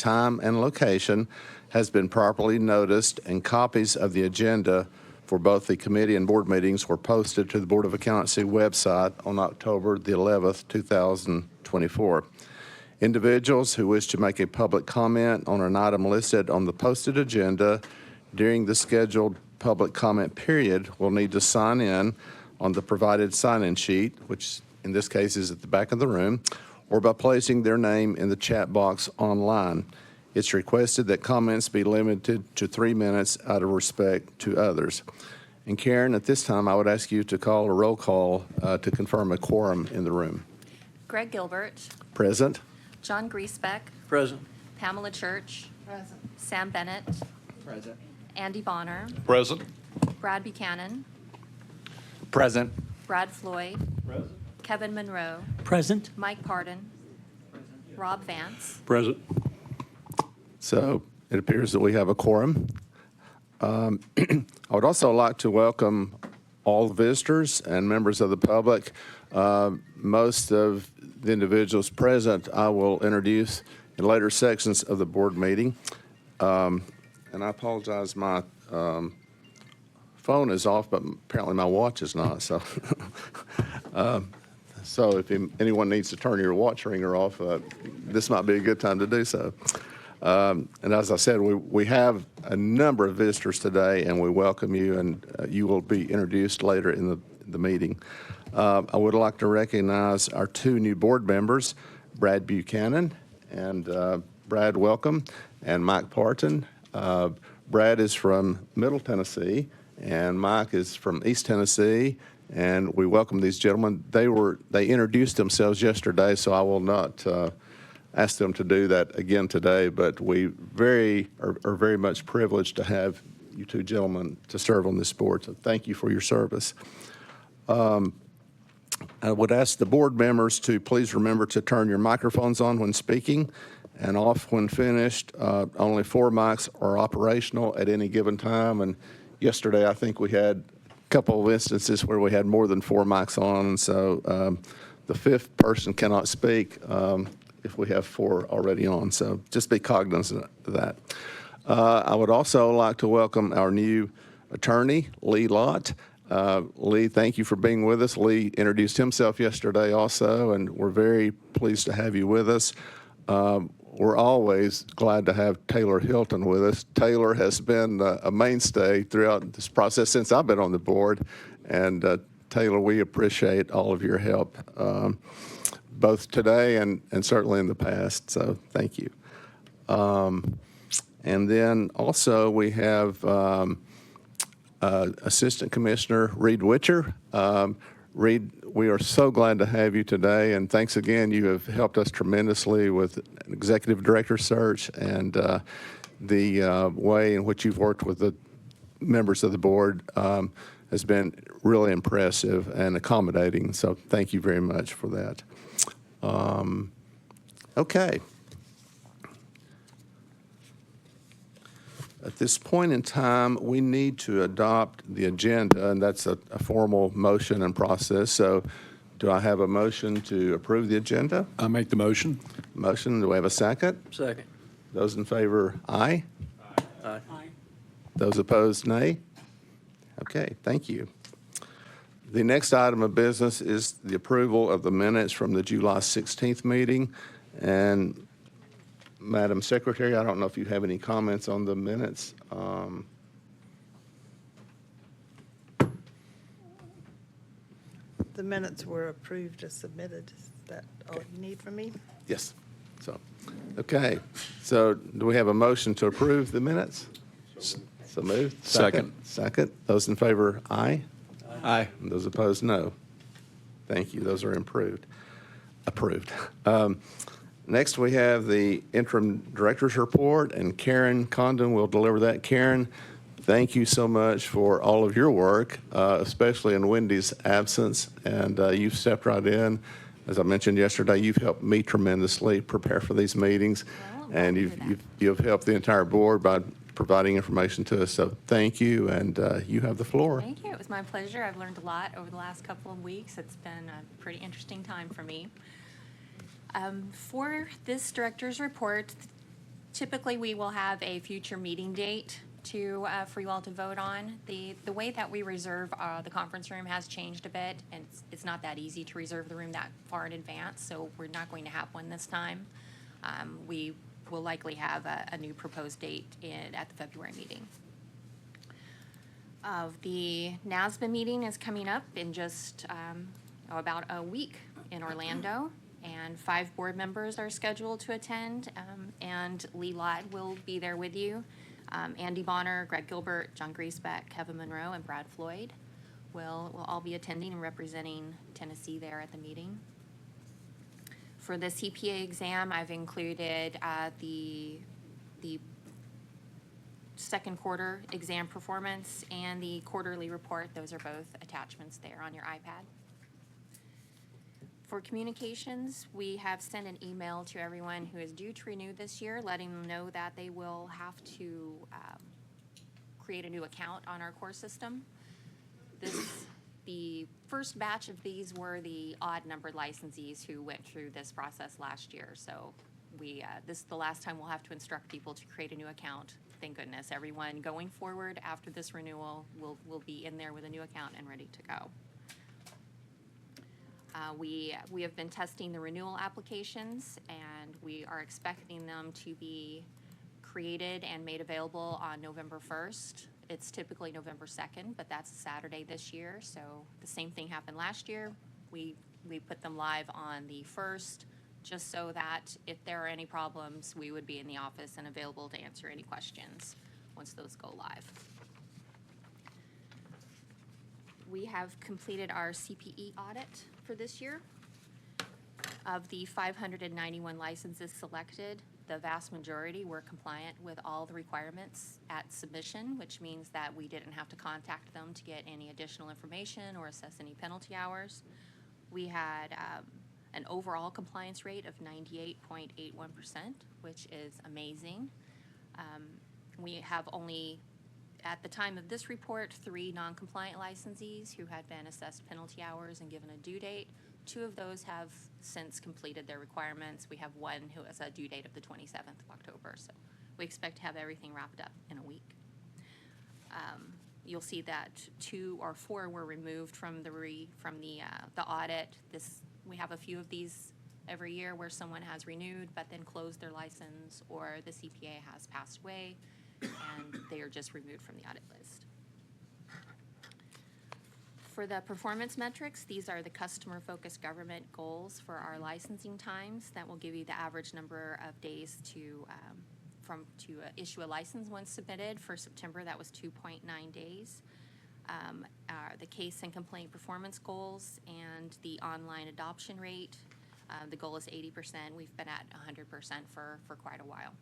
time and location has been properly noticed, and copies of the agenda for both the committee and board meetings were posted to the Board of Accountancy website on October the 11th, 2024. Individuals who wish to make a public comment on an item listed on the posted agenda during the scheduled public comment period will need to sign in on the provided sign-in sheet, which in this case is at the back of the room, or by placing their name in the chat box online. It's requested that comments be limited to 3 minutes out of respect to others. And Karen, at this time, I would ask you to call a roll call to confirm a quorum in the room. Greg Gilbert. Present. John Griesbeck. Present. Pamela Church. Present. Sam Bennett. Present. Andy Bonner. Present. Brad Buchanan. Present. Brad Floyd. Present. Kevin Monroe. Present. Mike Pardon. Rob Vance. Present. So it appears that we have a quorum. I would also like to welcome all the visitors and members of the public. Most of the individuals present I will introduce in later sections of the board meeting. And I apologize, my phone is off, but apparently my watch is not. So, so if anyone needs to turn your watch ringer off, this might be a good time to do so. And as I said, we have a number of visitors today, and we welcome you, and you will be introduced later in the meeting. I would like to recognize our two new board members, Brad Buchanan, and Brad, welcome, and Mike Parton. Brad is from Middle Tennessee, and Mike is from East Tennessee, and we welcome these gentlemen. They introduced themselves yesterday, so I will not ask them to do that again today, but we are very much privileged to have you two gentlemen to serve on this board, so thank you for your service. I would ask the board members to please remember to turn your microphones on when speaking and off when finished. Only 4 mics are operational at any given time, and yesterday I think we had a couple of instances where we had more than 4 mics on, and so the 5th person cannot speak if we have 4 already on, so just be cognizant of that. I would also like to welcome our new attorney, Lee Lott. Lee, thank you for being with us. Lee introduced himself yesterday also, and we're very pleased to have you with us. We're always glad to have Taylor Hilton with us. Taylor has been a mainstay throughout this process since I've been on the board, and Taylor, we appreciate all of your help, both today and certainly in the past, so thank you. And then also we have Assistant Commissioner Reed Witcher. Reed, we are so glad to have you today, and thanks again. You have helped us tremendously with an executive director search and the way in which you've worked with the members of the board has been really impressive and accommodating, so thank you very much for that. Okay. At this point in time, we need to adopt the agenda, and that's a formal motion and process. So do I have a motion to approve the agenda? I make the motion. Motion, do we have a second? Second. Those in favor, aye. Aye. Those opposed, nay. Okay, thank you. The next item of business is the approval of the minutes from the July 16th meeting. And Madam Secretary, I don't know if you have any comments on the minutes. The minutes were approved as submitted. Is that all you need from me? Yes. So, okay. So do we have a motion to approve the minutes? So moved. Second. Second. Those in favor, aye. Aye. And those opposed, no. Thank you. Those are approved. Next, we have the interim director's report, and Karen Condon will deliver that. Karen, thank you so much for all of your work, especially in Wendy's absence. And you've stepped right in. As I mentioned yesterday, you've helped me tremendously prepare for these meetings, and you've helped the entire board by providing information to us. So thank you, and you have the floor. Thank you. It was my pleasure. I've learned a lot over the last couple of weeks. It's been a pretty interesting time for me. For this director's report, Typically, we will have a future meeting date to, for you all to vote on. The way that we reserve the conference room has changed a bit, and it's not that easy to reserve the room that far in advance, so we're not going to have one this time. We will likely have a new proposed date at the February meeting. The NASBA meeting is coming up in just about a week in Orlando, and 5 board members are scheduled to attend, and Lee Lott will be there with you. Andy Bonner, Greg Gilbert, John Griesbeck, Kevin Monroe, and Brad Floyd will all be attending and representing Tennessee there at the meeting. For the CPA exam, I've included the second quarter exam performance and the quarterly report. Those are both attachments there on your iPad. For communications, we have sent an email to everyone who is due to renew this year, letting them know that they will have to create a new account on our core system. The first batch of these were the odd numbered licensees who went through this process last year. So this is the last time we'll have to instruct people to create a new account. Thank goodness. Everyone going forward after this renewal will be in there with a new account and ready to go. We have been testing the renewal applications, and we are expecting them to be created and made available on November 1st. It's typically November 2nd, but that's a Saturday this year, so the same thing happened last year. We put them live on the 1st, just so that if there are any problems, we would be in the office and available to answer any questions once those go live. We have completed our CPE audit for this year. Of the 591 licenses selected, the vast majority were compliant with all the requirements at submission, which means that we didn't have to contact them to get any additional information or assess any penalty hours. We had an overall compliance rate of 98.81%, which is amazing. We have only, at the time of this report, 3 non-compliant licensees who had been assessed penalty hours and given a due date. 2 of those have since completed their requirements. We have 1 who has a due date of the 27th of October, so we expect to have everything wrapped up in a week. You'll see that 2 or 4 were removed from the audit. We have a few of these every year where someone has renewed but then closed their license, or the CPA has passed away and they are just removed from the audit list. For the performance metrics, these are the customer-focused government goals for our licensing times. That will give you the average number of days to issue a license once submitted. For September, that was 2.9 days. The case and complaint performance goals and the online adoption rate, the goal is 80%. We've been at 100% for quite a while.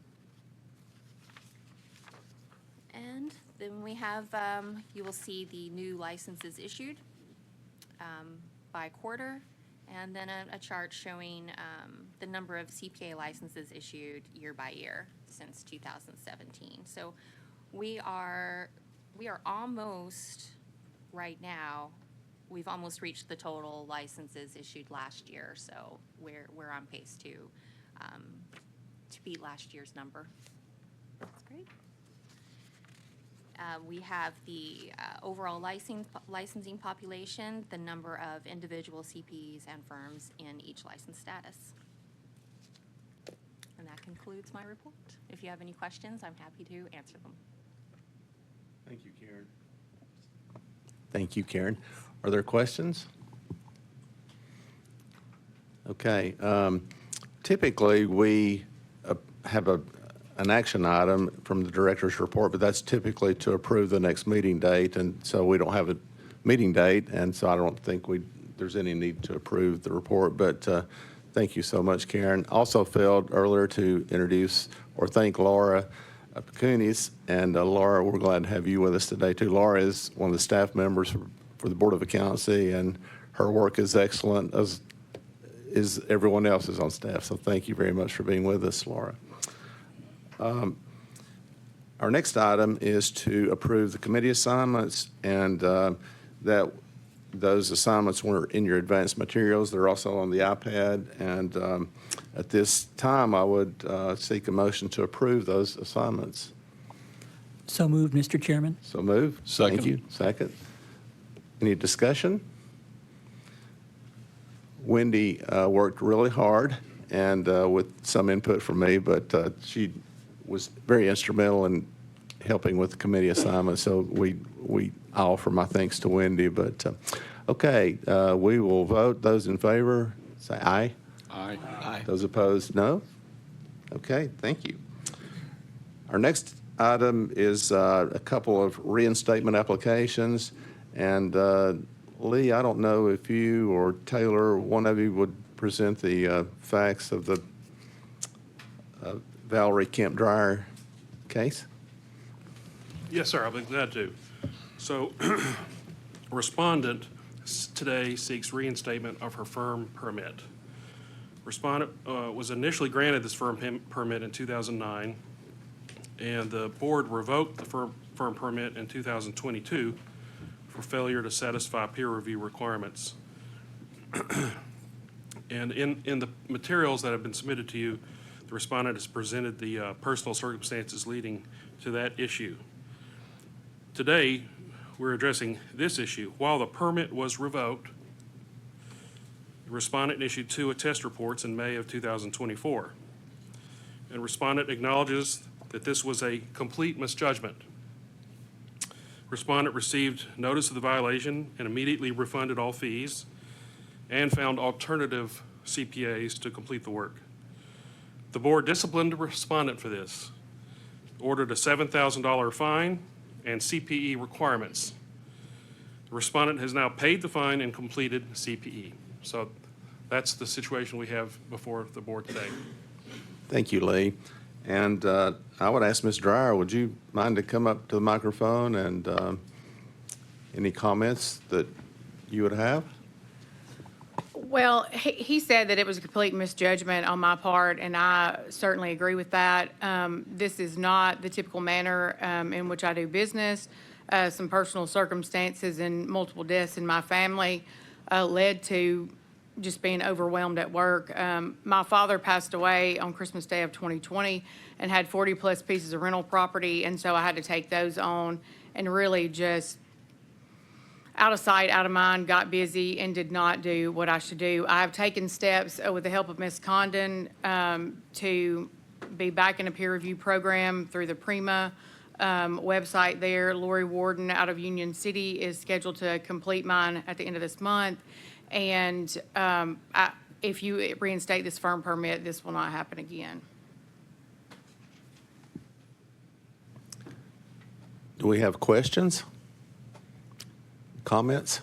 And then we have, you will see the new licenses issued by quarter, and then a chart showing the number of CPA licenses issued year by year since 2017. So we are almost, right now, we've almost reached the total licenses issued last year, so we're on pace to beat last year's number. That's great. We have the overall licensing population, the number of individual CPs and firms in each license status. And that concludes my report. If you have any questions, I'm happy to answer them. Thank you, Karen. Thank you, Karen. Are there questions? Okay. Typically, we have an action item from the director's report, but that's typically to approve the next meeting date, and so we don't have a meeting date, and so I don't think there's any need to approve the report, but thank you so much, Karen. Also failed earlier to introduce or thank Laura Pecunis, and Laura, we're glad to have you with us today, too. Laura is one of the staff members for the Board of Accountancy, and her work is excellent, as is everyone else's on staff, so thank you very much for being with us, Laura. Our next item is to approve the committee assignments, and that those assignments were in your advanced materials. They're also on the iPad, and At this time, I would seek a motion to approve those assignments. So moved, Mr. Chairman. So move. Second. Thank you. Second. Any discussion? Wendy worked really hard and with some input from me, but she was very instrumental in helping with the committee assignment. So I offer my thanks to Wendy. But okay, we will vote. Those in favor, say aye. Aye. Aye. Those opposed, no? Okay, thank you. Our next item is a couple of reinstatement applications. And Lee, I don't know if you or Taylor, one of you would present the facts of the Valerie Kemp Dryer case? Yes, sir, I'll be glad to. So, respondent today seeks reinstatement of her firm permit. Respondent was initially granted this firm permit in 2009, and the board revoked the firm permit in 2022 for failure to satisfy peer review requirements. And in the materials that have been submitted to you, the respondent has presented the personal circumstances leading to that issue. Today, we're addressing this issue. While the permit was revoked, the respondent issued 2 attest reports in May of 2024. And respondent acknowledges that this was a complete misjudgment. Respondent received notice of the violation and immediately refunded all fees and found alternative CPAs to complete the work. The board disciplined the respondent for this, ordered a $7,000 fine and CPE requirements. The respondent has now paid the fine and completed CPE. So that's the situation we have before the board today. Thank you, Lee. And I would ask Ms. Dryer, would you mind to come up to the microphone and any comments that you would have? Well, he said that it was a complete misjudgment on my part, and I certainly agree with that. This is not the typical manner in which I do business. Some personal circumstances and multiple deaths in my family led to just being overwhelmed at work. My father passed away on Christmas Day of 2020 and had 40-plus pieces of rental property, and so I had to take those on and really just out of sight, out of mind, got busy and did not do what I should do. I have taken steps with the help of Ms. Condon to be back in a peer review program through the Prima website there. Lori Warden out of Union City is scheduled to complete mine at the end of this month. And if you reinstate this firm permit, this will not happen again. Do we have questions? Comments?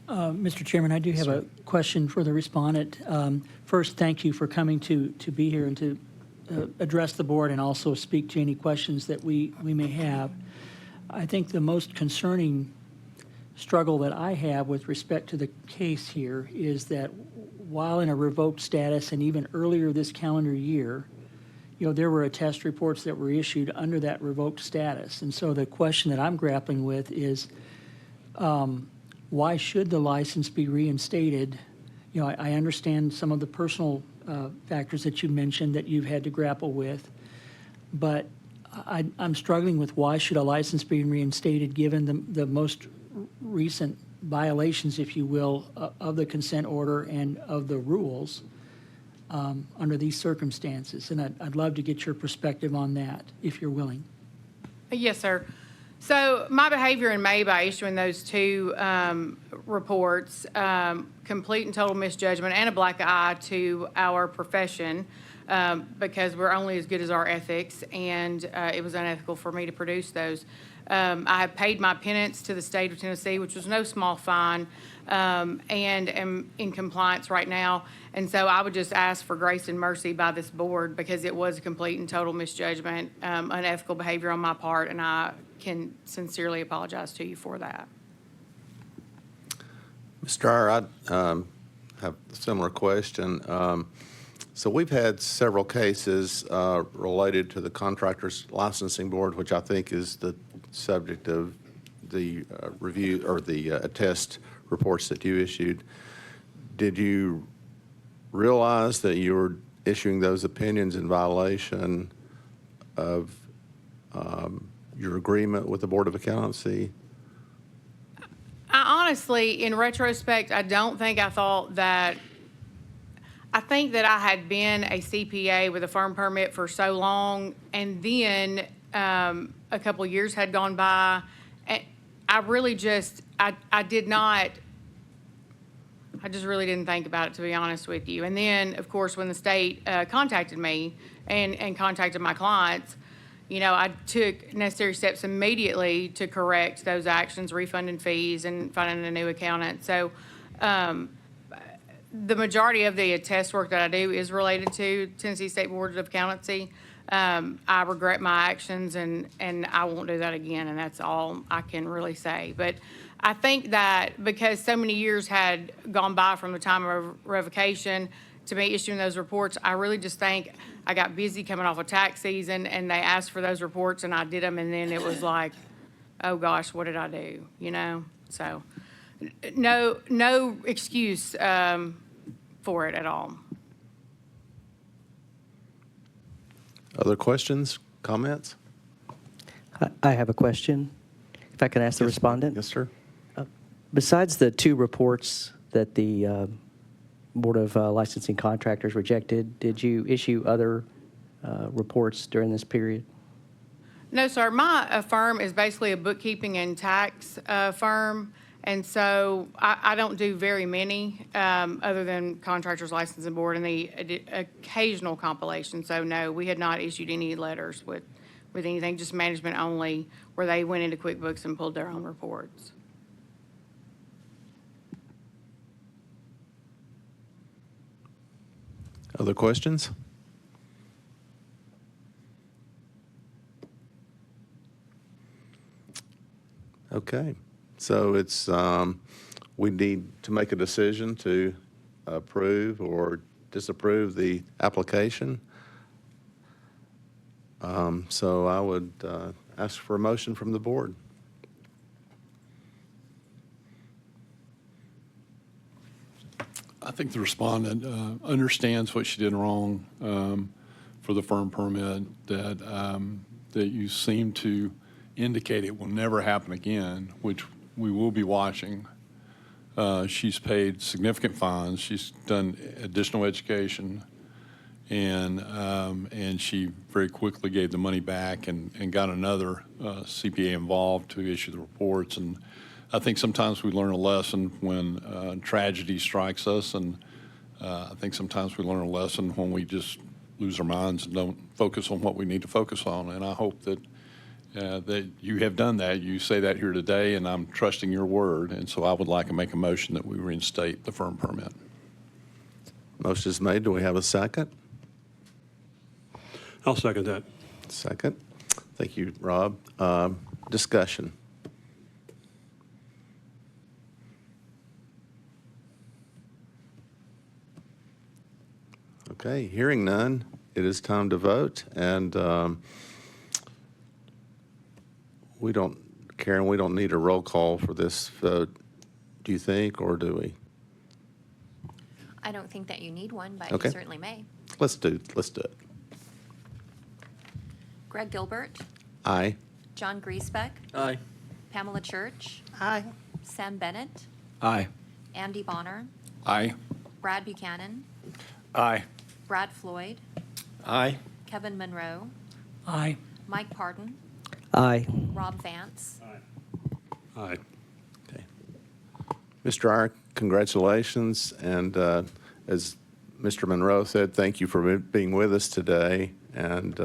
Mr. Chairman, I do have a question for the respondent. First, thank you for coming to be here and to address the board and also speak to any questions that we may have. I think the most concerning struggle that I have with respect to the case here is that while in a revoked status and even earlier this calendar year, there were attest reports that were issued under that revoked status. And so the question that I'm grappling with is, why should the license be reinstated? I understand some of the personal factors that you mentioned that you've had to grapple with, but I'm struggling with why should a license be reinstated given the most recent violations, if you will, of the consent order and of the rules under these circumstances. And I'd love to get your perspective on that, if you're willing. Yes, sir. So my behavior in May by issuing those 2 reports, complete and total misjudgment and a black eye to our profession, because we're only as good as our ethics, and it was unethical for me to produce those. I have paid my penance to the state of Tennessee, which was no small fine, and am in compliance right now. And so I would just ask for grace and mercy by this board because it was a complete and total misjudgment, unethical behavior on my part, and I can sincerely apologize to you for that. Mr. Dryer, I have a similar question. So we've had several cases related to the Contractors Licensing Board, which I think is the subject of the review or the attest reports that you issued. Did you realize that you were issuing those opinions in violation of your agreement with the Board of Accountancy? I honestly, in retrospect, I don't think I thought that, I think that I had been a CPA with a firm permit for so long, and then a couple of years had gone by. And I really just, I did not, I just really didn't think about it, to be honest with you. And then, of course, when the state contacted me and contacted my clients, you know, I took necessary steps immediately to correct those actions, refunding fees and finding a new accountant. So the majority of the test work that I do is related to Tennessee State Board of Accountancy. I regret my actions, and I won't do that again, and that's all I can really say. But I think that because so many years had gone by from the time of revocation to me issuing those reports, I really just think I got busy coming off of tax season, and they asked for those reports, and I did them, and then it was like, oh gosh, what did I do, you know? So no excuse for it at all. Other questions, comments? I have a question, if I can ask the respondent. Yes, sir. Besides the 2 reports that the Board of Licensing Contractors rejected, did you issue other reports during this period? No, sir. My firm is basically a bookkeeping and tax firm, and so I don't do very many other than Contractors Licensing Board and the occasional compilation. So no, we had not issued any letters with anything, just management only, where they went into QuickBooks and pulled their own reports. Other questions? Okay, so it's, we need to make a decision to approve or disapprove the application. So I would ask for a motion from the board. I think the respondent understands what she did wrong for the firm permit, that you seem to indicate it will never happen again, which we will be watching. She's paid significant fines. She's done additional education, and she very quickly gave the money back and got another CPA involved to issue the reports. And I think sometimes we learn a lesson when tragedy strikes us, and I think sometimes we learn a lesson when we just lose our minds and don't focus on what we need to focus on. And I hope that that you have done that. You say that here today, and I'm trusting your word. And so I would like to make a motion that we reinstate the firm permit. Motion is made. Do we have a second? I'll second that. Second. Thank you, Rob. Discussion. Okay, hearing none, it is time to vote. And Karen, we don't need a roll call for this vote, do you think, or do we? I don't think that you need one, but Okay. you certainly may. Let's do it. Greg Gilbert, Aye. John Griesbeck, Aye. Pamela Church, Aye. Sam Bennett, Aye. Andy Bonner, Aye. Brad Buchanan, Aye. Brad Floyd, Aye. Kevin Monroe, Aye. Mike Pardon, Aye. Rob Vance. Aye. Okay. Mr. Iyer, congratulations. And as Mr. Monroe said, thank you for being with us today. And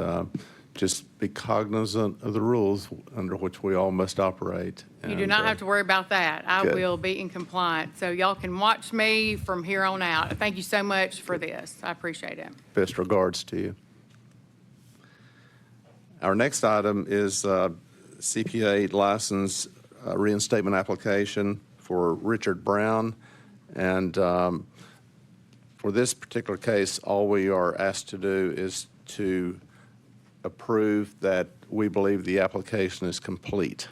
just be cognizant of the rules under which we all must operate. You do not have to worry about that. I Good. will be in compliance. So y'all can watch me from here on out. Thank you so much for this. I appreciate it. Best regards to you. Our next item is CPA license reinstatement application for Richard Brown. And for this particular case, all we are asked to do is to approve that we believe the application is complete.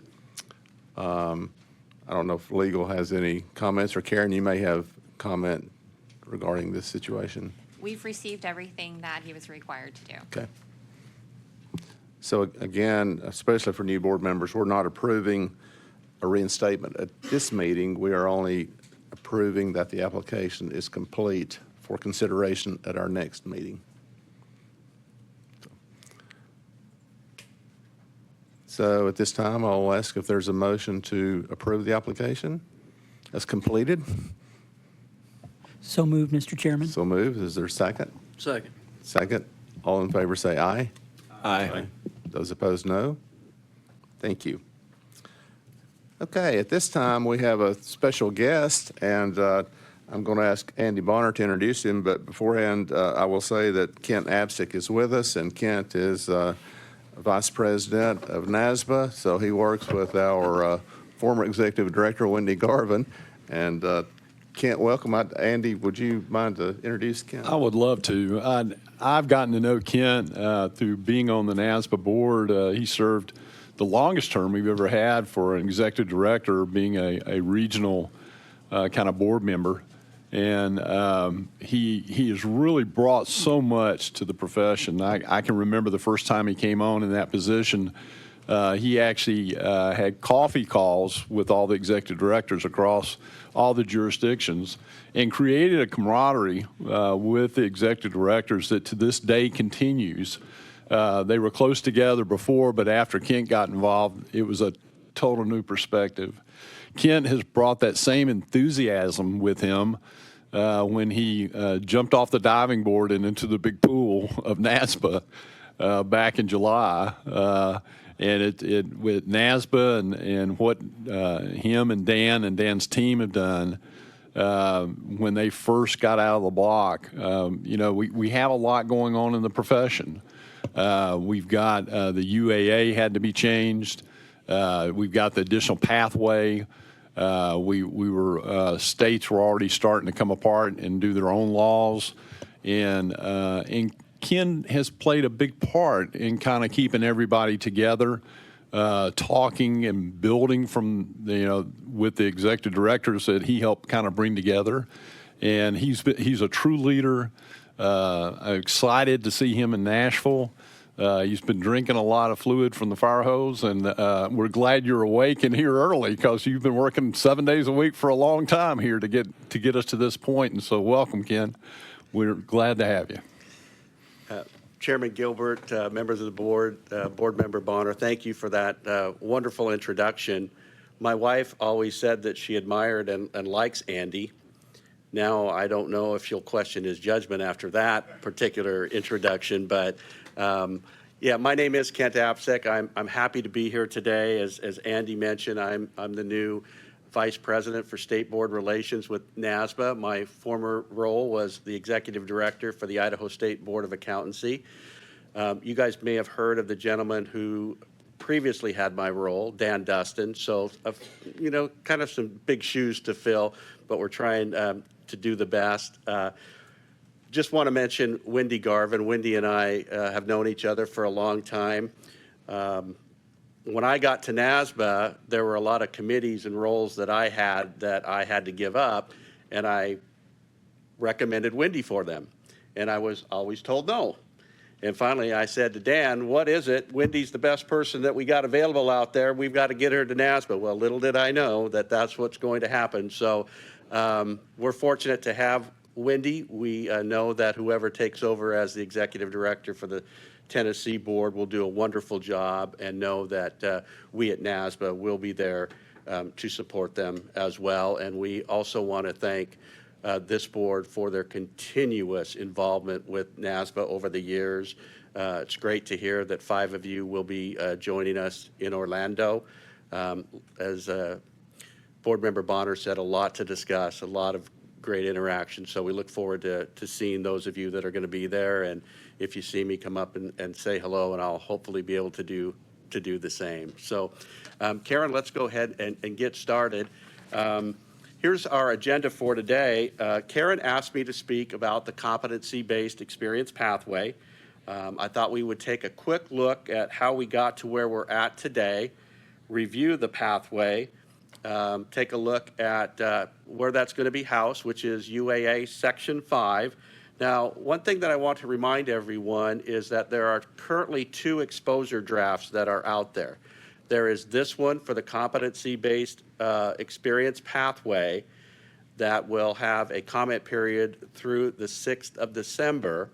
I don't know if legal has any comments, or Karen, you may have comment regarding this situation? We've received everything that he was required to do. Okay. So again, especially for new board members, we're not approving a reinstatement at this meeting. We are only approving that the application is complete for consideration at our next meeting. So at this time, I'll ask if there's a motion to approve the application as completed. So moved, Mr. Chairman. So moved. Is there a second? Second. Second. All in favor say aye. Aye. Those opposed, no. Thank you. Okay, at this time, we have a special guest, and I'm going to ask Andy Bonner to introduce him, but beforehand, I will say that Kent Absick is with us, and Kent is Vice President of NASBA, so he works with our former Executive Director, Wendy Garvin. And Kent, welcome. Andy, would you mind to introduce Kent? I would love to. I've gotten to know Kent through being on the NASBA board. He served the longest term we've ever had for an executive director, being a regional kind of board member. And he has really brought so much to the profession. I can remember the first time he came on in that position. He actually had coffee calls with all the executive directors across all the jurisdictions and created a camaraderie with the executive directors that to this day continues. They were close together before, but after Kent got involved, it was a total new perspective. Kent has brought that same enthusiasm with him when he jumped off the diving board and into the big pool of NASBA back in July. And it with NASBA and what him and Dan's team have done when they first got out of the block. We have a lot going on in the profession. We've got the UAA had to be changed. We've got the additional pathway. States were already starting to come apart and do their own laws, and Ken has played a big part in kind of keeping everybody together, talking and building from with the executive directors that he helped kind of bring together, and he's a true leader. I'm excited to see him in Nashville. He's been drinking a lot of fluid from the fire hose, and we're glad you're awake and here early because you've been working 7 days a week for a long time here to get us to this point. And so, welcome, Ken. We're glad to have you. Chairman Gilbert, members of the board, Board Member Bonner, thank you for that wonderful introduction. My wife always said that she admired and likes Andy. Now, I don't know if she'll question his judgment after that particular introduction, but yeah, my name is Kent Absick. I'm happy to be here today. As Andy mentioned, I'm the new Vice President for State Board Relations with NASBA. My former role was the Executive Director for the Idaho State Board of Accountancy. You guys may have heard of the gentleman who previously had my role, Dan Dustin. So, kind of some big shoes to fill, but we're trying to do the best. Just want to mention Wendy Garvin. Wendy and I have known each other for a long time. When I got to NASBA, there were a lot of committees and roles that I had to give up, and I recommended Wendy for them. And I was always told no. And finally, I said to Dan, what is it? Wendy's the best person that we got available out there. We've got to get her to NASBA. Well, little did I know that that's what's going to happen. So we're fortunate to have Wendy. We know that whoever takes over as the executive director for the Tennessee board will do a wonderful job, and know that we at NASBA will be there to support them as well. And we also want to thank this board for their continuous involvement with NASBA over the years. It's great to hear that 5 of you will be joining us in Orlando. As Board Member Bonner said, a lot to discuss, a lot of great interaction. So we look forward to seeing those of you that are going to be there. And if you see me, come up and say hello, and I'll hopefully be able to do the same. So, Karen, let's go ahead and get started. Here's our agenda for today. Karen asked me to speak about the competency-based experience pathway. I thought we would take a quick look at how we got to where we're at today, review the pathway, take a look at where that's going to be housed, which is UAA Section 5. Now, one thing that I want to remind everyone is that there are currently 2 exposure drafts that are out there. There is this one for the competency-based experience pathway that will have a comment period through the 6th of December,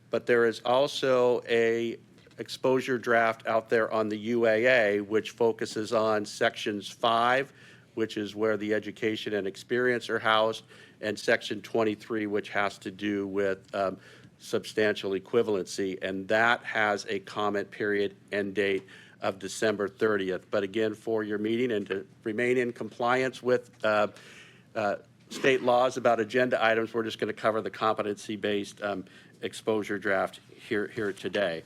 but there is also a exposure draft out there on the UAA, which focuses on Sections 5, which is where the education and experience are housed, and Section 23, which has to do with substantial equivalency, and that has a comment period end date of December 30th. But again, for your meeting and to remain in compliance with state laws about agenda items, we're just going to cover the competency-based exposure draft here today.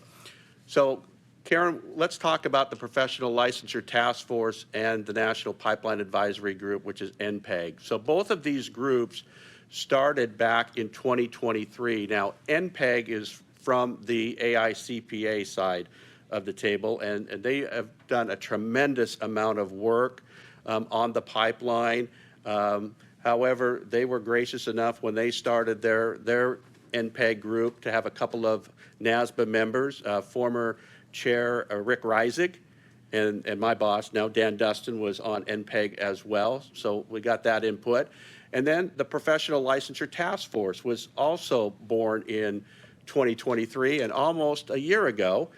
So, Karen, let's talk about the Professional Licensure Task Force and the National Pipeline Advisory Group, which is NPEG. So both of these groups started back in 2023. Now, NPEG is from the AICPA side of the table, and they have done a tremendous amount of work on the pipeline. However, they were gracious enough when they started their NPEG group to have a couple of NASBA members, former Chair Rick Reisig, and my boss, now Dan Dustin, was on NPEG as well. So we got that input. And then the Professional Licensure Task Force was also born in 2023 and almost a year ago,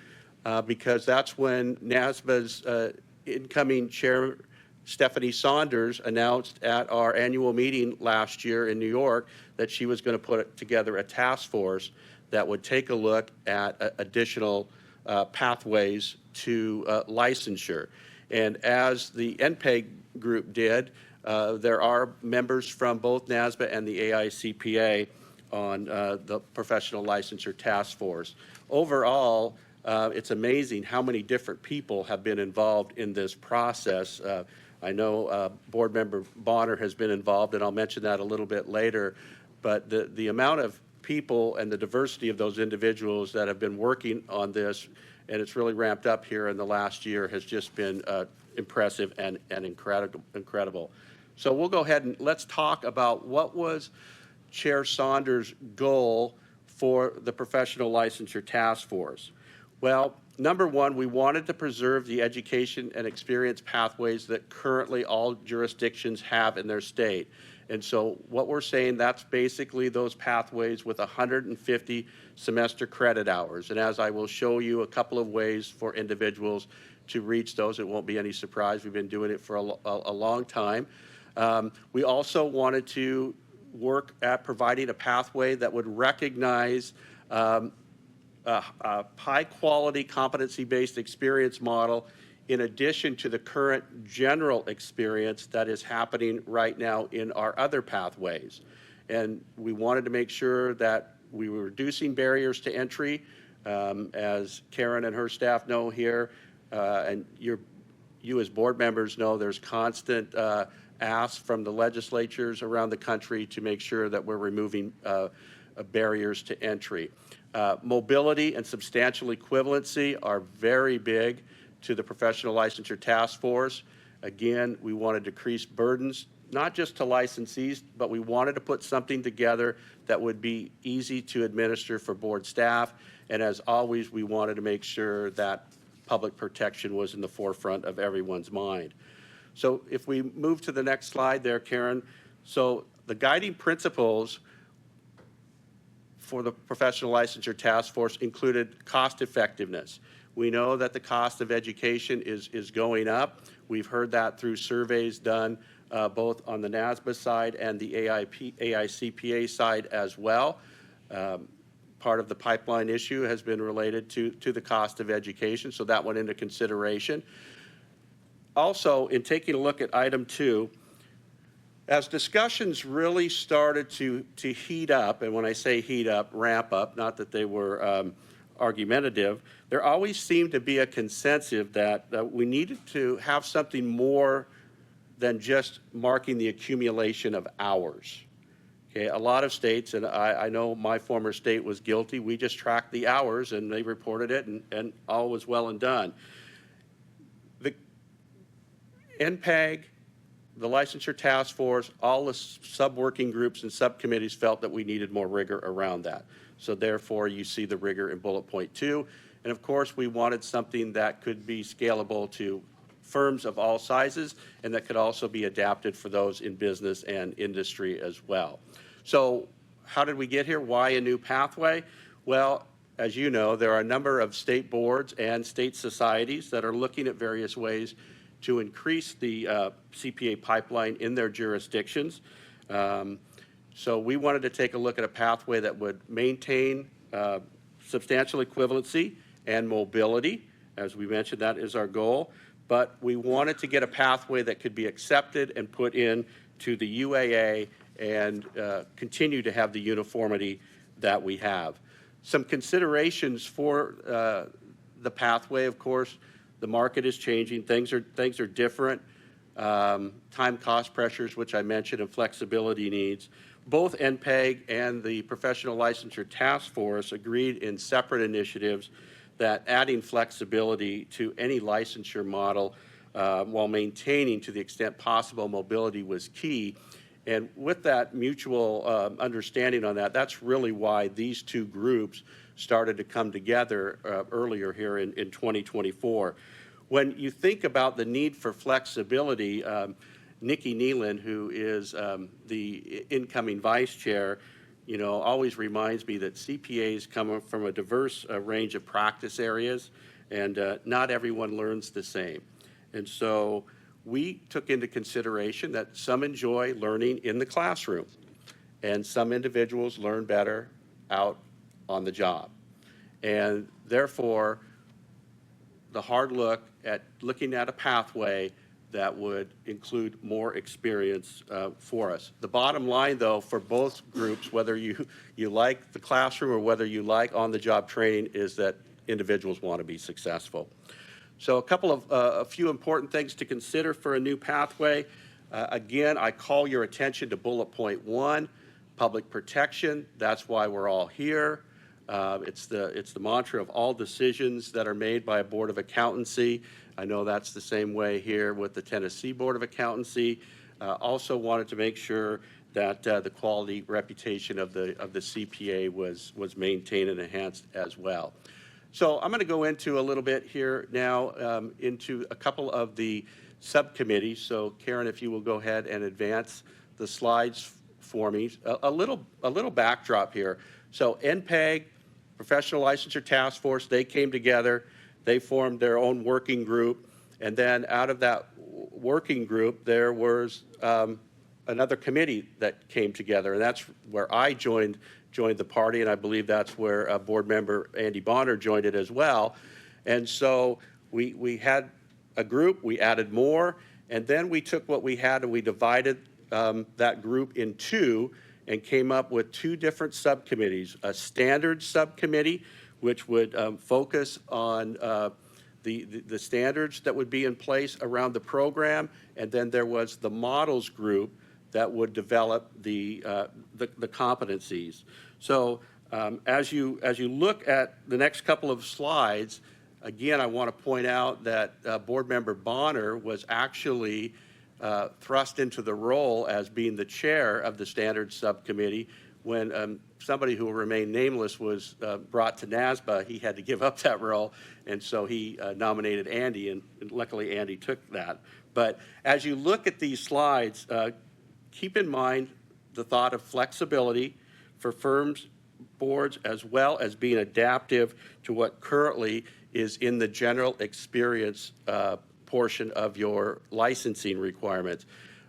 because that's when NASBA's incoming chair, Stephanie Saunders, announced at our annual meeting last year in New York that she was going to put together a task force that would take a look at additional pathways to licensure. And as the NPEG group did, there are members from both NASBA and the AICPA on the Professional Licensure Task Force. Overall, it's amazing how many different people have been involved in this process. I know Board Member Bonner has been involved, and I'll mention that a little bit later, but the amount of people and the diversity of those individuals that have been working on this, and it's really ramped up here in the last year, has just been impressive and incredible. So we'll go ahead and let's talk about what was Chair Saunders' goal for the Professional Licensure Task Force. Well, number one, we wanted to preserve the education and experience pathways that currently all jurisdictions have in their state. And so what we're saying, that's basically those pathways with 150 semester credit hours. And as I will show you a couple of ways for individuals to reach those, it won't be any surprise. We've been doing it for a long time. We also wanted to work at providing a pathway that would recognize a high-quality, competency-based experience model in addition to the current general experience that is happening right now in our other pathways. And we wanted to make sure that we were reducing barriers to entry. As Karen and her staff know here, and you as board members know, there's constant asks from the legislatures around the country to make sure that we're removing barriers to entry. Mobility and substantial equivalency are very big to the Professional Licensure Task Force. Again, we want to decrease burdens, not just to licensees, but we wanted to put something together that would be easy to administer for board staff. And as always, we wanted to make sure that public protection was in the forefront of everyone's mind. So if we move to the next slide there, Karen. So the guiding principles for the Professional Licensure Task Force included cost effectiveness. We know that the cost of education is going up. We've heard that through surveys done both on the NASBA side and the AICPA side as well. Part of the pipeline issue has been related to the cost of education, so that went into consideration. Also, in taking a look at item 2, as discussions really started to heat up, and when I say heat up, ramp up, not that they were argumentative, there always seemed to be a consensus that we needed to have something more than just marking the accumulation of hours. Okay, a lot of states, and I know my former state was guilty, we just tracked the hours and they reported it and all was well and done. The NPEG the licensure task force, all the sub-working groups and subcommittees felt that we needed more rigor around that. So therefore, you see the rigor in bullet point 2. And of course, we wanted something that could be scalable to firms of all sizes and that could also be adapted for those in business and industry as well. So how did we get here? Why a new pathway? Well, as you know, there are a number of state boards and state societies that are looking at various ways to increase the CPA pipeline in their jurisdictions. So we wanted to take a look at a pathway that would maintain substantial equivalency and mobility. As we mentioned, that is our goal. But we wanted to get a pathway that could be accepted and put in to the UAA and continue to have the uniformity that we have. Some considerations for the pathway, of course, the market is changing, things are different. Time cost pressures, which I mentioned, and flexibility needs. Both NPEG and the Professional Licensure Task Force agreed in separate initiatives that adding flexibility to any licensure model while maintaining, to the extent possible, mobility was key. And with that mutual understanding on that, that's really why these two groups started to come together earlier here in 2024. When you think about the need for flexibility, Nikki Nealon, who is the incoming vice chair, always reminds me that CPAs come from a diverse range of practice areas, and not everyone learns the same. And so we took into consideration that some enjoy learning in the classroom, and some individuals learn better out on the job. And therefore, the hard look at looking at a pathway that would include more experience for us. The bottom line, though, for both groups, whether you like the classroom or whether you like on-the-job training, is that individuals want to be successful. So a few important things to consider for a new pathway. Again, I call your attention to bullet point 1, public protection. That's why we're all here. It's the mantra of all decisions that are made by a Board of Accountancy. I know that's the same way here with the Tennessee Board of Accountancy. Also wanted to make sure that the quality reputation of the CPA was maintained and enhanced as well. So I'm going to go into a little bit here now into a couple of the subcommittees. So Karen, if you will go ahead and advance the slides for me. A little backdrop here. So NPEG, Professional Licensure Task Force, they came together. They formed their own working group. And then out of that working group, there was another committee that came together. And that's where I joined the party, and I believe that's where board member Andy Bonner joined it as well. And so we had a group, we added more, and then we took what we had and we divided that group in two and came up with two different subcommittees. A standards subcommittee, which would focus on the standards that would be in place around the program, and then there was the models group that would develop the competencies. So as you look at the next couple of slides, again, I want to point out that Board Member Bonner was actually thrust into the role as being the chair of the Standards Subcommittee. When somebody who will remain nameless was brought to NASBA, he had to give up that role, and so he nominated Andy, and luckily Andy took that. But as you look at these slides, keep in mind the thought of flexibility for firms, boards, as well as being adaptive to what currently is in the general experience portion of your licensing requirements.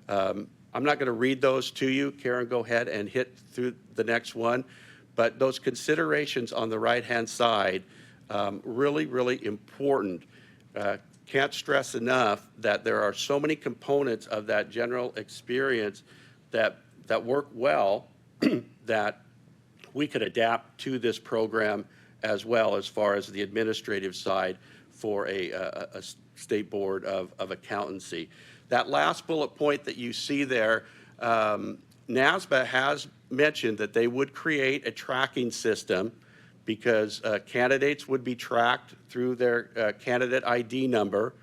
I'm not going to read those to you. Karen, go ahead and hit through the next one. But those considerations on the right-hand side, really, really important. Can't stress enough that there are so many components of that general experience that work well that we could adapt to this program as well, as far as the administrative side for a state board of accountancy. That last bullet point that you see there, NASBA has mentioned that they would create a tracking system because candidates would be tracked through their candidate ID number,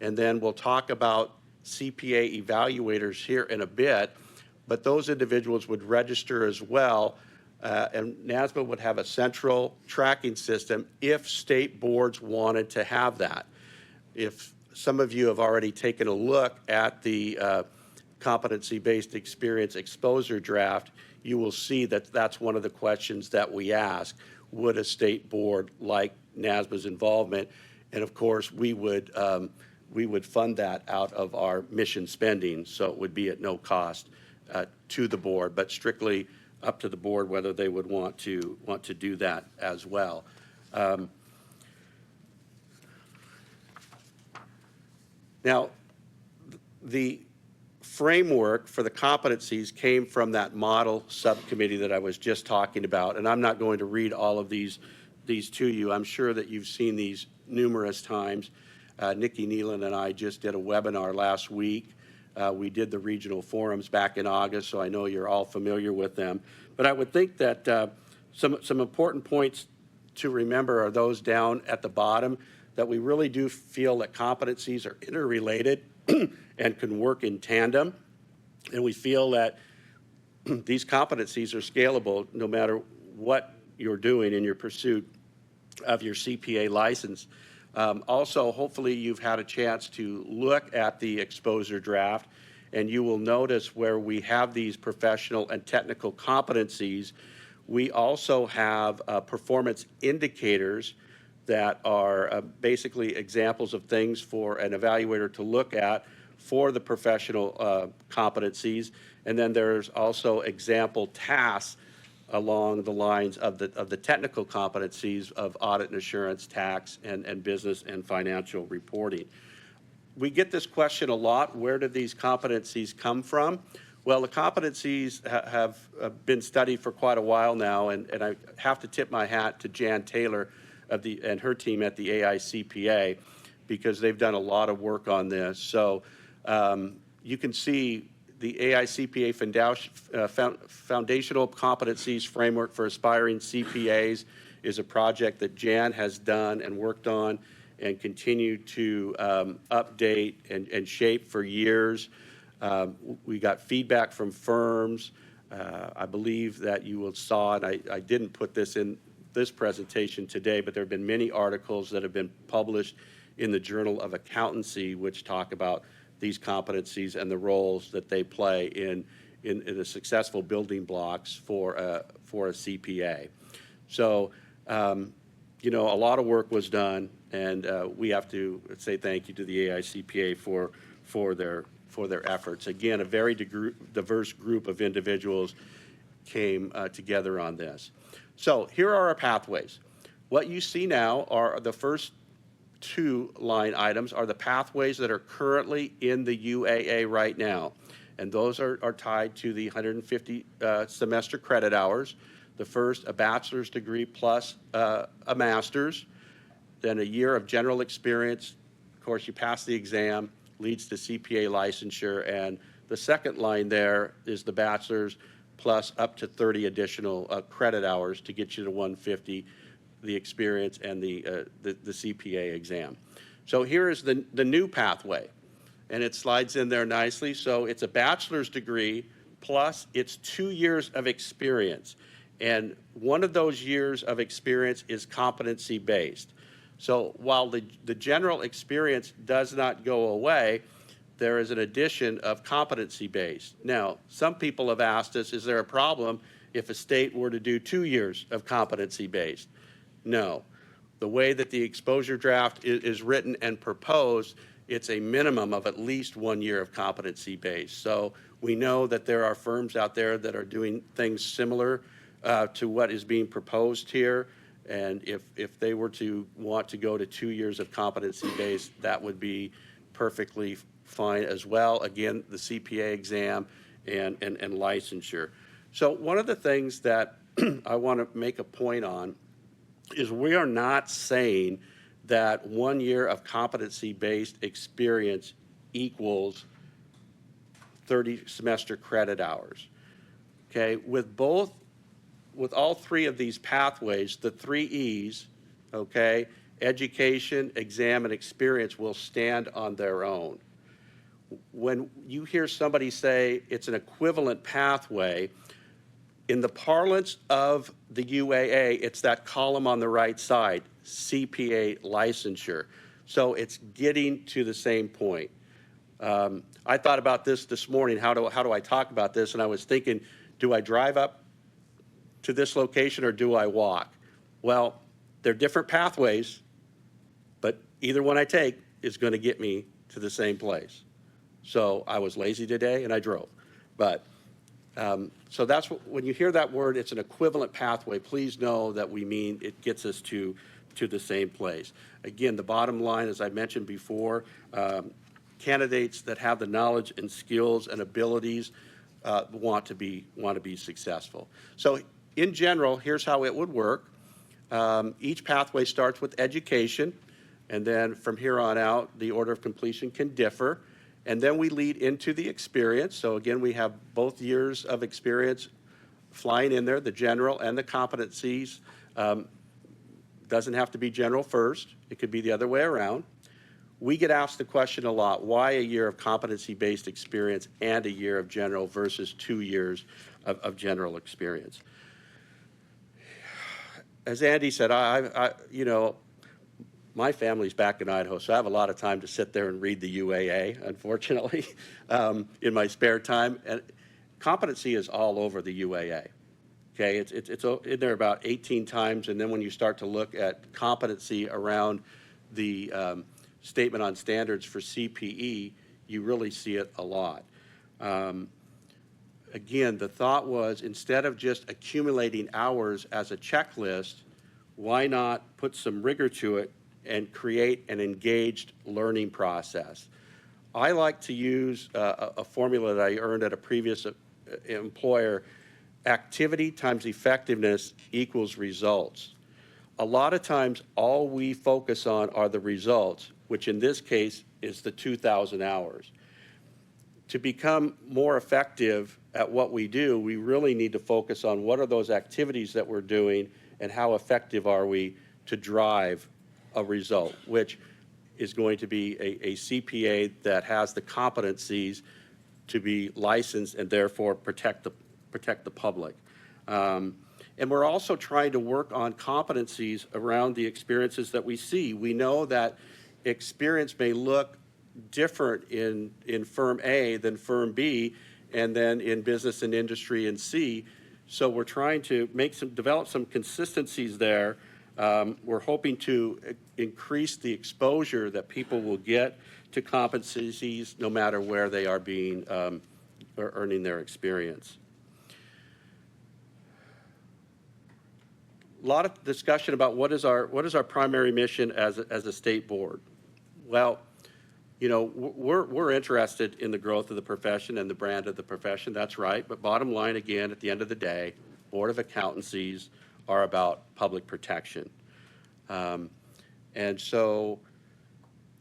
and then we'll talk about CPA evaluators here in a bit, but those individuals would register as well, and NASBA would have a central tracking system if state boards wanted to have that. If some of you have already taken a look at the competency-based experience exposure draft, you will see that that's one of the questions that we ask. Would a state board like NASBA's involvement? And of course, we would fund that out of our mission spending, so it would be at no cost to the board, but strictly up to the board whether they would want to do that as well. Now, the framework for the competencies came from that model subcommittee that I was just talking about, and I'm not going to read all of these to you. I'm sure that you've seen these numerous times. Nikki Nealon and I just did a webinar last week. We did the regional forums back in August, so I know you're all familiar with them. But I would think that some important points to remember are those down at the bottom, that we really do feel that competencies are interrelated and can work in tandem. And we feel that these competencies are scalable no matter what you're doing in your pursuit of your CPA license. Also, hopefully you've had a chance to look at the exposure draft, and you will notice where we have these professional and technical competencies, we also have performance indicators that are basically examples of things for an evaluator to look at for the professional competencies. And then there's also example tasks along the lines of the technical competencies of audit and assurance, tax, and business and financial reporting. We get this question a lot: where did these competencies come from? Well, the competencies have been studied for quite a while now, and I have to tip my hat to Jan Taylor and her team at the AICPA, because they've done a lot of work on this. So you can see the AICPA Foundational Competencies Framework for Aspiring CPAs is a project that Jan has done and worked on and continued to update and shape for years. We got feedback from firms. I believe that you will saw, and I didn't put this in this presentation today, but there have been many articles that have been published in the Journal of Accountancy which talk about these competencies and the roles that they play in the successful building blocks for a CPA. So, you know, a lot of work was done, and we have to say thank you to the AICPA for their efforts. Again, a very diverse group of individuals came together on this. So here are our pathways. What you see now are the first two line items are the pathways that are currently in the UAA right now. And those are tied to the 150 semester credit hours. The first, a bachelor's degree plus a master's, then a year of general experience. Of course, you pass the exam, leads to CPA licensure. And the second line there is the bachelor's plus up to 30 additional credit hours to get you to 150, the experience and the CPA exam. So here is the new pathway, and it slides in there nicely. So it's a bachelor's degree plus it's 2 years of experience. And one of those years of experience is competency-based. So while the general experience does not go away, there is an addition of competency-based. Now, some people have asked us, is there a problem if a state were to do 2 years of competency-based? No. The way that the exposure draft is written and proposed, it's a minimum of at least 1 year of competency-based. So we know that there are firms out there that are doing things similar to what is being proposed here. And if they were to want to go to 2 years of competency-based, that would be perfectly fine as well. Again, the CPA exam and licensure. So one of the things that I want to make a point on is we are not saying that 1 year of competency-based experience equals 30 semester credit hours. Okay, with all three of these pathways, the 3 E's, okay, education, exam, and experience will stand on their own. when you hear somebody say it's an equivalent pathway, in the parlance of the UAA, it's that column on the right side, CPA licensure. So it's getting to the same point. I thought about this morning, how do I talk about this? And I was thinking, do I drive up to this location or do I walk? Well, they're different pathways, but either one I take is going to get me to the same place. So I was lazy today and I drove. But so that's what, when you hear that word, it's an equivalent pathway, please know that we mean it gets us to the same place. Again, the bottom line, as I mentioned before, candidates that have the knowledge and skills and abilities want to be successful. So in general, here's how it would work. Each pathway starts with education, and then from here on out, the order of completion can differ. And then we lead into the experience. So again, we have both years of experience flying in there, the general and the competencies. Doesn't have to be general first. It could be the other way around. We get asked the question a lot, why a year of competency-based experience and a year of general versus 2 years of general experience? As Andy said, you know, my family's back in Idaho, so I have a lot of time to sit there and read the UAA, unfortunately, in my spare time. And competency is all over the UAA. Okay, it's in there about 18 times, and then when you start to look at competency around the statement on standards for CPE, you really see it a lot. Again, the thought was, instead of just accumulating hours as a checklist, why not put some rigor to it and create an engaged learning process? I like to use a formula that I earned at a previous employer: activity times effectiveness equals results. A lot of times, all we focus on are the results, which in this case is the 2,000 hours. To become more effective at what we do, we really need to focus on what are those activities that we're doing and how effective are we to drive a result, which is going to be a CPA that has the competencies to be licensed and therefore protect the public. And we're also trying to work on competencies around the experiences that we see. We know that experience may look different in firm A than firm B, and then in business and industry in C. So we're trying to develop some consistencies there. We're hoping to increase the exposure that people will get to competencies no matter where they are being or earning their experience. A lot of discussion about what is our primary mission as a state board. Well, you know, we're interested in the growth of the profession and the brand of the profession. That's right. But bottom line, again, at the end of the day, Board of Accountancies are about public protection. And so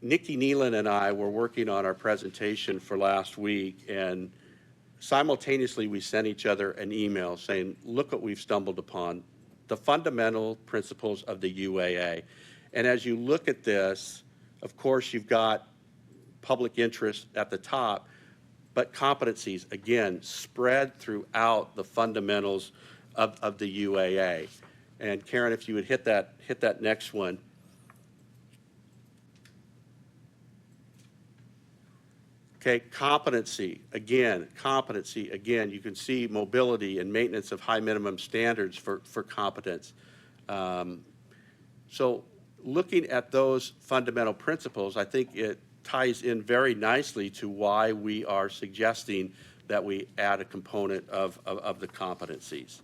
Nikki Nealon and I were working on our presentation for last week, and simultaneously we sent each other an email saying, look what we've stumbled upon, the fundamental principles of the UAA. And as you look at this, of course, you've got public interest at the top, but competencies, again, spread throughout the fundamentals of the UAA. And Karen, if you would hit that next one. Okay, competency, again, you can see mobility and maintenance of high minimum standards for competence. So looking at those fundamental principles, I think it ties in very nicely to why we are suggesting that we add a component of the competencies.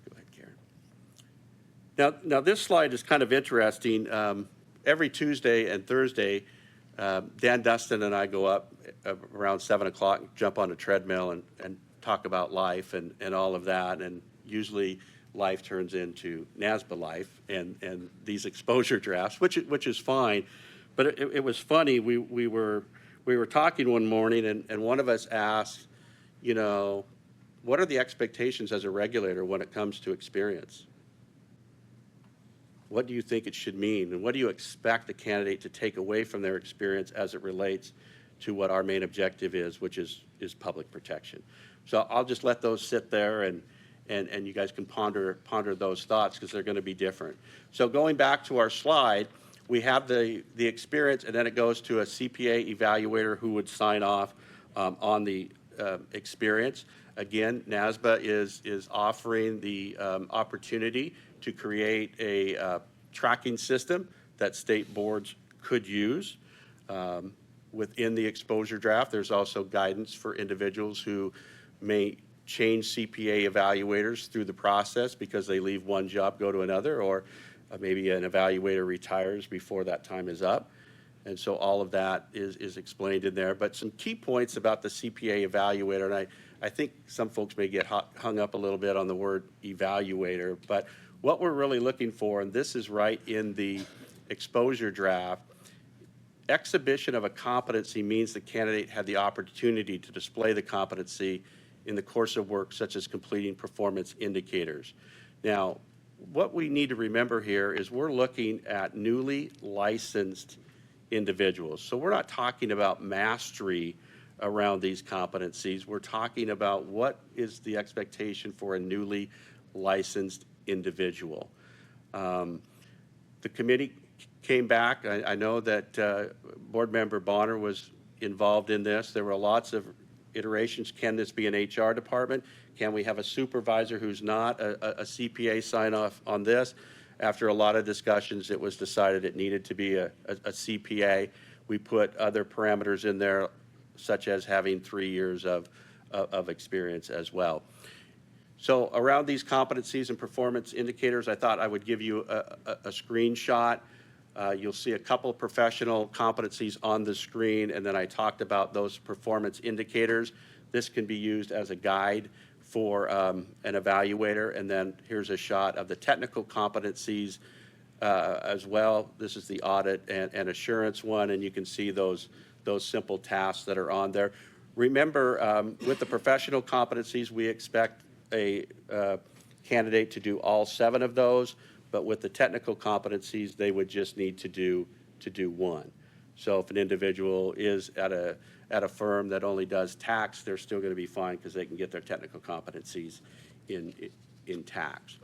Go ahead, Karen. Now this slide is kind of interesting. Every Tuesday and Thursday, Dan Dustin and I go up around 7 o'clock, jump on a treadmill and talk about life and all of that. And usually life turns into NASBA life and these exposure drafts, which is fine. But it was funny. We were talking one morning, and one of us asked, you know, what are the expectations as a regulator when it comes to experience? What do you think it should mean? And what do you expect the candidate to take away from their experience as it relates to what our main objective is, which is public protection. So I'll just let those sit there, and you guys can ponder those thoughts, because they're going to be different. So going back to our slide, we have the experience, and then it goes to a CPA evaluator who would sign off on the experience. Again, NASBA is offering the opportunity to create a tracking system that state boards could use. Within the exposure draft, there's also guidance for individuals who may change CPA evaluators through the process because they leave one job, go to another, or maybe an evaluator retires before that time is up. And so all of that is explained in there. But some key points about the CPA evaluator, and I think some folks may get hung up a little bit on the word evaluator, but what we're really looking for, and this is right in the exposure draft, exhibition of a competency means the candidate had the opportunity to display the competency in the course of work, such as completing performance indicators. Now, what we need to remember here is we're looking at newly licensed individuals. So we're not talking about mastery around these competencies. We're talking about what is the expectation for a newly licensed individual. The committee came back. I know that Board Member Bonner was involved in this. There were lots of iterations. Can this be an HR department? Can we have a supervisor who's not a CPA sign off on this? After a lot of discussions, it was decided it needed to be a CPA. We put other parameters in there, such as having 3 years of experience as well. So around these competencies and performance indicators, I thought I would give you a screenshot. You'll see a couple of professional competencies on the screen, and then I talked about those performance indicators. This can be used as a guide for an evaluator, and then here's a shot of the technical competencies as well. This is the audit and assurance one, and you can see those simple tasks that are on there. Remember, with the professional competencies, we expect a candidate to do all 7 of those. But with the technical competencies, they would just need to do one. So if an individual is at a firm that only does tax, they're still going to be fine because they can get their technical competencies in tax.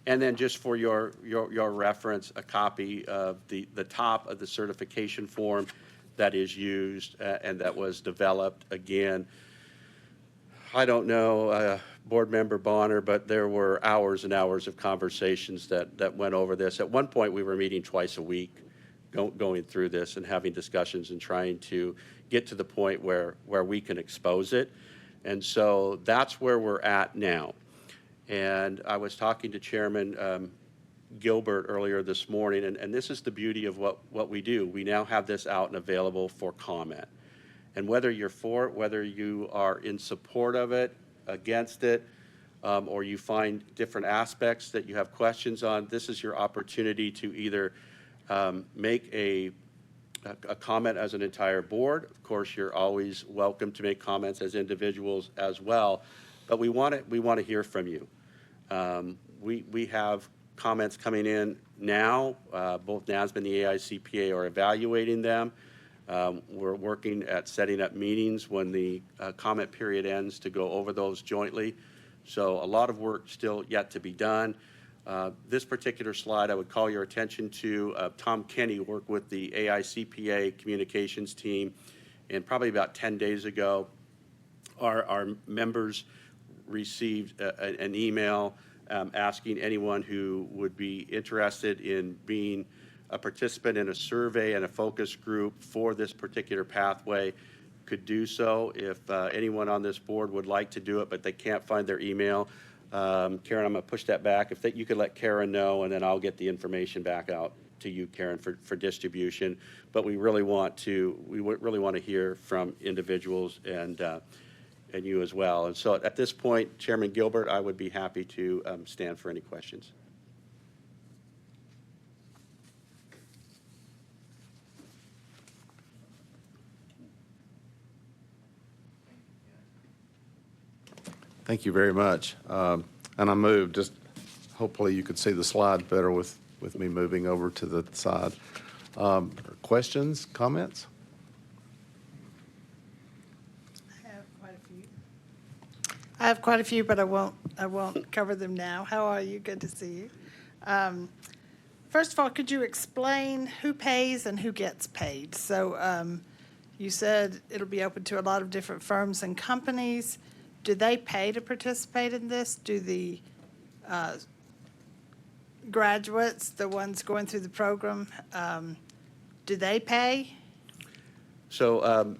And then just for your reference, a copy of the top of the certification form that is used and that was developed. Again, I don't know, Board Member Bonner, but there were hours and hours of conversations that went over this. At one point, we were meeting twice a week, going through this and having discussions and trying to get to the point where we can expose it. And so that's where we're at now. And I was talking to Chairman Gilbert earlier this morning, and this is the beauty of what we do. We now have this out and available for comment. And whether you're for it, whether you are in support of it, against it, or you find different aspects that you have questions on, this is your opportunity to either make a comment as an entire board. Of course, you're always welcome to make comments as individuals as well, but we want to hear from you. We have comments coming in now. Both NASBA and the AICPA are evaluating them. We're working at setting up meetings when the comment period ends to go over those jointly. So a lot of work still yet to be done. This particular slide I would call your attention to. Tom Kenny worked with the AICPA communications team, and probably about 10 days ago, our members received an email asking anyone who would be interested in being a participant in a survey and a focus group for this particular pathway could do so. If anyone on this board would like to do it, but they can't find their email, Karen, I'm going to push that back. If you could let Karen know, and then I'll get the information back out to you, Karen, for distribution. But we really want to hear from individuals and you as well. And so at this point, Chairman Gilbert, I would be happy to stand for any questions. Thank you very much. And I moved, just hopefully you could see the slide better with me moving over to the side. Questions, comments? I have quite a few, but I won't cover them now. How are you? Good to see you. First of all, could you explain who pays and who gets paid? So you said it'll be open to a lot of different firms and companies. Do they pay to participate in this? Do the graduates, the ones going through the program, do they pay? So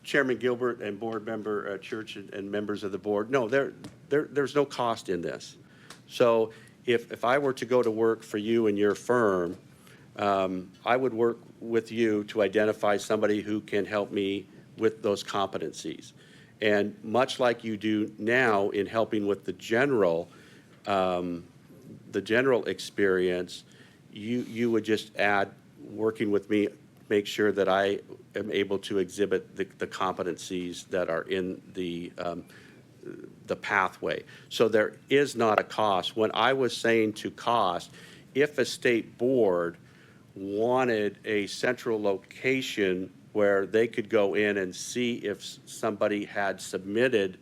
Chairman Gilbert and Board Member Church and members of the board, no, there's no cost in this. So if I were to go to work for you and your firm, I would work with you to identify somebody who can help me with those competencies. And much like you do now in helping with the general experience, you would just add, working with me, make sure that I am able to exhibit the competencies that are in the pathway. So there is not a cost. When I was saying to cost, if a state board wanted a central location where they could go in and see if somebody had submitted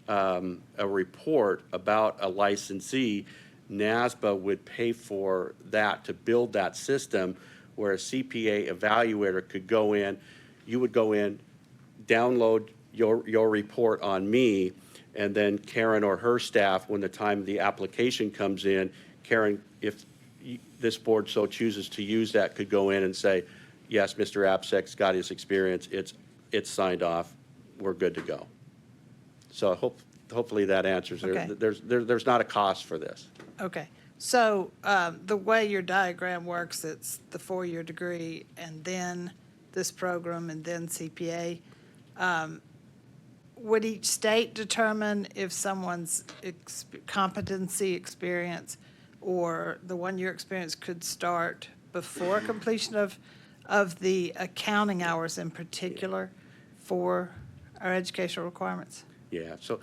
a report about a licensee, NASBA would pay for that to build that system where a CPA evaluator could go in. You would go in, download your report on me, and then Karen or her staff, when the time the application comes in, Karen, if this board so chooses to use that, could go in and say, yes, Mr. Absek's got his experience, it's signed off, we're good to go. So hopefully that answers. Okay. There's not a cost for this. Okay, so the way your diagram works, it's the four-year degree and then this program and then CPA. Would each state determine if someone's competency experience or the one-year experience could start before completion of the accounting hours in particular for our educational requirements? Yeah, so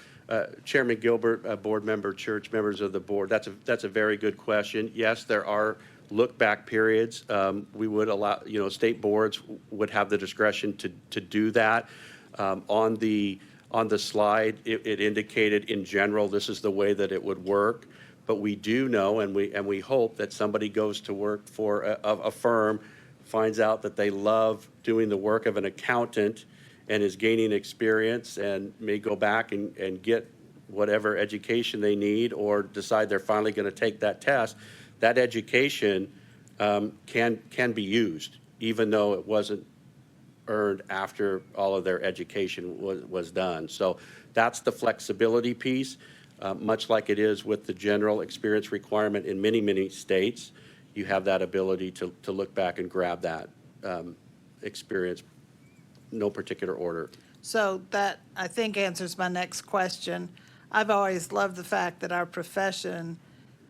Chairman Gilbert, Board Member Church, members of the board, that's a very good question. Yes, there are look-back periods. We would allow, state boards would have the discretion to do that. On the slide, it indicated in general this is the way that it would work. But we do know, and we hope that somebody goes to work for a firm, finds out that they love doing the work of an accountant, and is gaining experience and may go back and get whatever education they need, or decide they're finally going to take that test. That education can be used, even though it wasn't earned after all of their education was done. So that's the flexibility piece, much like it is with the general experience requirement in many, many states. You have that ability to look back and grab that experience, no particular order. So that, I think, answers my next question. I've always loved the fact that our profession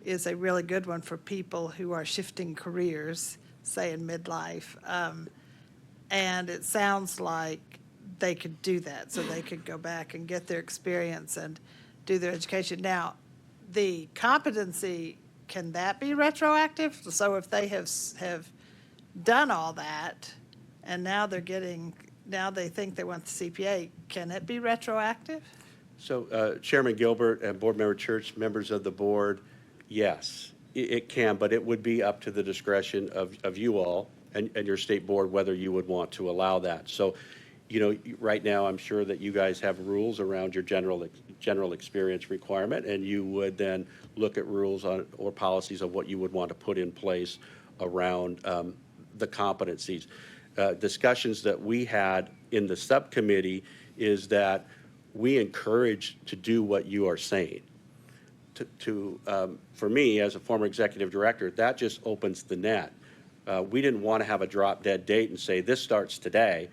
is a really good one for people who are shifting careers, say in midlife. And it sounds like they could do that, so they could go back and get their experience and do their education. Now, the competency, can that be retroactive? So if they have done all that, and now they think they want the CPA, can it be retroactive? So Chairman Gilbert and Board Member Church, members of the board, yes, it can, but it would be up to the discretion of you all and your state board whether you would want to allow that. So, right now, I'm sure that you guys have rules around your general experience requirement, and you would then look at rules or policies of what you would want to put in place around the competencies. Discussions that we had in the subcommittee is that we encourage to do what you are saying. For me, as a former executive director, that just opens the net. We didn't want to have a drop-dead date and say, this starts today.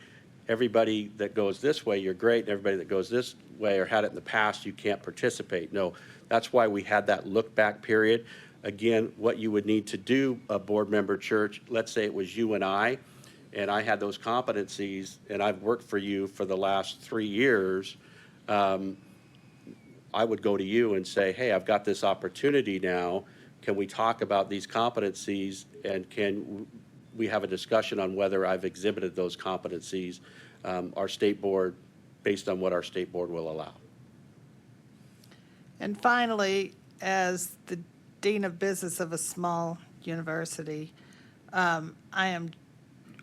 Everybody that goes this way, you're great, and everybody that goes this way or had it in the past, you can't participate. No, that's why we had that look-back period. Again, what you would need to do, a board member Church, let's say it was you and I had those competencies, and I've worked for you for the last 3 years, I would go to you and say, hey, I've got this opportunity now. Can we talk about these competencies, and can we have a discussion on whether I've exhibited those competencies, our state board, based on what our state board will allow? And finally, as the Dean of Business of a small university, I am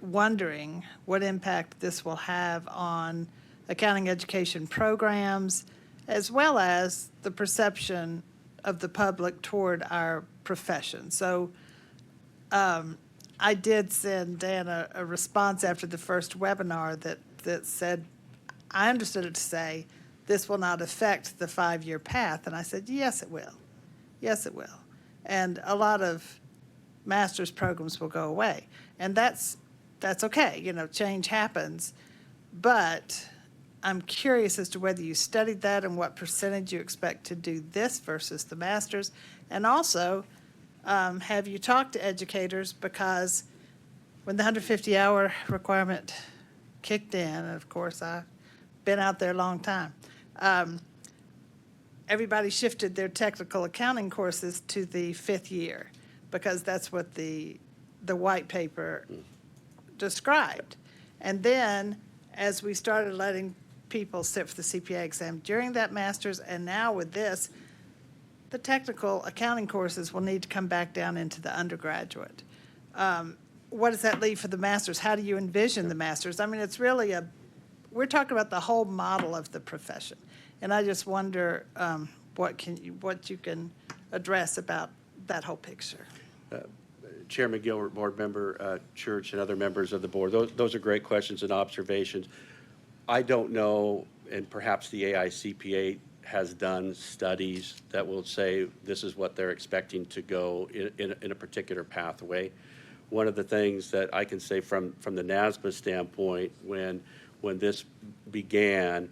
wondering what impact this will have on accounting education programs, as well as the perception of the public toward our profession. So I did send Dan a response after the first webinar that said, I understood it to say, this will not affect the 5-year path. And I said, yes, it will. Yes, it will. And a lot of master's programs will go away. And that's okay, change happens. But I'm curious as to whether you studied that and what percentage you expect to do this versus the master's. And also, have you talked to educators? Because when the 150-hour requirement kicked in, and of course, I've been out there a long time, everybody shifted their technical accounting courses to the 5th year because that's what the white paper described. And then as we started letting people sit for the CPA exam during that master's, and now with this, the technical accounting courses will need to come back down into the undergraduate. What does that leave for the master's? How do you envision the master's? I mean, it's really we're talking about the whole model of the profession. And I just wonder what you can address about that whole picture. Chairman Gilbert, Board Member Church, and other members of the board, those are great questions and observations. I don't know, and perhaps the AICPA has done studies that will say this is what they're expecting to go in a particular pathway. One of the things that I can say from the NASBA standpoint, when this began,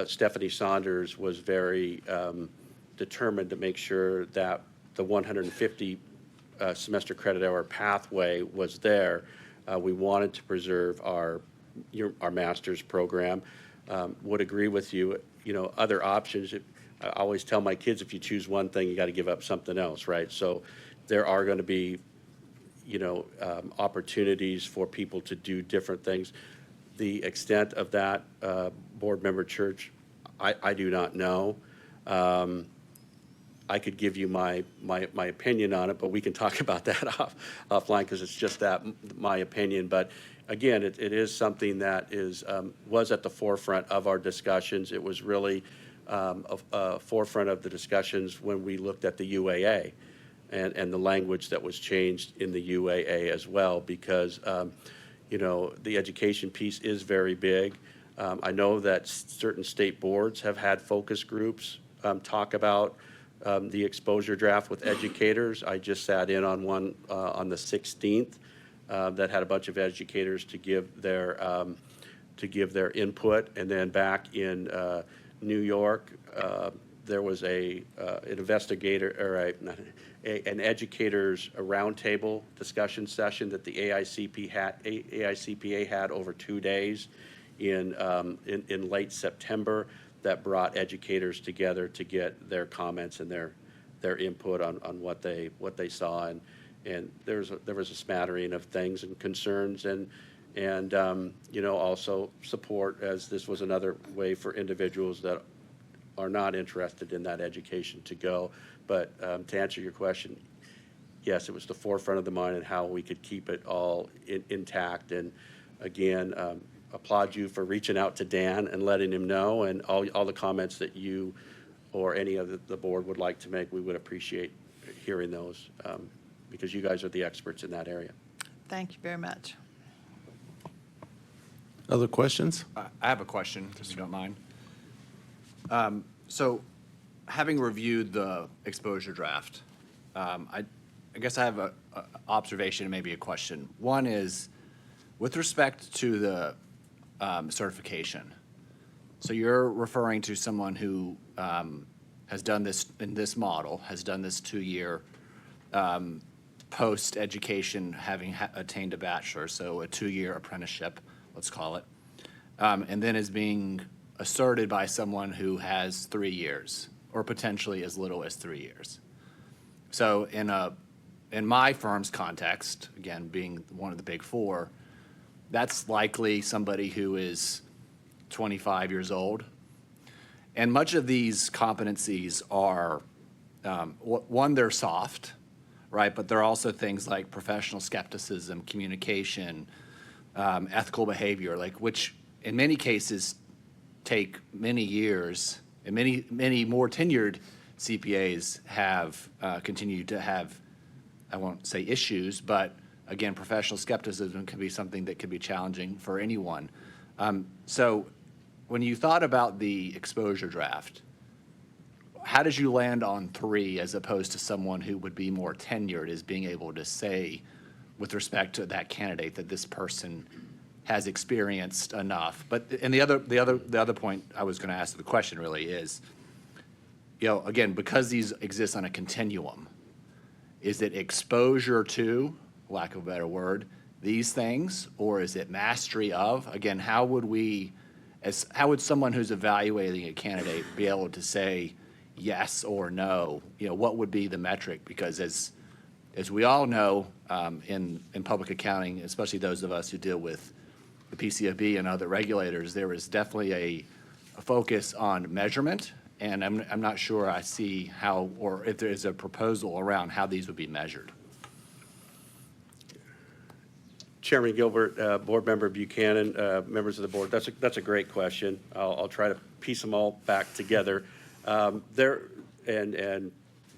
Stephanie Saunders was very determined to make sure that the 150 semester credit hour pathway was there. We wanted to preserve our master's program. Would agree with you. Other options. I always tell my kids, if you choose one thing, you got to give up something else, right? So there are going to be, opportunities for people to do different things. The extent of that, Board Member Church, I do not know. I could give you my opinion on it, but we can talk about that offline because it's just that my opinion. But again, it is something that was at the forefront of our discussions. It was really a forefront of the discussions when we looked at the UAA and the language that was changed in the UAA as well, because the education piece is very big. I know that certain state boards have had focus groups talk about the exposure draft with educators. I just sat in on one on the 16th that had a bunch of educators to give their input, and then back in New York, there was an investigator or an educators roundtable discussion session that the AICPA had over 2 days in late September, that brought educators together to get their comments and their input on what they saw, and there was a smattering of things and concerns and also support, as this was another way for individuals that are not interested in that education to go. But to answer your question, yes, it was the forefront of the mind and how we could keep it all intact. And again, applaud you for reaching out to Dan and letting him know, and all the comments that you or any of the board would like to make. We would appreciate hearing those because you guys are the experts in that area. Thank you very much. Other questions? I have a question, if you don't mind. So, having reviewed the exposure draft, I guess I have a observation and maybe a question. One is, with respect to the certification. So you're referring to someone who has done this in this model, has done this 2-year post-education, having attained a bachelor, so a 2-year apprenticeship, let's call it, and then is being asserted by someone who has 3 years, or potentially as little as 3 years. So in my firm's context, again, being one of the big four, that's likely somebody who is 25 years old And much of these competencies are, one, they're soft, right? But there are also things like professional skepticism, communication, ethical behavior, like which in many cases take many years, and many more tenured CPAs have continued to have, I won't say issues, but again, professional skepticism can be something that can be challenging for anyone. So when you thought about the exposure draft, how did you land on 3 as opposed to someone who would be more tenured as being able to say, with respect to that candidate, that this person has experienced enough? But, and the other point I was going to ask the question really is, again, because these exist on a continuum, is it exposure to, lack of a better word, these things, or is it mastery of? Again, how would someone who's evaluating a candidate be able to say yes or no? What would be the metric? Because as we all know, in public accounting, especially those of us who deal with the PCAOB and other regulators, there is definitely a focus on measurement, and I'm not sure I see how, or if there is a proposal around how these would be measured. Chairman Gilbert, Board Member Buchanan, members of the board, that's a great question. I'll try to piece them all back together. And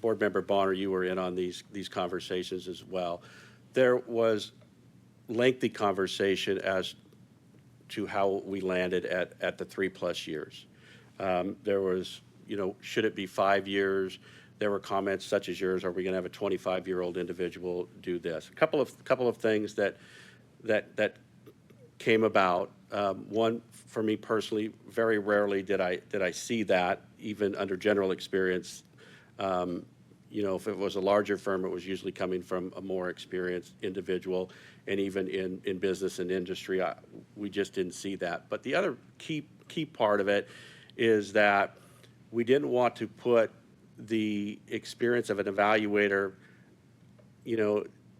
Board Member Bonner, you were in on these conversations as well. There was lengthy conversation as to how we landed at the 3+ years. There was, should it be 5 years? There were comments such as yours, are we going to have a 25-year-old individual do this? A couple of things that came about. One, for me personally, very rarely did I see that, even under general experience. If it was a larger firm, it was usually coming from a more experienced individual, and even in business and industry, we just didn't see that. But the other key part of it is that we didn't want to put the experience of an evaluator,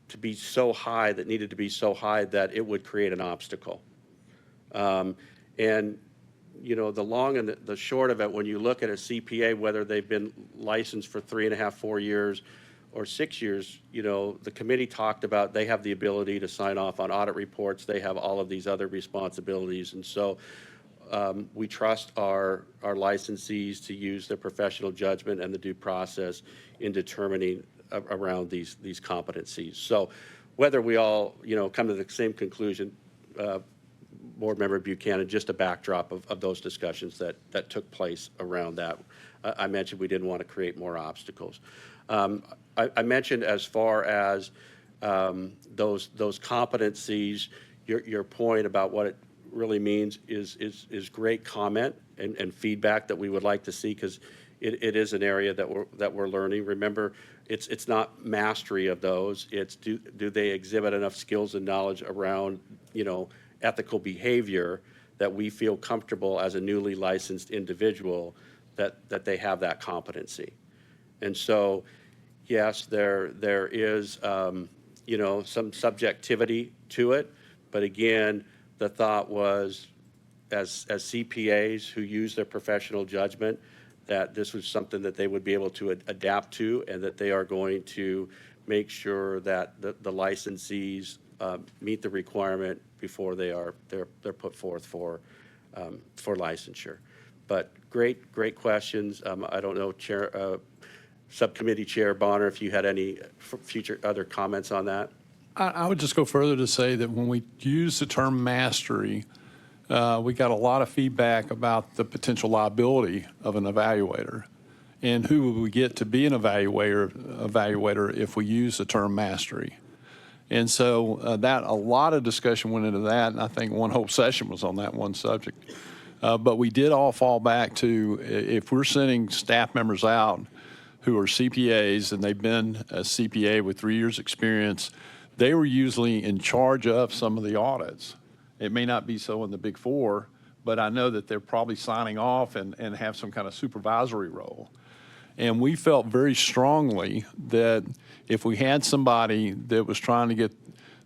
to be so high, that needed to be so high that it would create an obstacle. The long and the short of it, when you look at a CPA, whether they've been licensed for 3.5, 4 years or 6 years, the committee talked about they have the ability to sign off on audit reports. They have all of these other responsibilities. And so we trust our licensees to use their professional judgment and the due process in determining around these competencies. So whether we all, come to the same conclusion, Board Member Buchanan, just a backdrop of those discussions that took place around that. I mentioned we didn't want to create more obstacles. I mentioned as far as those competencies, your point about what it really means is great comment and feedback that we would like to see, because it is an area that we're learning. Remember, it's not mastery of those. It's do they exhibit enough skills and knowledge around ethical behavior that we feel comfortable as a newly licensed individual that they have that competency. And so, yes, there is some subjectivity to it, but again, the thought was, as CPAs who use their professional judgment, that this was something that they would be able to adapt to, and that they are going to make sure that the licensees meet the requirement before they're put forth for licensure. But great questions. I don't know, Subcommittee Chair Bonner, if you had any future other comments on that. I would just go further to say that when we use the term mastery, we got a lot of feedback about the potential liability of an evaluator, and who would we get to be an evaluator if we use the term mastery. And so that a lot of discussion went into that, and I think one whole session was on that one subject. But we did all fall back to, if we're sending staff members out who are CPAs and they've been a CPA with 3 years experience, they were usually in charge of some of the audits. It may not be so in the Big Four, but I know that they're probably signing off and have some kind of supervisory role. And we felt very strongly that if we had somebody that was trying to get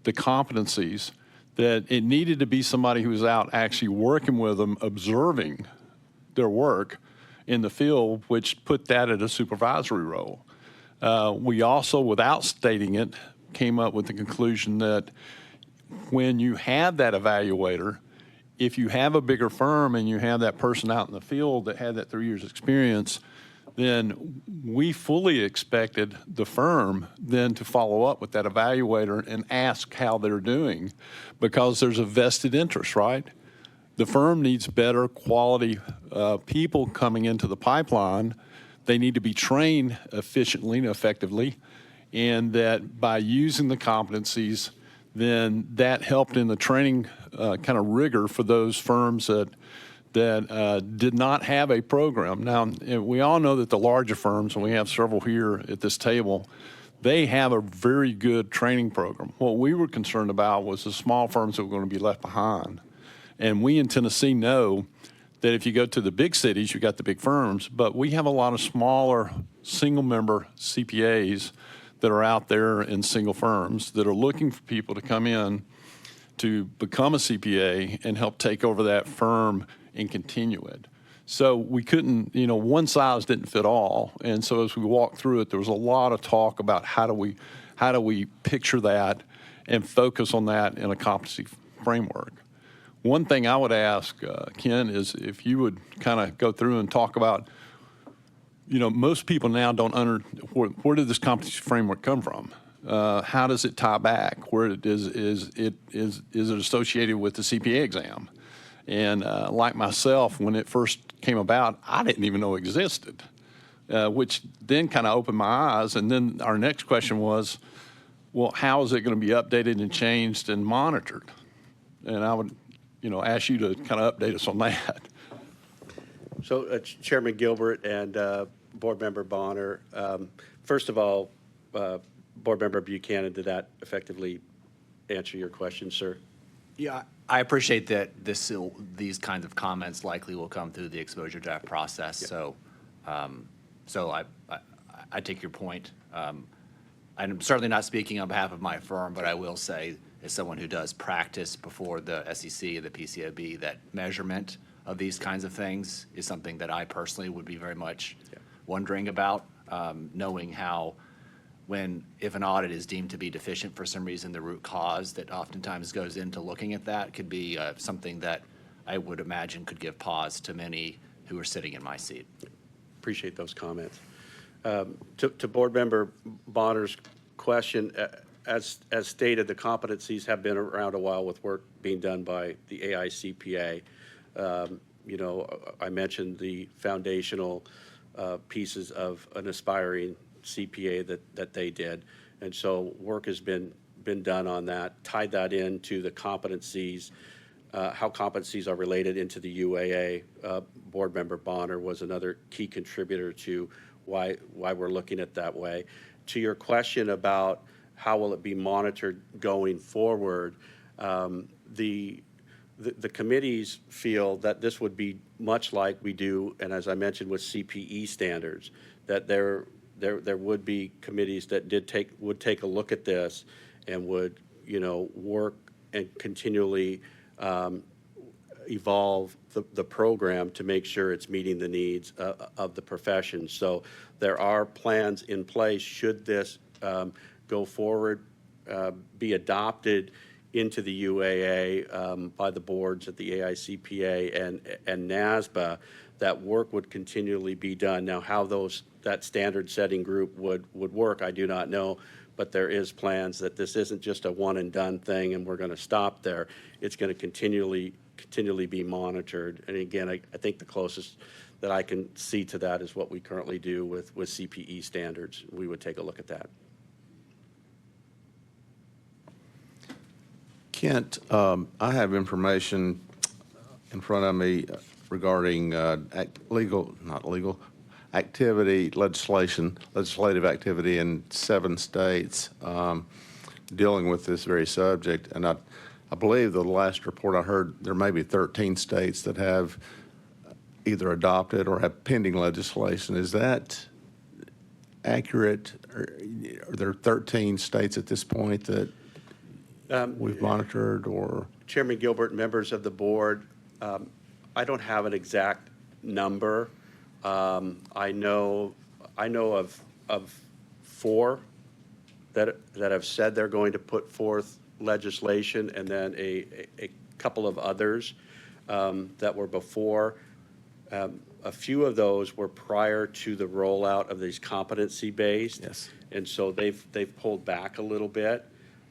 the competencies, that it needed to be somebody who was out actually working with them, observing their work, in the field, which put that at a supervisory role. We also, without stating it, came up with the conclusion that when you have that evaluator, if you have a bigger firm and you have that person out in the field that had that 3 years experience, then we fully expected the firm then to follow up with that evaluator and ask how they're doing, because there's a vested interest, right? The firm needs better quality people coming into the pipeline. They need to be trained efficiently and effectively, and that by using the competencies, then that helped in the training kind of rigor for those firms that did not have a program. Now, we all know that the larger firms, and we have several here at this table, they have a very good training program. What we were concerned about was the small firms that were going to be left behind. And we in Tennessee know that if you go to the big cities, you got the big firms, but we have a lot of smaller single-member CPAs that are out there in single firms that are looking for people to come in to become a CPA and help take over that firm and continue it. So we couldn't, one size didn't fit all. And so as we walked through it, there was a lot of talk about how do we picture that and focus on that in a competency framework. One thing I would ask, Ken, is if you would kind of go through and talk about, most people now don't where did this competency framework come from? How does it tie back? Where is it associated with the CPA exam? And like myself, when it first came about, I didn't even know it existed, which then kind of opened my eyes. And then our next question was, well, how is it going to be updated and changed and monitored? And I would, ask you to kind of update us on that. So Chairman Gilbert and Board Member Bonner, first of all, Board Member Buchanan, did that effectively answer your question, sir? Yeah, I appreciate that these kinds of comments likely will come through the exposure draft process. Yeah. So I take your point. I'm certainly not speaking on behalf of my firm, but I will say, as someone who does practice before the SEC and the PCAB, that measurement of these kinds of things is something that I personally would be very much wondering about, knowing how if an audit is deemed to be deficient for some reason, the root cause that oftentimes goes into looking at that could be something that I would imagine could give pause to many who are sitting in my seat. Appreciate those comments. To Board Member Bonner's question, as stated, the competencies have been around a while with work being done by the AICPA. I mentioned the foundational pieces of an aspiring CPA that they did. And so work has been done on that, tied that into the competencies, how competencies are related into the UAA. Board Member Bonner was another key contributor to why we're looking at that way. To your question about how will it be monitored going forward, the committees feel that this would be much like we do, and as I mentioned with CPE standards, that there would be committees that would take a look at this and would, work and continually evolve the program to make sure it's meeting the needs of the profession. So there are plans in place should this go forward, be adopted into the UAA by the boards at the AICPA and NASBA, that work would continually be done. Now, how that standard setting group would work, I do not know, but there is plans that this isn't just a one and done thing and we're going to stop there. It's going to continually be monitored. And again, I think the closest that I can see to that is what we currently do with CPE standards. We would take a look at that. Kent, I have information in front of me regarding legislative activity in 7 states dealing with this very subject. And I believe the last report I heard, there may be 13 states that have either adopted or have pending legislation. Is that accurate? Are there 13 states at this point that we've monitored? Or Chairman Gilbert, members of the board, I don't have an exact number I know of 4 that have said they're going to put forth legislation, and then a couple of others that were before. A few of those were prior to the rollout of these competency-based. Yes. And so they've pulled back a little bit.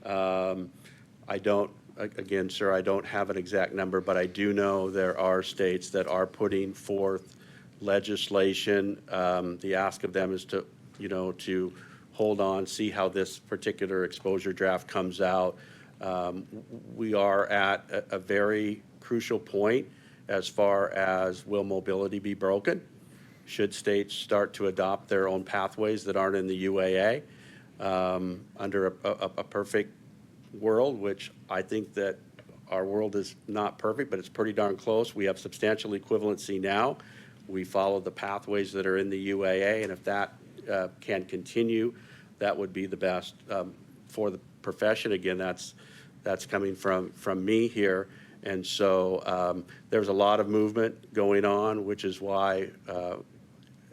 I don't, again, sir, I don't have an exact number, but I do know there are states that are putting forth legislation. The ask of them is to, to hold on, see how this particular exposure draft comes out. We are at a very crucial point as far as will mobility be broken? Should states start to adopt their own pathways that aren't in the UAA? Under a perfect world, which I think that our world is not perfect, but it's pretty darn close. We have substantial equivalency now. We follow the pathways that are in the UAA, and if that can continue, that would be the best for the profession. Again, that's coming from me here. And so there's a lot of movement going on, which is why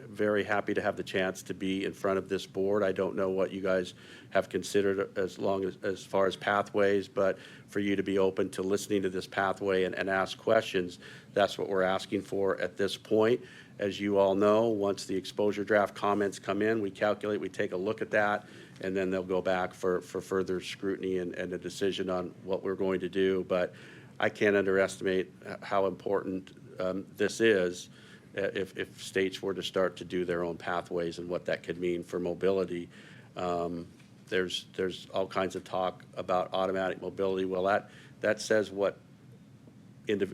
very happy to have the chance to be in front of this board. I don't know what you guys have considered as far as pathways, but for you to be open to listening to this pathway and ask questions, that's what we're asking for at this point. As you all know, once the exposure draft comments come in, we calculate, we take a look at that, and then they'll go back for further scrutiny and a decision on what we're going to do. But I can't underestimate how important this is if states were to start to do their own pathways and what that could mean for mobility. There's all kinds of talk about automatic mobility. Well, that says what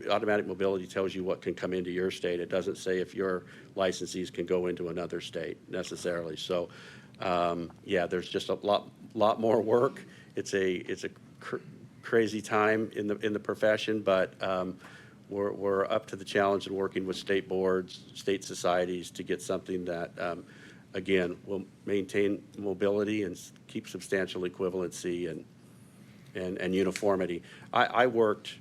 automatic mobility tells you what can come into your state. It doesn't say if your licensees can go into another state necessarily. So, yeah, there's just a lot more work. It's a crazy time in the profession, but we're up to the challenge and working with state boards, state societies to get something that, again, will maintain mobility and keep substantial equivalency and uniformity. I worked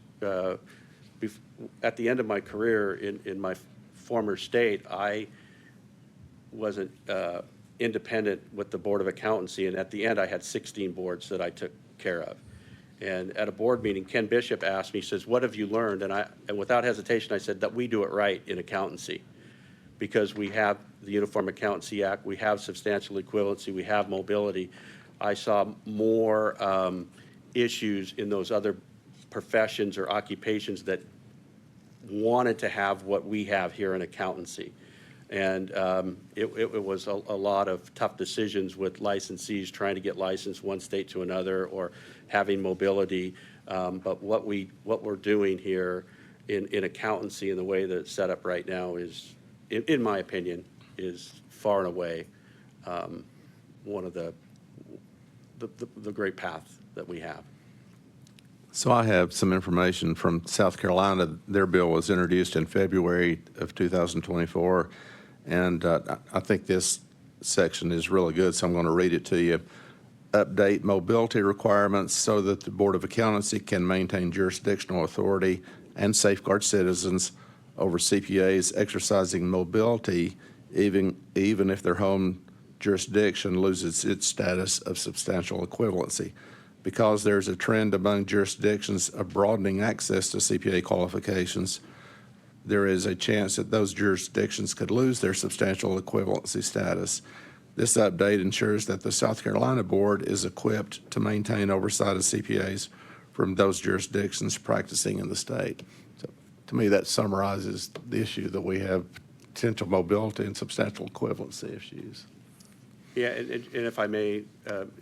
at the end of my career in my former state. I wasn't independent with the Board of Accountancy, and at the end I had 16 boards that I took care of. And at a board meeting, Ken Bishop asked me, he says, "What have you learned?" And without hesitation, I said that we do it right in accountancy, because we have the Uniform Accountancy Act, we have substantial equivalency, we have mobility. I saw more issues in those other professions or occupations that wanted to have what we have here in accountancy. And it was a lot of tough decisions with licensees trying to get licensed one state to another or having mobility. But what we're doing here in accountancy and the way that it's set up right now is, in my opinion, is far and away one of the great paths that we have. So I have some information from South Carolina. Their bill was introduced in February of 2024, and I think this section is really good, so I'm going to read it to you. Update mobility requirements so that the Board of Accountancy can maintain jurisdictional authority and safeguard citizens over CPAs exercising mobility, even if their home jurisdiction loses its status of substantial equivalency. Because there's a trend among jurisdictions of broadening access to CPA qualifications, there is a chance that those jurisdictions could lose their substantial equivalency status. This update ensures that the South Carolina Board is equipped to maintain oversight of CPAs from those jurisdictions practicing in the state. So, to me, that summarizes the issue that we have potential mobility and substantial equivalency issues. Yeah, and if I may,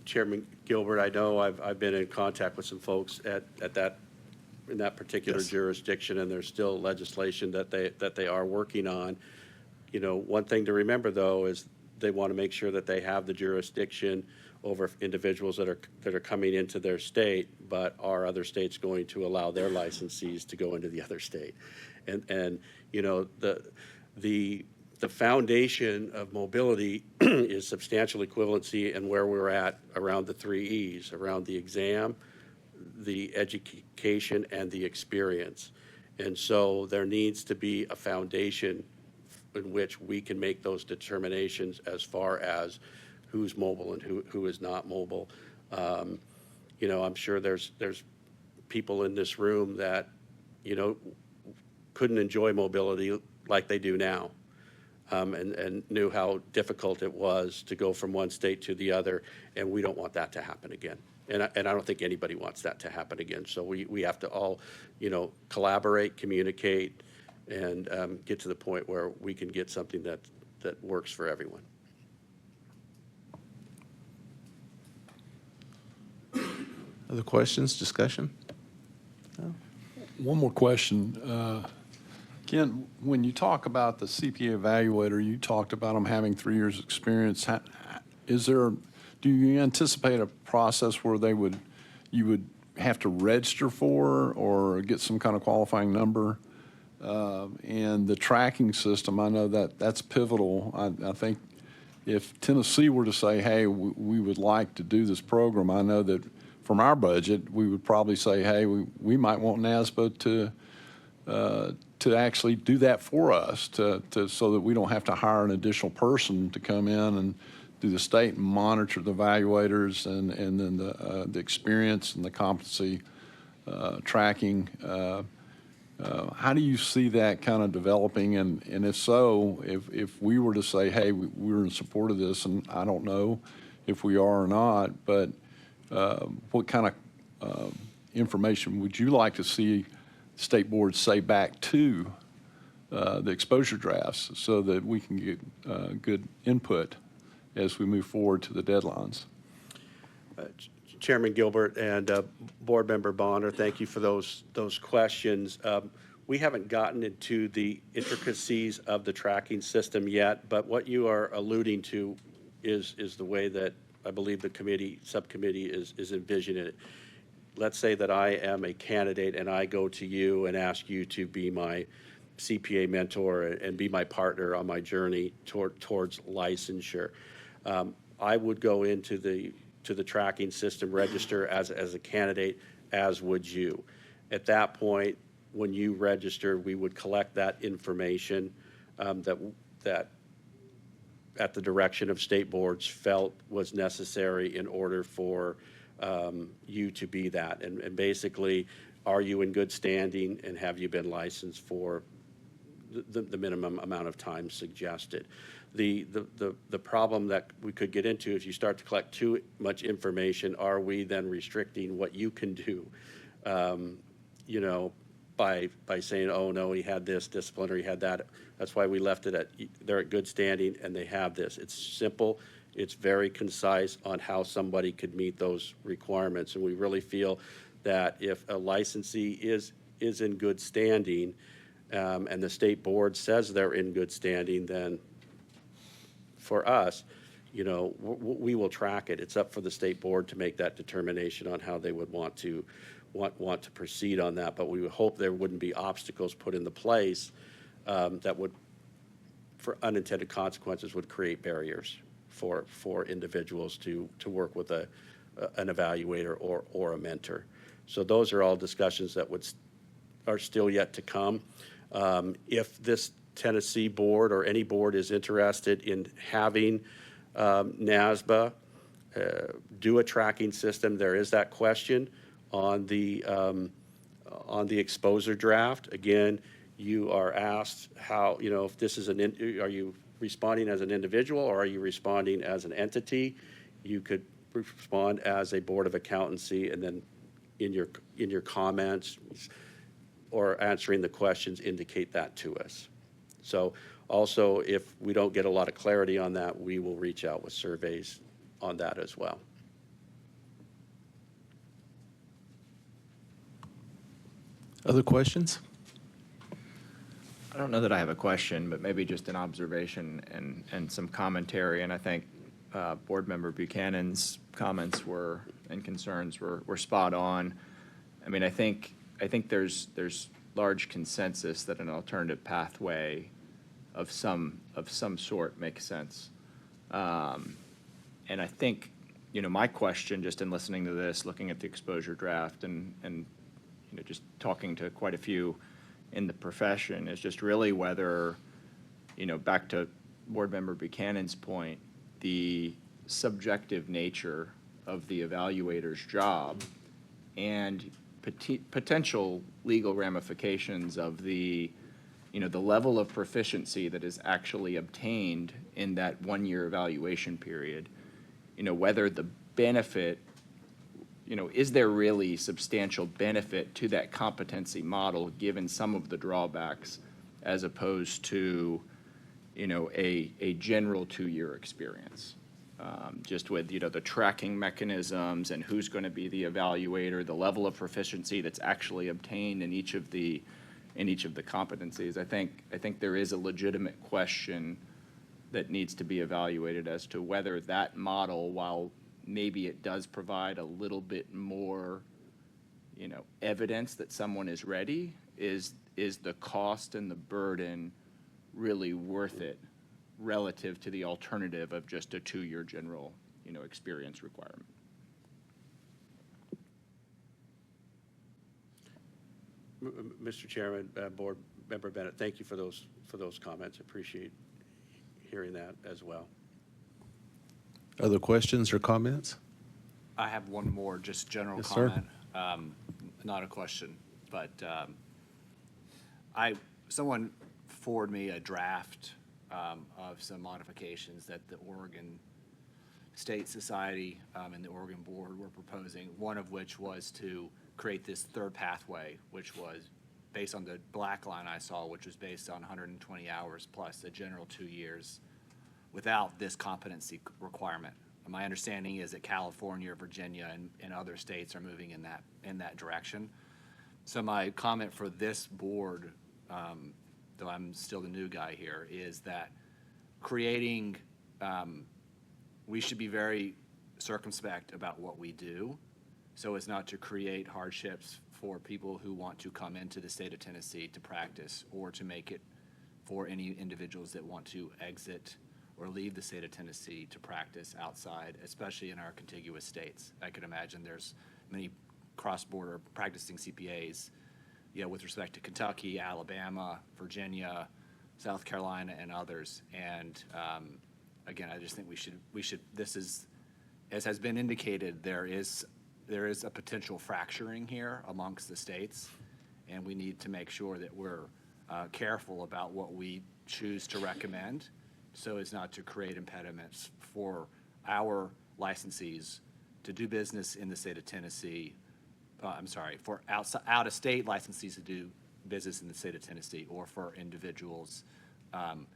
Chairman Gilbert, I know I've been in contact with some folks in that particular Yes. jurisdiction, and there's still legislation that they are working on. You know, one thing to remember though is they want to make sure that they have the jurisdiction over individuals that are coming into their state, but are other states going to allow their licensees to go into the other state? And you know, the foundation of mobility is substantial equivalency, and where we're at around the 3 E's, around the exam, the education, and the experience. And so there needs to be a foundation in which we can make those determinations as far as who's mobile and who is not mobile. You know, I'm sure there's people in this room that, you know, couldn't enjoy mobility like they do now, and knew how difficult it was to go from one state to the other, and we don't want that to happen again. And I don't think anybody wants that to happen again. So we have to all, you know, collaborate, communicate, and get to the point where we can get something that works for everyone. Other questions, discussion? One more question. Ken, when you talk about the CPA evaluator, you talked about them having 3 years' experience. Do you anticipate a process where you would have to register for or get some kind of qualifying number? And the tracking system, I know that's pivotal. I think if Tennessee were to say, hey, we would like to do this program, I know that from our budget, we would probably say, hey, we might want NASBA to actually do that for us, so that we don't have to hire an additional person to come in and do the state and monitor the evaluators and then the experience and the competency tracking. How do you see that kind of developing? And if so, if we were to say, hey, we're in support of this, and I don't know if we are or not, but what kind of information would you like to see state boards say back to the exposure drafts so that we can get good input as we move forward to the deadlines? Chairman Gilbert and Board Member Bonner, thank you for those questions. We haven't gotten into the intricacies of the tracking system yet, but what you are alluding to is the way that I believe the subcommittee is envisioning it. Let's say that I am a candidate and I go to you and ask you to be my CPA mentor and be my partner on my journey towards licensure. I would go into the tracking system, register as a candidate, as would you. At that point, when you register, we would collect that information that at the direction of state boards felt was necessary in order for you to be that. And basically, are you in good standing and have you been licensed for the minimum amount of time suggested? The problem that we could get into if you start to collect too much information, are we then restricting what you can do? You know, by saying, oh no, he had this discipline or he had that. That's why we left it at they're at good standing and they have this. It's simple. It's very concise on how somebody could meet those requirements. And we really feel that if a licensee is in good standing and the state board says they're in good standing, then for us, you know, we will track it. It's up for the state board to make that determination on how they would want to proceed on that. But we would hope there wouldn't be obstacles put into place that would, for unintended consequences, would create barriers for individuals to work with an evaluator or a mentor. So those are all discussions that are still yet to come. If this Tennessee board or any board is interested in having NASBA do a tracking system, there is that question on the exposure draft. Again, you are asked how, you know, if this is are you responding as an individual or are you responding as an entity? You could respond as a board of accountancy, and then in your comments or answering the questions indicate that to us. So also, if we don't get a lot of clarity on that, we will reach out with surveys on that as well. Other questions? I don't know that I have a question, but maybe just an observation and some commentary. And I think Board Member Buchanan's comments and concerns were spot on. I mean, I think there's large consensus that an alternative pathway of some sort makes sense. And I think, you know, my question, just in listening to this, looking at the exposure draft and you know, just talking to quite a few in the profession, is just really whether, back to Board Member Buchanan's point, the subjective nature of the evaluator's job and potential legal ramifications of the level of proficiency that is actually obtained in that one-year evaluation period, whether the benefit, is there really substantial benefit to that competency model given some of the drawbacks as opposed to, a general 2-year experience? Just with, the tracking mechanisms and who's going to be the evaluator, the level of proficiency that's actually obtained in each of the competencies. I think there is a legitimate question that needs to be evaluated as to whether that model, while maybe it does provide a little bit more, evidence that someone is ready, is the cost and the burden really worth it relative to the alternative of just a 2-year general, experience requirement? Mr. Chairman, Board Member Bennett, thank you for those comments. Appreciate hearing that as well. Other questions or comments? I have one more, just general Yes, sir. comment. Not a question, but someone forwarded me a draft of some modifications that the Oregon State Society and the Oregon Board were proposing, one of which was to create this third pathway, which was based on the black line I saw, which was based on 120 hours plus the general 2 years without this competency requirement. My understanding is that California, Virginia, and other states are moving in that direction. So my comment for this board, though I'm still the new guy here, is that creating, we should be very circumspect about what we do so as not to create hardships for people who want to come into the state of Tennessee to practice, or to make it for any individuals that want to exit or leave the state of Tennessee to practice outside, especially in our contiguous states. I could imagine there's many cross-border practicing CPAs, with respect to Kentucky, Alabama, Virginia, South Carolina, and others. And again, I just think we should. This is, as has been indicated, there is a potential fracturing here amongst the states, and we need to make sure that we're careful about what we choose to recommend, so as not to create impediments for our licensees to do business in the state of Tennessee. For out-of-state licensees to do business in the state of Tennessee, or for individuals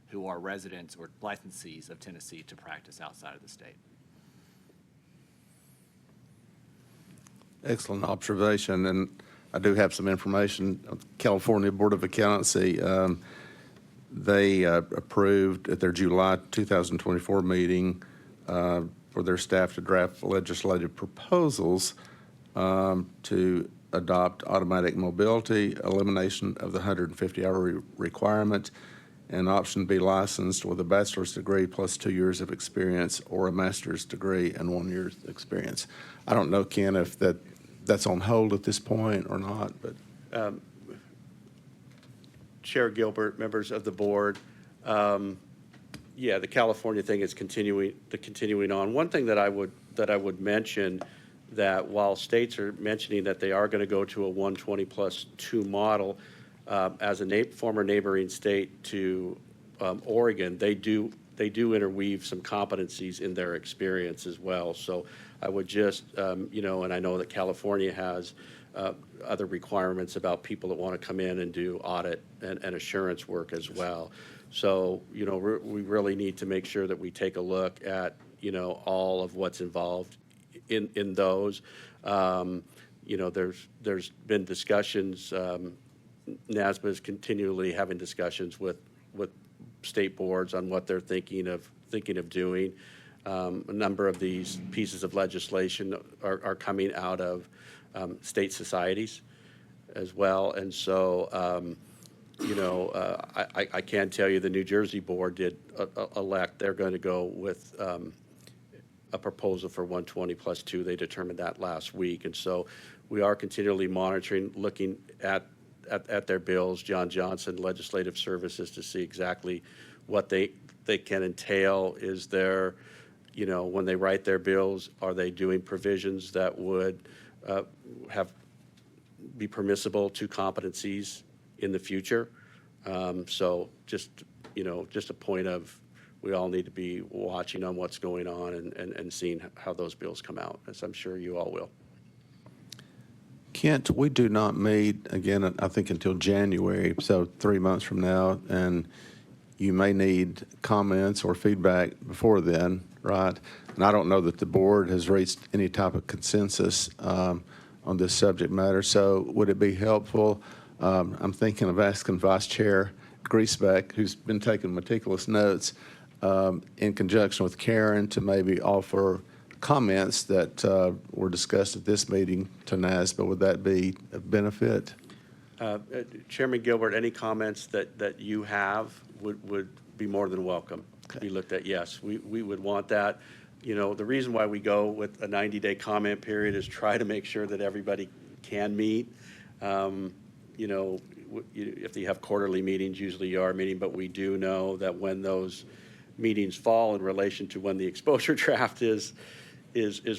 who are residents or licensees of Tennessee to practice outside of the state. Excellent observation, and I do have some information. California Board of Accountancy, they approved at their July 2024 meeting for their staff to draft legislative proposals to adopt automatic mobility, elimination of the 150-hour requirement, and option to be licensed with a bachelor's degree plus 2 years of experience, or a master's degree and 1 year's experience. I don't know, Ken, if that's on hold at this point or not, but. Chair Gilbert, members of the board, the California thing is continuing on. One thing that I would mention, that while states are mentioning that they are going to go to a 120+2 model, as a former neighboring state to Oregon, they do interweave some competencies in their experience as well. So I would just, and I know that California has other requirements about people that want to come in and do audit and assurance work as well. So, we really need to make sure that we take a look at, all of what's involved in those. There's been discussions, NASBA is continually having discussions with state boards on what they're thinking of doing. A number of these pieces of legislation are coming out of state societies as well. And so, I can tell you the New Jersey board did elect, they're going to go with a proposal for 120+2. They determined that last week. And so we are continually monitoring, looking at their bills, John Johnson Legislative Services, to see exactly what they can entail. Is there, when they write their bills, are they doing provisions that would be permissible to competencies in the future? So just, just a point of, we all need to be watching on what's going on and seeing how those bills come out, as I'm sure you all will. Kent, we do not meet again, I think, until January, so 3 months from now, and you may need comments or feedback before then, right? And I don't know that the board has reached any type of consensus on this subject matter, so would it be helpful? I'm thinking of asking Vice Chair Griesbeck, who's been taking meticulous notes, in conjunction with Karen, to maybe offer comments that were discussed at this meeting to NASBA. Would that be of benefit? Chairman Gilbert, any comments that you have would be more than welcome to be looked at. Yes, we would want that. The reason why we go with a 90-day comment period is try to make sure that everybody can meet. If you have quarterly meetings, usually you are meeting, but we do know that when those meetings fall in relation to when the exposure draft is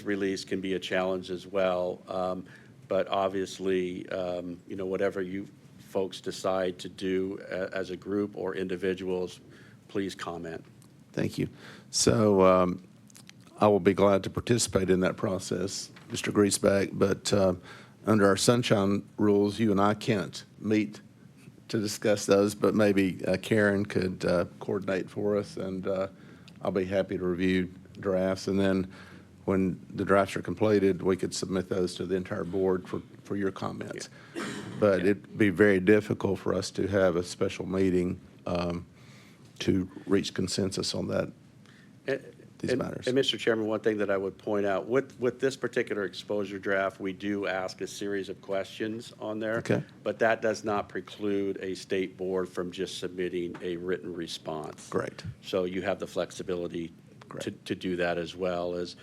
released can be a challenge as well. But obviously, whatever you folks decide to do as a group or individuals, please comment. Thank you. So I will be glad to participate in that process, Mr. Griesbeck, but under our sunshine rules, you and I can't meet to discuss those, but maybe Karen could coordinate for us, and I'll be happy to review drafts. And then when the drafts are completed, we could submit those to the entire board for your comments. Yeah. But Yeah. it'd be very difficult for us to have a special meeting to reach consensus on that, these matters. And Mr. Chairman, one thing that I would point out, with this particular exposure draft, we do ask a series of questions on there. Okay. But that does not preclude a state board from just submitting a written response. Great. So you have the flexibility Great. to do that, as well as,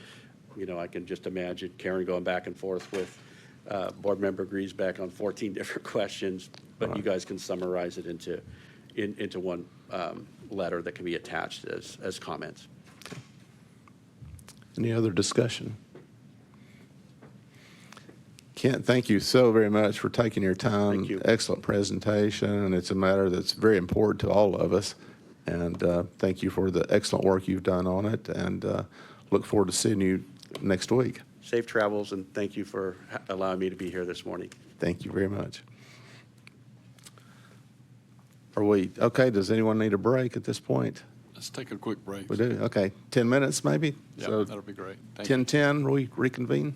I can just imagine Karen going back and forth with Board Member Griesbeck on 14 different questions, but you guys can summarize it into one letter that can be attached as comments. Any other discussion? Kent, thank you so very much for taking your time. Thank you. Excellent presentation, and it's a matter that's very important to all of us. And thank you for the excellent work you've done on it, and look forward to seeing you next week. Safe travels, and thank you for allowing me to be here this morning. Thank you very much. Are we, okay, does anyone need a break at this point? Let's take a quick break. We do, okay. 10 minutes maybe? Yeah, So that'll be great. Thank you. 10:10, we reconvene?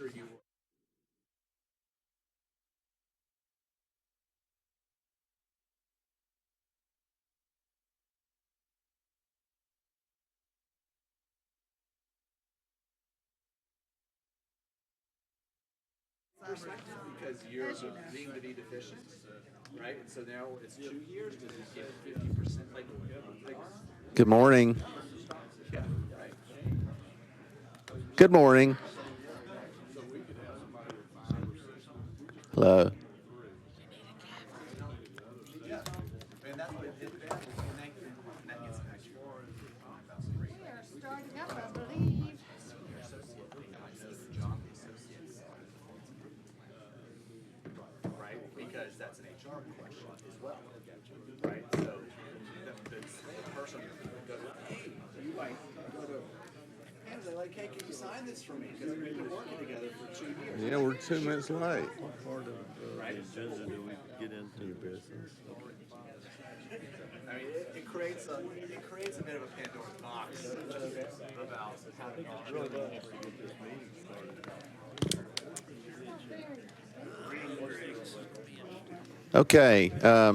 sure you. Because you're deemed to be deficient, right? And so now it's 2 years, does it give 50%, like? Good morning. Good morning. Hello. Right, because that's an HR question as well, right? So the person goes, hey, you like, go to, and they're like, hey, can you sign this for me? Because we've been working together for 2 years. Yeah, we're 2 minutes late. Part of the agenda do we get into your business? I mean, it creates a bit of a Pandora's box about how to. Really wants to get this meeting started. Okay. I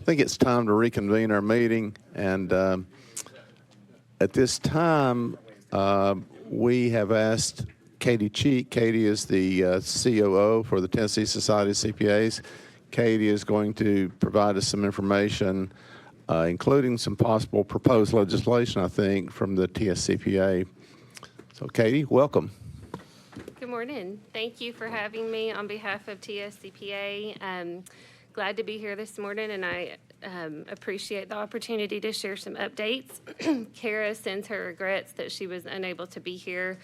think it's time to reconvene our meeting. And at this time, we have asked Katie Cheek. Katie is the COO for the Tennessee Society of CPAs. Katie is going to provide us some information, including some possible proposed legislation, I think, from the TSCPA. So, Katie, welcome. Good morning. Thank you for having me on behalf of TSCPA. Glad to be here this morning, and I appreciate the opportunity to share some updates. Kara sends her regrets that she was unable to be here.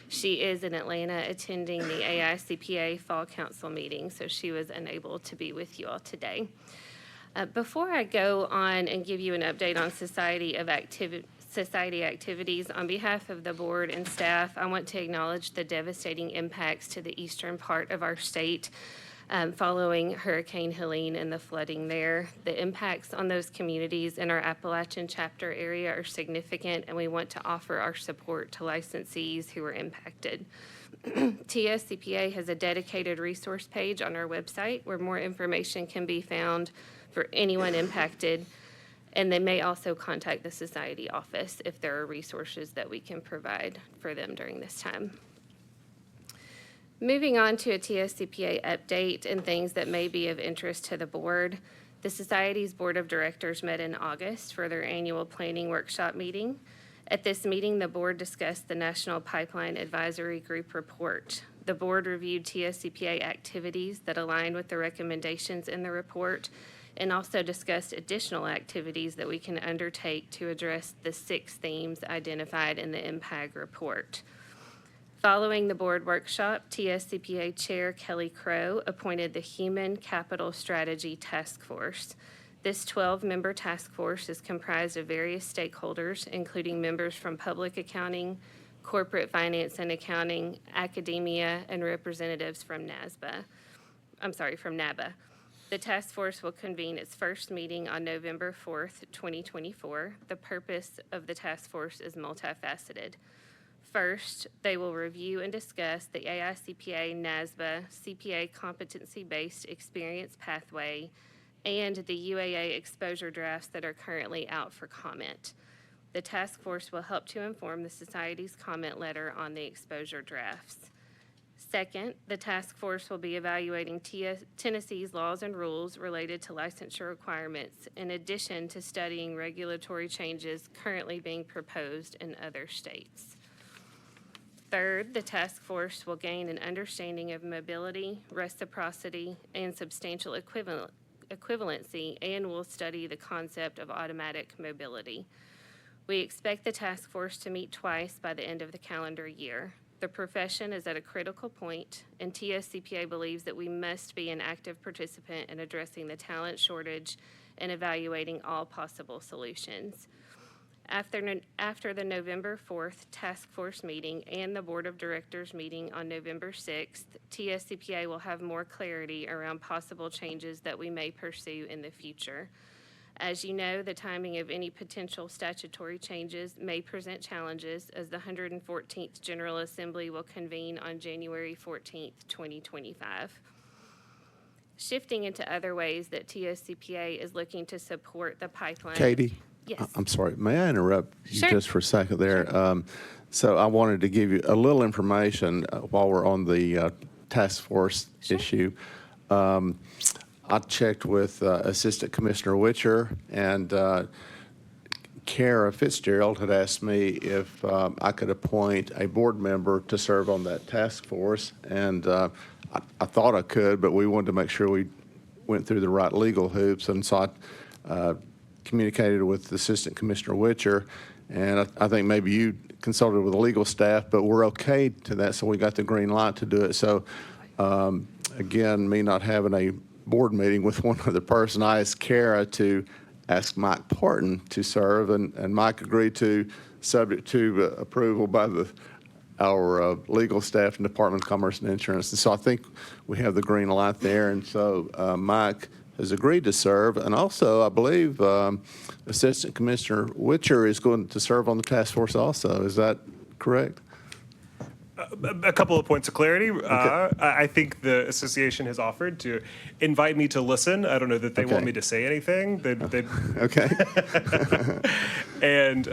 She is in Atlanta attending the AICPA Fall Council meeting, so she was unable to be with you all today. Before I go on and give you an update on society activities, on behalf of the board and staff, I want to acknowledge the devastating impacts to the eastern part of our state following Hurricane Helene and the flooding there. The impacts on those communities in our Appalachian chapter area are significant, and we want to offer our support to licensees who are impacted. TSCPA has a dedicated resource page on our website where more information can be found for anyone impacted, and they may also contact the society office if there are resources that we can provide for them during this time. Moving on to a TSCPA update and things that may be of interest to the board. The Society's Board of Directors met in August for their annual planning workshop meeting. At this meeting, the board discussed the National Pipeline Advisory Group report. The board reviewed TSCPA activities that align with the recommendations in the report and also discussed additional activities that we can undertake to address the 6 themes identified in the MPAG report. Following the board workshop, TSCPA Chair Kelly Crow appointed the Human Capital Strategy Task Force. This 12-member task force is comprised of various stakeholders, including members from public accounting, corporate finance and accounting, academia, and representatives from NABA. The task force will convene its first meeting on November 4th, 2024. The purpose of the task force is multifaceted. First, they will review and discuss the AICPA NASBA CPA competency-based experience pathway and the UAA exposure drafts that are currently out for comment. The task force will help to inform the Society's comment letter on the exposure drafts. Second, the task force will be evaluating Tennessee's laws and rules related to licensure requirements, in addition to studying regulatory changes currently being proposed in other states. Third, the task force will gain an understanding of mobility, reciprocity, and substantial equivalency, and will study the concept of automatic mobility. We expect the task force to meet twice by the end of the calendar year. The profession is at a critical point, and TSCPA believes that we must be an active participant in addressing the talent shortage and evaluating all possible solutions. After the November 4th task force meeting and the Board of Directors meeting on November 6th, TSCPA will have more clarity around possible changes that we may pursue in the future. As you know, the timing of any potential statutory changes may present challenges as the 114th General Assembly will convene on January 14th, 2025. Shifting into other ways that TSCPA is looking to support the pipeline. Katie? Yes. I'm sorry, may I interrupt you Sure. just for a second there? So I wanted to give you a little information while we're on the task force issue. I checked with Assistant Commissioner Witcher, and Kara Fitzgerald had asked me if I could appoint a board member to serve on that task force, and I thought I could, but we wanted to make sure we went through the right legal hoops, and so I communicated with Assistant Commissioner Witcher, and I think maybe you consulted with the legal staff, but we're okay to that, so we got the green light to do it. So again, me not having a board meeting with one other person, I asked Kara to ask Mike Parton to serve, and Mike agreed to, subject to approval by our legal staff and Department of Commerce and Insurance. And so I think we have the green light there, and so Mike has agreed to serve. And also, I believe Assistant Commissioner Witcher is going to serve on the task force also. Is that correct? A couple of points of clarity. I think the association has offered to invite me to listen. I don't know that they want me to say anything. Okay. And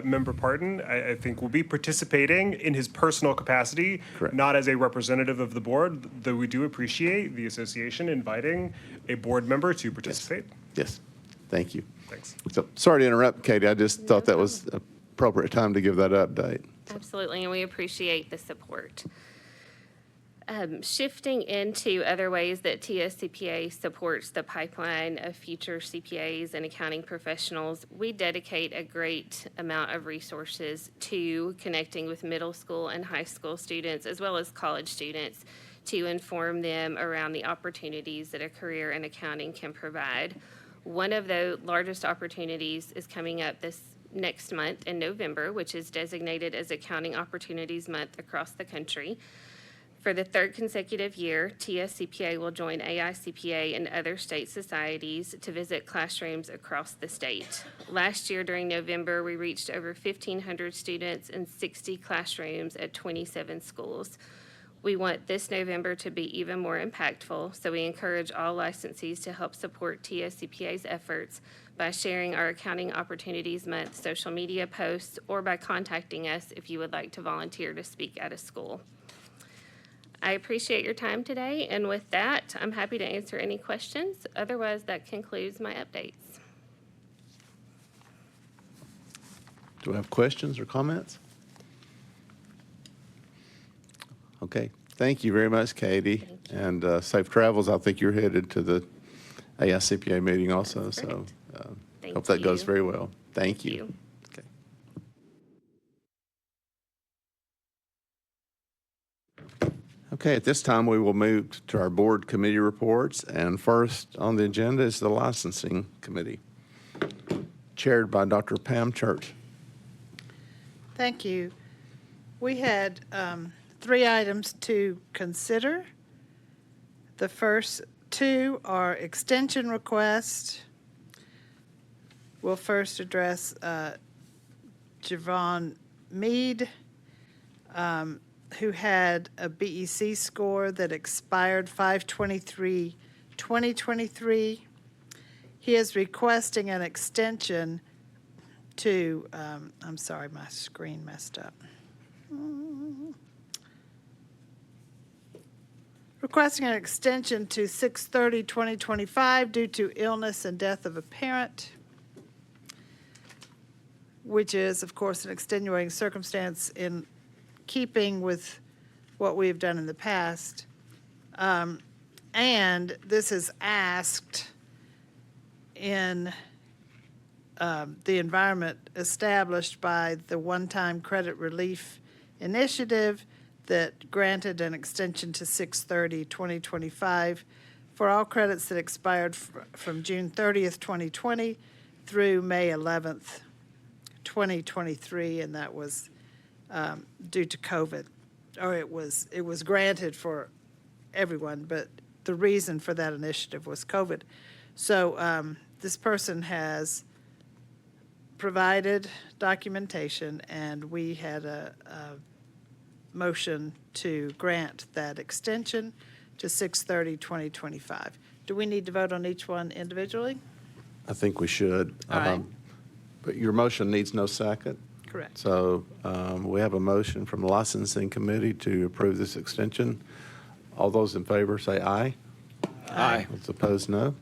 Member Parton, I think, will be participating in his personal capacity, Correct. not as a representative of the board, though we do appreciate the association inviting a board member to participate. Yes. Thank you. Thanks. So sorry to interrupt, Katie. I just thought that was appropriate time to give that update. Absolutely, and we appreciate the support. Shifting into other ways that TSCPA supports the pipeline of future CPAs and accounting professionals, we dedicate a great amount of resources to connecting with middle school and high school students, as well as college students, to inform them around the opportunities that a career in accounting can provide. One of the largest opportunities is coming up this next month in November, which is designated as Accounting Opportunities Month across the country. For the third consecutive year, TSCPA will join AICPA and other state societies to visit classrooms across the state. Last year during November, we reached over 1,500 students in 60 classrooms at 27 schools. We want this November to be even more impactful, so we encourage all licensees to help support TSCPA's efforts by sharing our Accounting Opportunities Month social media posts or by contacting us if you would like to volunteer to speak at a school. I appreciate your time today, and with that, I'm happy to answer any questions. Otherwise, that concludes my updates. Do we have questions or comments? Okay. Thank you very much, Katie. And safe travels. I think you're headed to the AICPA meeting also, so hope that goes very well. Thank you. Okay. Okay, at this time, we will move to our board committee reports, and first on the agenda is the licensing committee, chaired by Dr. Pam Church. Thank you. We had 3 items to consider. The first 2 are extension requests. We'll first address Javon Mead, who had a BEC score that expired 5/23/2023. He is requesting an extension to, I'm sorry, my screen messed up. Requesting an extension to 6/30/2025 due to illness and death of a parent, which is, of course, an extenuating circumstance in keeping with what we have done in the past. And this is asked in the environment established by the one-time credit relief initiative that granted an extension to 6/30/2025 for all credits that expired from June 30th, 2020 through May 11th, 2023, and that was due to COVID, or it was granted for everyone, but the reason for that initiative was COVID. So this person has provided documentation, and we had a motion to grant that extension to 6/30/2025. Do we need to vote on each one individually? I think we should. All right. But your motion needs no second. Correct. So we have a motion from the licensing committee to approve this extension. All those in favor say aye. Aye. Those opposed, no.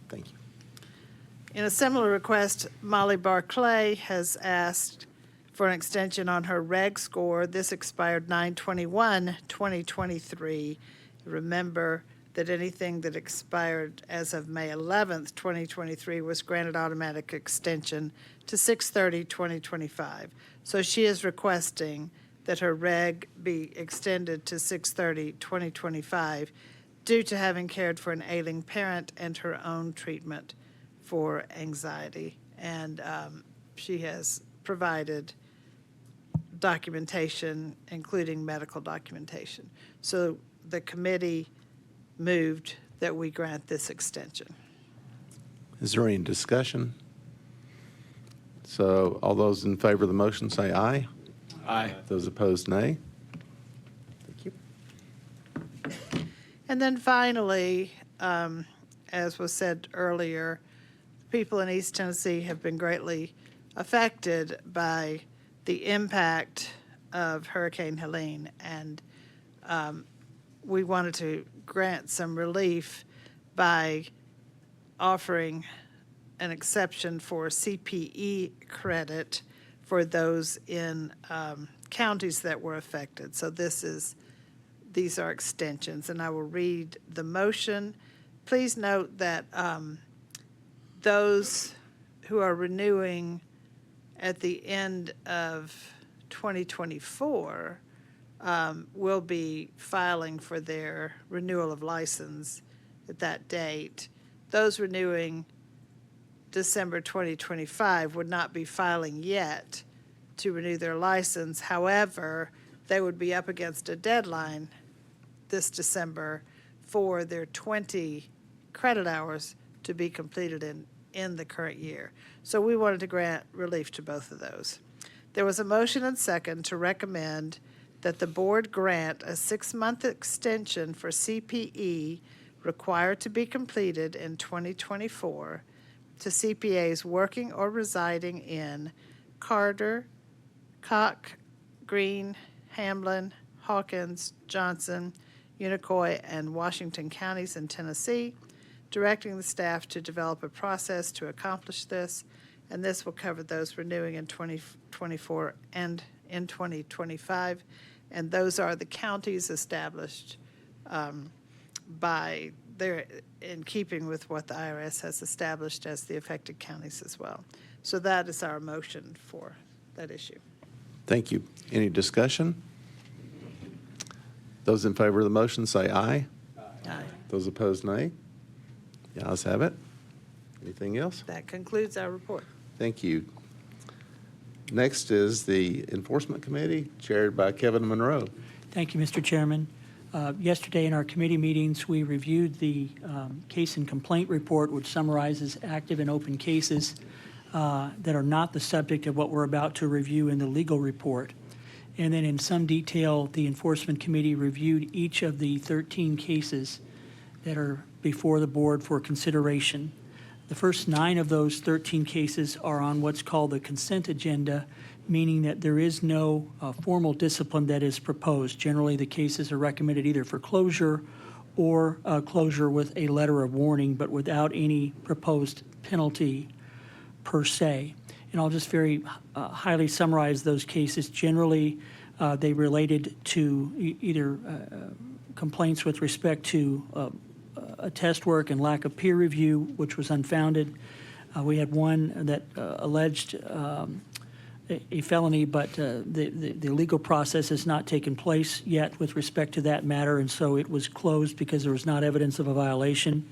Thank you. In a similar request, Molly Barclay has asked for an extension on her reg score. This expired 9/21/2023. Remember that anything that expired as of May 11th, 2023 was granted automatic extension to 6/30/2025. So she is requesting that her reg be extended to 6/30/2025 due to having cared for an ailing parent and her own treatment for anxiety. And she has provided documentation, including medical documentation. So the committee moved that we grant this extension. Is there any discussion? So all those in favor of the motion say aye. Aye. Those opposed, nay. Thank you. And then finally, as was said earlier, people in East Tennessee have been greatly affected by the impact of Hurricane Helene. And we wanted to grant some relief by offering an exception for CPE credit for those in counties that were affected. So these are extensions, and I will read the motion. Please note that those who are renewing at the end of 2024 will be filing for their renewal of license at that date. Those renewing December 2025 would not be filing yet to renew their license. However, they would be up against a deadline this December for their 20 credit hours to be completed in the current year. So we wanted to grant relief to both of those. There was a motion and second to recommend that the board grant a 6-month extension for CPE required to be completed in 2024 to CPAs working or residing in Carter, Cock, Greene, Hamlin, Hawkins, Johnson, Unicoi, and Washington counties in Tennessee, directing the staff to develop a process to accomplish this, and this will cover those renewing in 2024 and in 2025, and those are the counties established by their, in keeping with what the IRS has established as the affected counties as well. So that is our motion for that issue. Thank you. Any discussion? Those in favor of the motion say aye. Aye. Those opposed, nay. The ayes have it. Anything else? That concludes our report. Thank you. Next is the Enforcement Committee, chaired by Kevin Monroe. Thank you, Mr. Chairman. Yesterday in our committee meetings, we reviewed the case and complaint report, which summarizes active and open cases that are not the subject of what we're about to review in the legal report. And then in some detail, the Enforcement Committee reviewed each of the 13 cases that are before the board for consideration. The first 9 of those 13 cases are on what's called the consent agenda, meaning that there is no formal discipline that is proposed. Generally, the cases are recommended either for closure or closure with a letter of warning, but without any proposed penalty per se. And I'll just very highly summarize those cases. Generally, they related to either complaints with respect to test work and lack of peer review, which was unfounded. We had one that alleged a felony, but the legal process has not taken place yet with respect to that matter, and so it was closed because there was not evidence of a violation.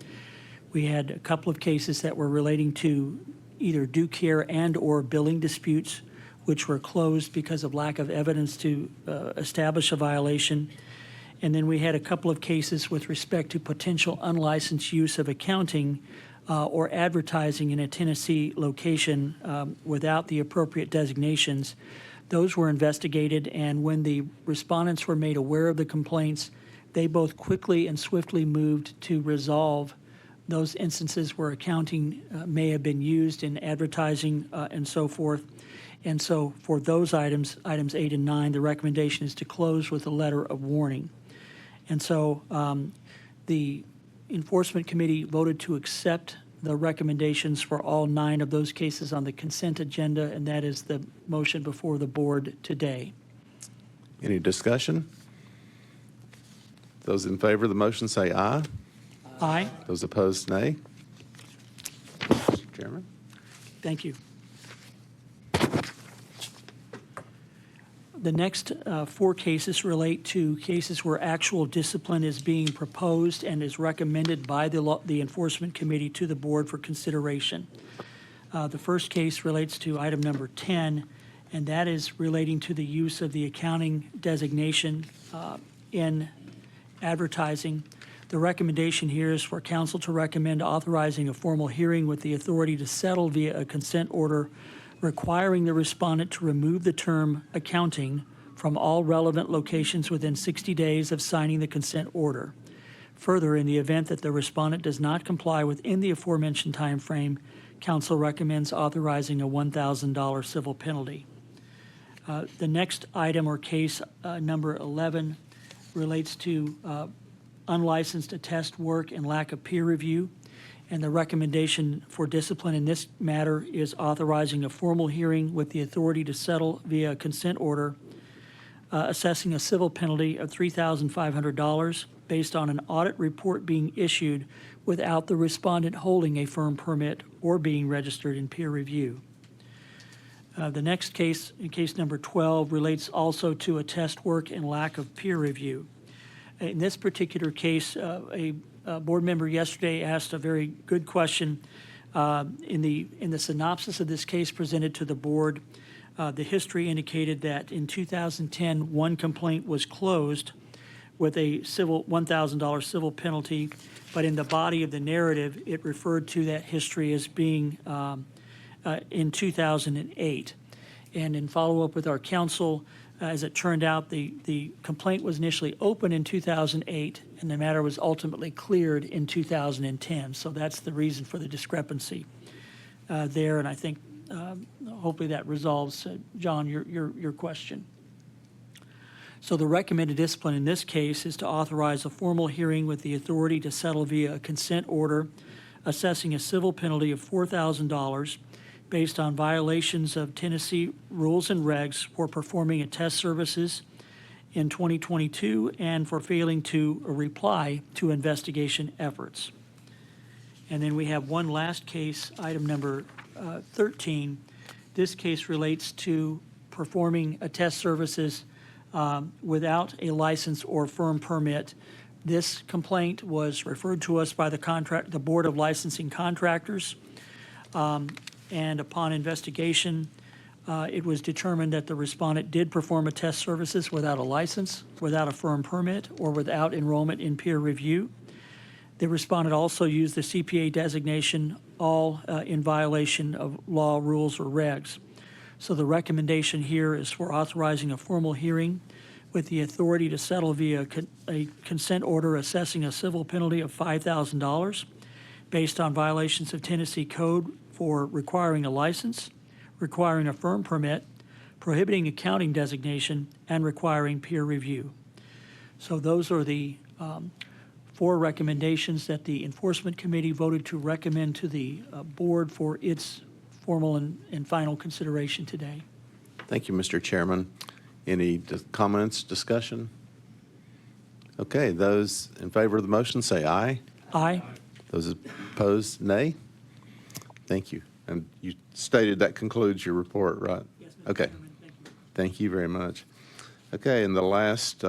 We had a couple of cases that were relating to either due care and or billing disputes, which were closed because of lack of evidence to establish a violation. And then we had a couple of cases with respect to potential unlicensed use of accounting or advertising in a Tennessee location without the appropriate designations. Those were investigated, and when the respondents were made aware of the complaints, they both quickly and swiftly moved to resolve those instances where accounting may have been used in advertising and so forth. And so for those items 8 and 9, the recommendation is to close with a letter of warning. And so the Enforcement Committee voted to accept the recommendations for all 9 of those cases on the consent agenda, and that is the motion before the board today. Any discussion? Those in favor of the motion say aye. Aye. Those opposed, nay. Mr. Chairman? Thank you. The next 4 cases relate to cases where actual discipline is being proposed and is recommended by the Enforcement Committee to the board for consideration. The first case relates to item number 10, and that is relating to the use of the accounting designation in advertising. The recommendation here is for council to recommend authorizing a formal hearing with the authority to settle via a consent order requiring the respondent to remove the term accounting from all relevant locations within 60 days of signing the consent order. Further, in the event that the respondent does not comply within the aforementioned time frame, council recommends authorizing a $1,000 civil penalty. The next item or case, number 11, relates to unlicensed attest work and lack of peer review. And the recommendation for discipline in this matter is authorizing a formal hearing with the authority to settle via a consent order, assessing a civil penalty of $3,500 based on an audit report being issued without the respondent holding a firm permit or being registered in peer review. The next case, in case number 12, relates also to attest work and lack of peer review. In this particular case, a board member yesterday asked a very good question. In the synopsis of this case presented to the board, the history indicated that in 2010, one complaint was closed with a $1,000 civil penalty, but in the body of the narrative, it referred to that history as being in 2008. And in follow-up with our counsel, as it turned out, the complaint was initially opened in 2008, and the matter was ultimately cleared in 2010. So that's the reason for the discrepancy there, and I think hopefully that resolves, John, your question. So the recommended discipline in this case is to authorize a formal hearing with the authority to settle via a consent order, assessing a civil penalty of $4,000 based on violations of Tennessee rules and regs for performing attest services in 2022 and for failing to reply to investigation efforts. And then we have one last case, item number 13. This case relates to performing attest services without a license or firm permit. This complaint was referred to us by the Board of Licensing Contractors. And upon investigation, it was determined that the respondent did perform attest services without a license, without a firm permit, or without enrollment in peer review. The respondent also used the CPA designation, all in violation of law, rules, or regs. So the recommendation here is for authorizing a formal hearing with the authority to settle via a consent order assessing a civil penalty of $5,000 based on violations of Tennessee Code for requiring a license, requiring a firm permit, prohibiting accounting designation, and requiring peer review. So those are the 4 recommendations that the Enforcement Committee voted to recommend to the board for its formal and final consideration today. Thank you, Mr. Chairman. Any comments, discussion? Okay, those in favor of the motion say aye. Aye. Those opposed, nay. Thank you. And you stated that concludes your report, right? Yes, Mr. Okay. Chairman, thank you. Thank you very much. Okay, and the last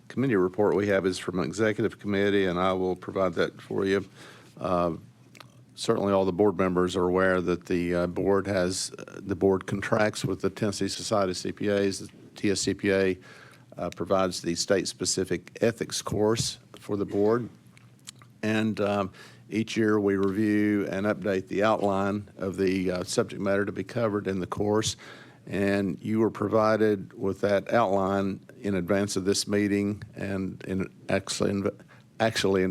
committee report we have is from an executive committee, and I will provide that for you. Certainly all the board members are aware that the board contracts with the Tennessee Society of CPAs. The TSCPA provides the state-specific ethics course for the board. And Each year, we review and update the outline of the subject matter to be covered in the course, and you were provided with that outline in advance of this meeting and actually in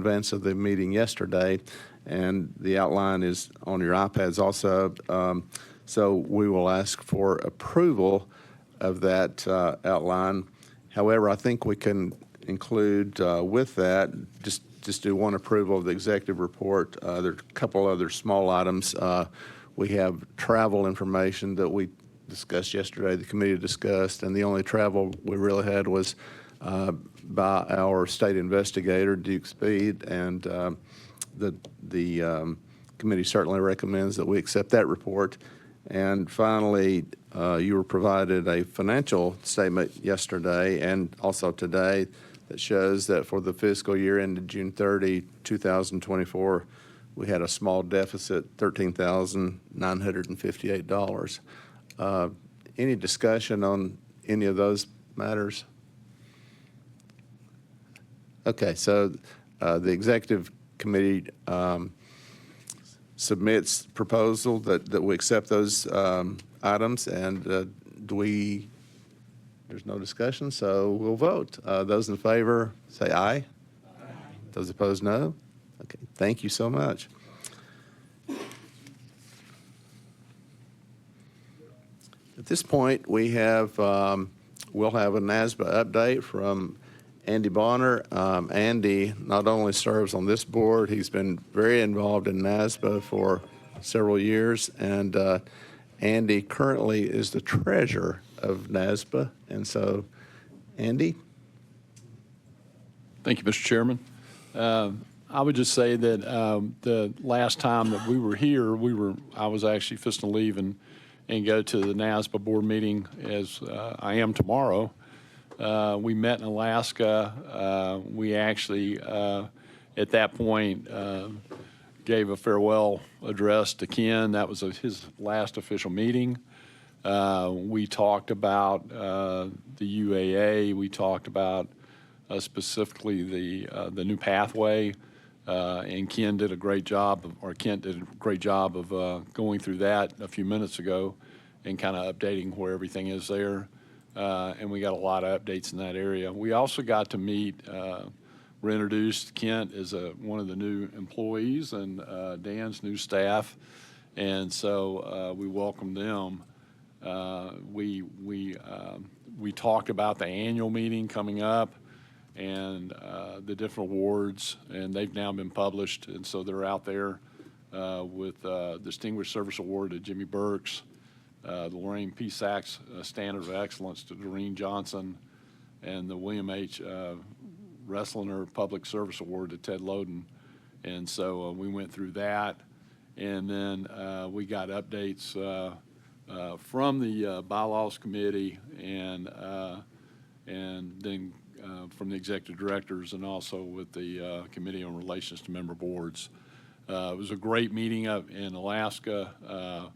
advance of the meeting yesterday, and the outline is on your iPads also. So we will ask for approval of that outline. However, I think we can include with that, just do one approval of the executive report. There are a couple other small items. We have travel information that we discussed yesterday, the committee discussed, and the only travel we really had was by our state investigator, Duke Speed, and the committee certainly recommends that we accept that report. And finally, you were provided a financial statement yesterday and also today that shows that for the fiscal year ended June 30, 2024, we had a small deficit, $13,958. Any discussion on any of those matters? Okay, so the executive committee submits proposal that we accept those items, and there's no discussion, so we'll vote. Those in favor, say aye. Aye. Those opposed, no. Okay, thank you so much. At this point, we'll have a NASBA update from Andy Bonner. Andy not only serves on this board, he's been very involved in NASBA for several years, and Andy currently is the treasurer of NASBA. And so, Andy? Thank you, Mr. Chairman. I would just say that the last time that we were here, I was actually fixing to leave and go to the NASBA board meeting, as I am tomorrow. We met in Alaska. We actually, at that point, gave a farewell address to Ken. That was his last official meeting. We talked about the UAA. We talked about specifically the new pathway, and Kent did a great job of going through that a few minutes ago and kind of updating where everything is there. And we got a lot of updates in that area. We also got to meet, we're introduced Kent as one of the new employees and Dan's new staff, and so we welcomed them. We talked about the annual meeting coming up and the different awards, and they've now been published, and so they're out there with Distinguished Service Award to Jimmy Burks, the Lorraine P. Sachs Standard of Excellence to Doreen Johnson, and the William H. Wrestler Public Service Award to Ted Loden. And so we went through that, and then we got updates from the Bylaws Committee and then from the executive directors, and also with the Committee on Relations to Member Boards. It was a great meeting up in Alaska.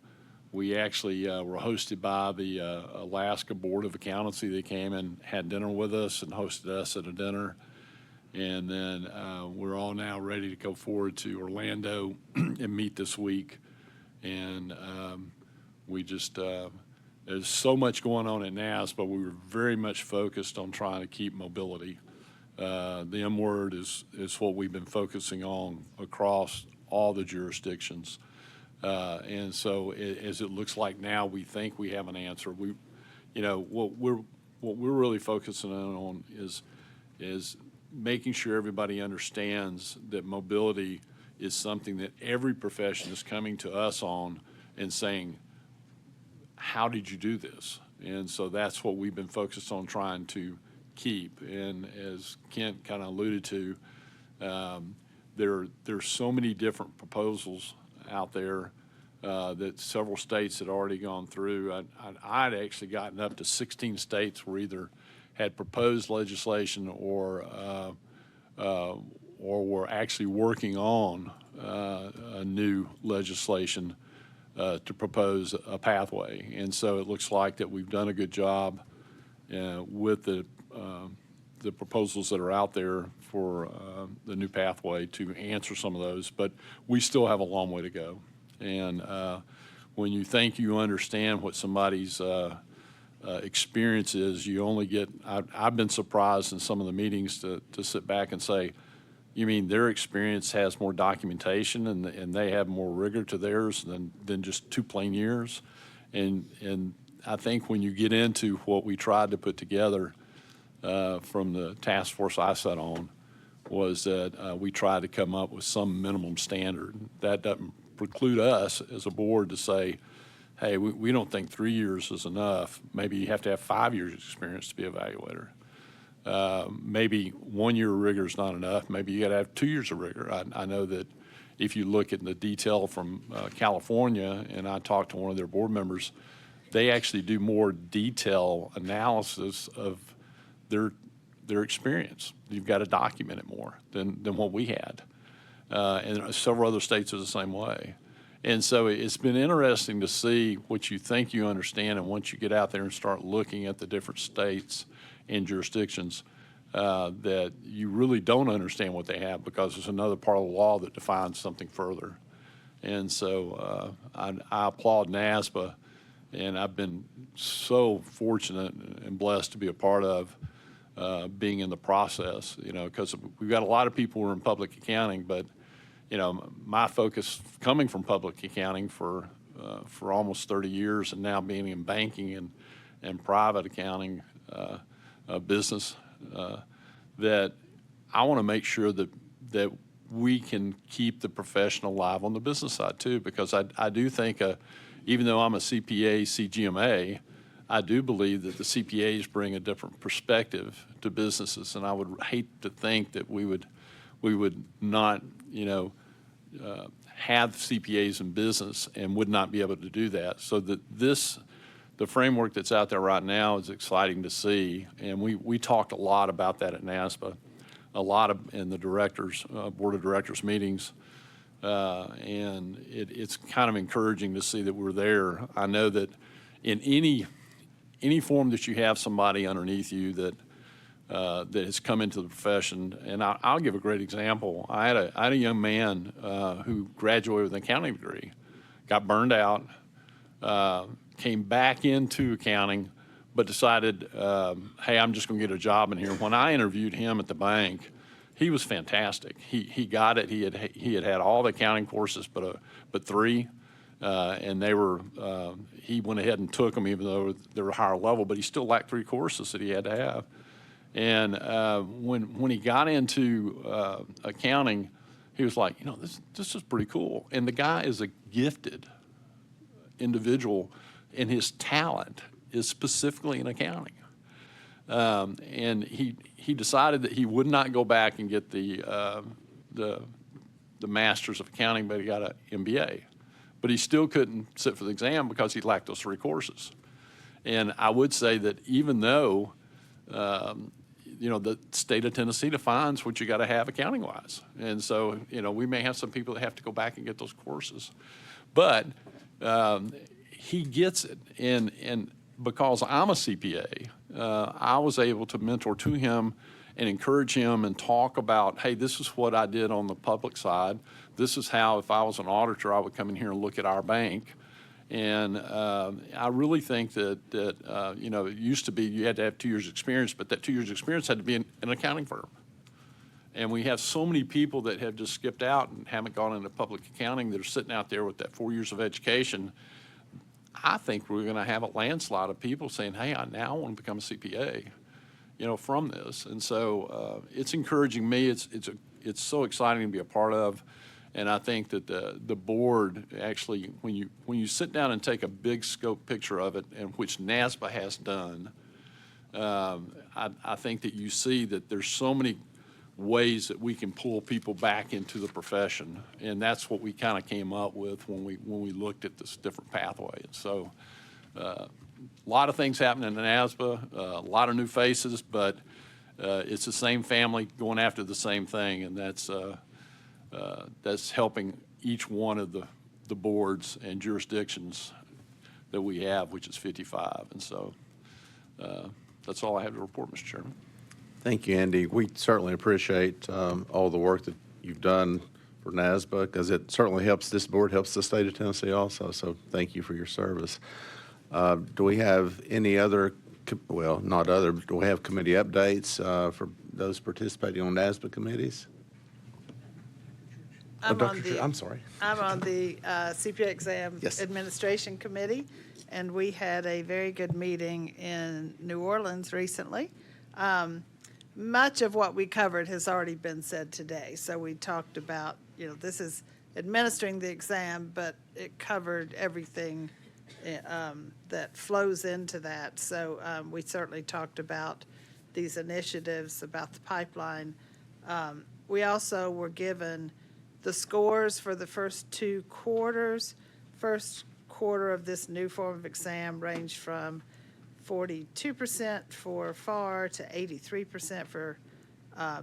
We actually were hosted by the Alaska Board of Accountancy. They came and had dinner with us and hosted us at a dinner. And then we're all now ready to go forward to Orlando and meet this week. And we just, there's so much going on at NAS, but we were very much focused on trying to keep mobility. The M word is what we've been focusing on across all the jurisdictions. And so as it looks like now, we think we have an answer. What we're really focusing on is making sure everybody understands that mobility is something that every profession is coming to us on and saying, how did you do this? And so that's what we've been focused on trying to keep. And as Kent kind of alluded to, there's so many different proposals out there that several states had already gone through. I'd actually gotten up to 16 states were either had proposed legislation or were actually working on a new legislation to propose a pathway. And so it looks like that we've done a good job with the the proposals that are out there for the new pathway to answer some of those, but we still have a long way to go. And when you think you understand what somebody's experience is, you only get, I've been surprised in some of the meetings to sit back and say, you mean their experience has more documentation and they have more rigor to theirs than just 2 plain years? And I think when you get into what we tried to put together from the task force I sat on, was that we tried to come up with some minimum standard. That doesn't preclude us as a board to say, hey, we don't think 3 years is enough. Maybe you have to have 5 years experience to be an evaluator. Maybe 1 year of rigor is not enough. Maybe you got to have 2 years of rigor. I know that if you look at the detail from California, and I talked to one of their board members, they actually do more detail analysis of their experience. You've got to document it more than what we had. And several other states are the same way. And so it's been interesting to see what you think you understand, and once you get out there and start looking at the different states and jurisdictions, that you really don't understand what they have, because there's another part of the law that defines something further. And so I applaud NASBA, and I've been so fortunate and blessed to be a part of being in the process, because we've got a lot of people who are in public accounting, but my focus coming from public accounting for almost 30 years, and now being in banking and private accounting business, that I want to make sure that we can keep the profession alive on the business side too, because I do think, even though I'm a CPA, CGMA, I do believe that the CPAs bring a different perspective to businesses, and I would hate to think that we would not, have CPAs in business and would not be able to do that. So that the framework that's out there right now is exciting to see, and we talked a lot about that at NASBA, in the directors, board of directors meetings, and it's kind of encouraging to see that we're there. I know that in any form that you have somebody underneath you that has come into the profession, and I'll give a great example. I had a young man who graduated with an accounting degree, got burned out, came back into accounting, but decided, hey, I'm just going to get a job in here. When I interviewed him at the bank, he was fantastic. He got it. He had all the accounting courses but 3. And he went ahead and took them, even though they were higher level, but he still lacked 3 courses that he had to have. And when he got into accounting, he was like, this is pretty cool. And the guy is a gifted individual, and his talent is specifically in accounting. And he decided that he would not go back and get the Masters of Accounting, but he got an MBA. But he still couldn't sit for the exam because he lacked those 3 courses. And I would say that even though, the state of Tennessee defines what you got to have accounting-wise. And so, we may have some people that have to go back and get those courses. But he gets it. And because I'm a CPA, I was able to mentor to him and encourage him and talk about, hey, this is what I did on the public side. This is how, if I was an auditor, I would come in here and look at our bank. And I really think that it used to be you had to have 2 years experience, but that 2 years experience had to be in an accounting firm. And we have so many people that have just skipped out and haven't gone into public accounting that are sitting out there with that 4 years of education. I think we're going to have a landslide of people saying, hey, I now want to become a CPA, from this. And so it's encouraging me. It's so exciting to be a part of. And I think that the board actually, when you sit down and take a big scope picture of it, and which NASBA has done, I think that you see that there's so many ways that we can pull people back into the profession, and that's what we kind of came up with when we looked at this different pathway. And so, a lot of things happening in NASBA, a lot of new faces, but it's the same family going after the same thing, and that's helping each one of the boards and jurisdictions that we have, which is 55. And so that's all I have to report, Mr. Chairman. Thank you, Andy. We certainly appreciate all the work that you've done for NASBA, because it certainly helps, this board helps the state of Tennessee also, so thank you for your service. Do we have any other, well, not other, but do we have committee updates for those participating on NASBA committees? I'm sorry. I'm on the CPA exam Yes. administration committee, and we had a very good meeting in New Orleans recently. Much of what we covered has already been said today. So we talked about, this is administering the exam, but it covered everything that flows into that. So we certainly talked about these initiatives, about the pipeline. We also were given the scores for the first 2 quarters. First quarter of this new form of exam ranged from 42% for FAR to 83% for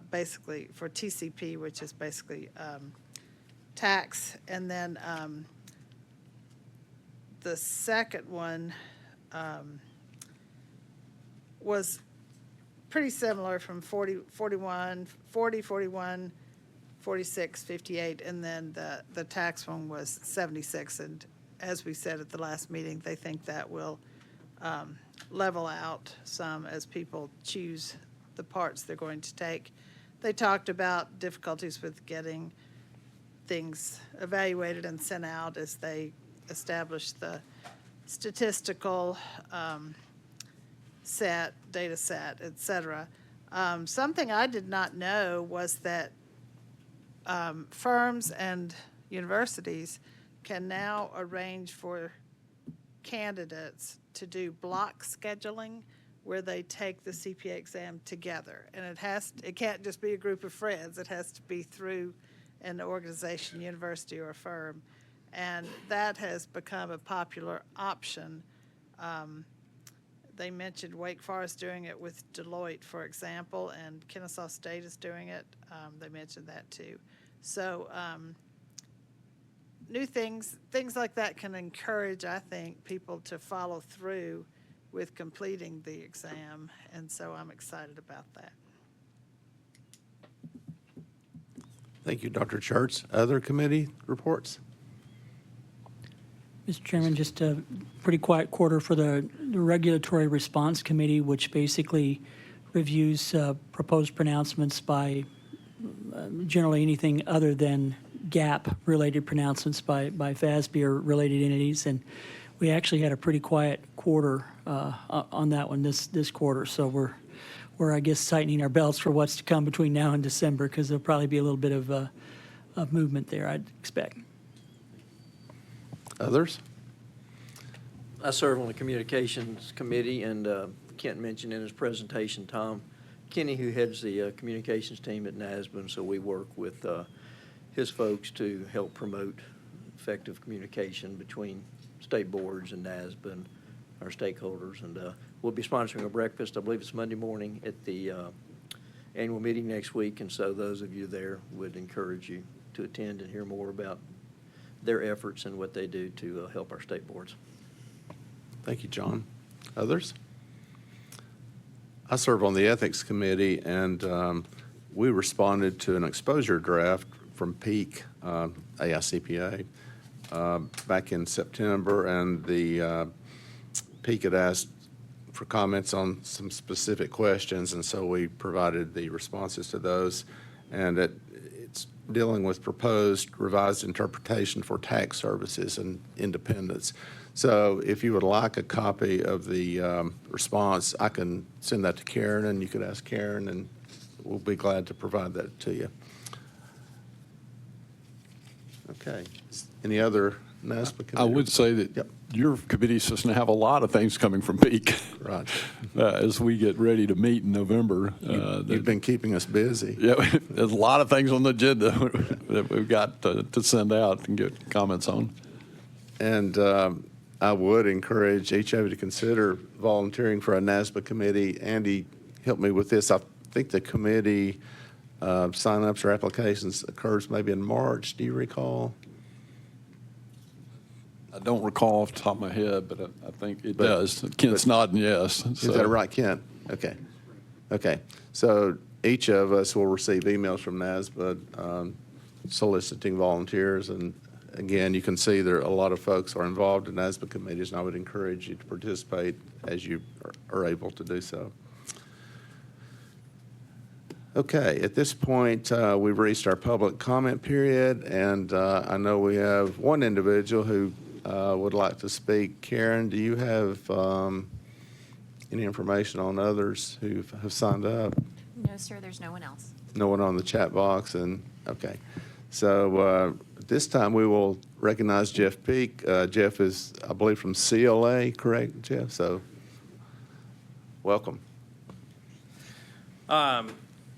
basically for TCP, which is basically tax. And then the second one was pretty similar from 40, 41, 40, 41, 46, 58, and then the tax one was 76. And as we said at the last meeting, they think that will level out some as people choose the parts they're going to take. They talked about difficulties with getting things evaluated and sent out as they establish the statistical set, data set, et cetera. Something I did not know was that firms and universities can now arrange for candidates to do block scheduling where they take the CPA exam together. And it can't just be a group of friends. It has to be through an organization, university, or a firm. And that has become a popular option. They mentioned Wake Forest doing it with Deloitte, for example, and Kennesaw State is doing it. They mentioned that too. So new things like that can encourage, I think, people to follow through with completing the exam. And so I'm excited about that. Thank you, Dr. Church. Other committee reports? Mr. Chairman, just a pretty quiet quarter for the Regulatory Response Committee, which basically reviews proposed pronouncements by generally anything other than GAAP-related pronouncements by FASB or related entities. And we actually had a pretty quiet quarter on that one this quarter. So we're, I guess, tightening our belts for what's to come between now and December, because there'll probably be a little bit of movement there, I'd expect. Others? I serve on the Communications Committee, and Kent mentioned in his presentation, Tom Kinney, who heads the communications team at NASBA, and so we work with his folks to help promote effective communication between state boards and NASBA and our stakeholders. And we'll be sponsoring a breakfast, I believe it's Monday morning, at the annual meeting next week, and so those of you there would encourage you to attend and hear more about their efforts and what they do to help our state boards. Thank you, John. Others? I serve on the Ethics Committee, and we responded to an exposure draft from Peak, AICPA, back in September, and the Peak had asked for comments on some specific questions, and so we provided the responses to those. And it's dealing with proposed revised interpretation for tax services and independence. So if you would like a copy of the response, I can send that to Karen, and you could ask Karen, and we'll be glad to provide that to you. Okay. Any other NASBA committee? I would say that Yep. your committee is going to have a lot of things coming from Peak. Right. As we get ready to meet in November. You've been keeping us busy. Yeah, there's a lot of things on the agenda that we've got to send out and get comments on. And I would encourage each of you to consider volunteering for a NASBA committee. Andy, help me with this. I think the committee sign-ups or applications occurs maybe in March. Do you recall? I don't recall off the top of my head, but I think it does. Kent's nodding yes. Is that right, Kent? Okay. Okay, so each of us will receive emails from NASBA soliciting volunteers, and again, you can see there are a lot of folks are involved in NASBA committees, and I would encourage you to participate as you are able to do so. Okay, at this point, we've reached our public comment period, and I know we have one individual who would like to speak. Karen, do you have any information on others who have signed up? No, sir, there's no one else. No one on the chat box, and, okay. So this time we will recognize Jeff Peak. Jeff is, I believe, from CLA, correct, Jeff? So, welcome.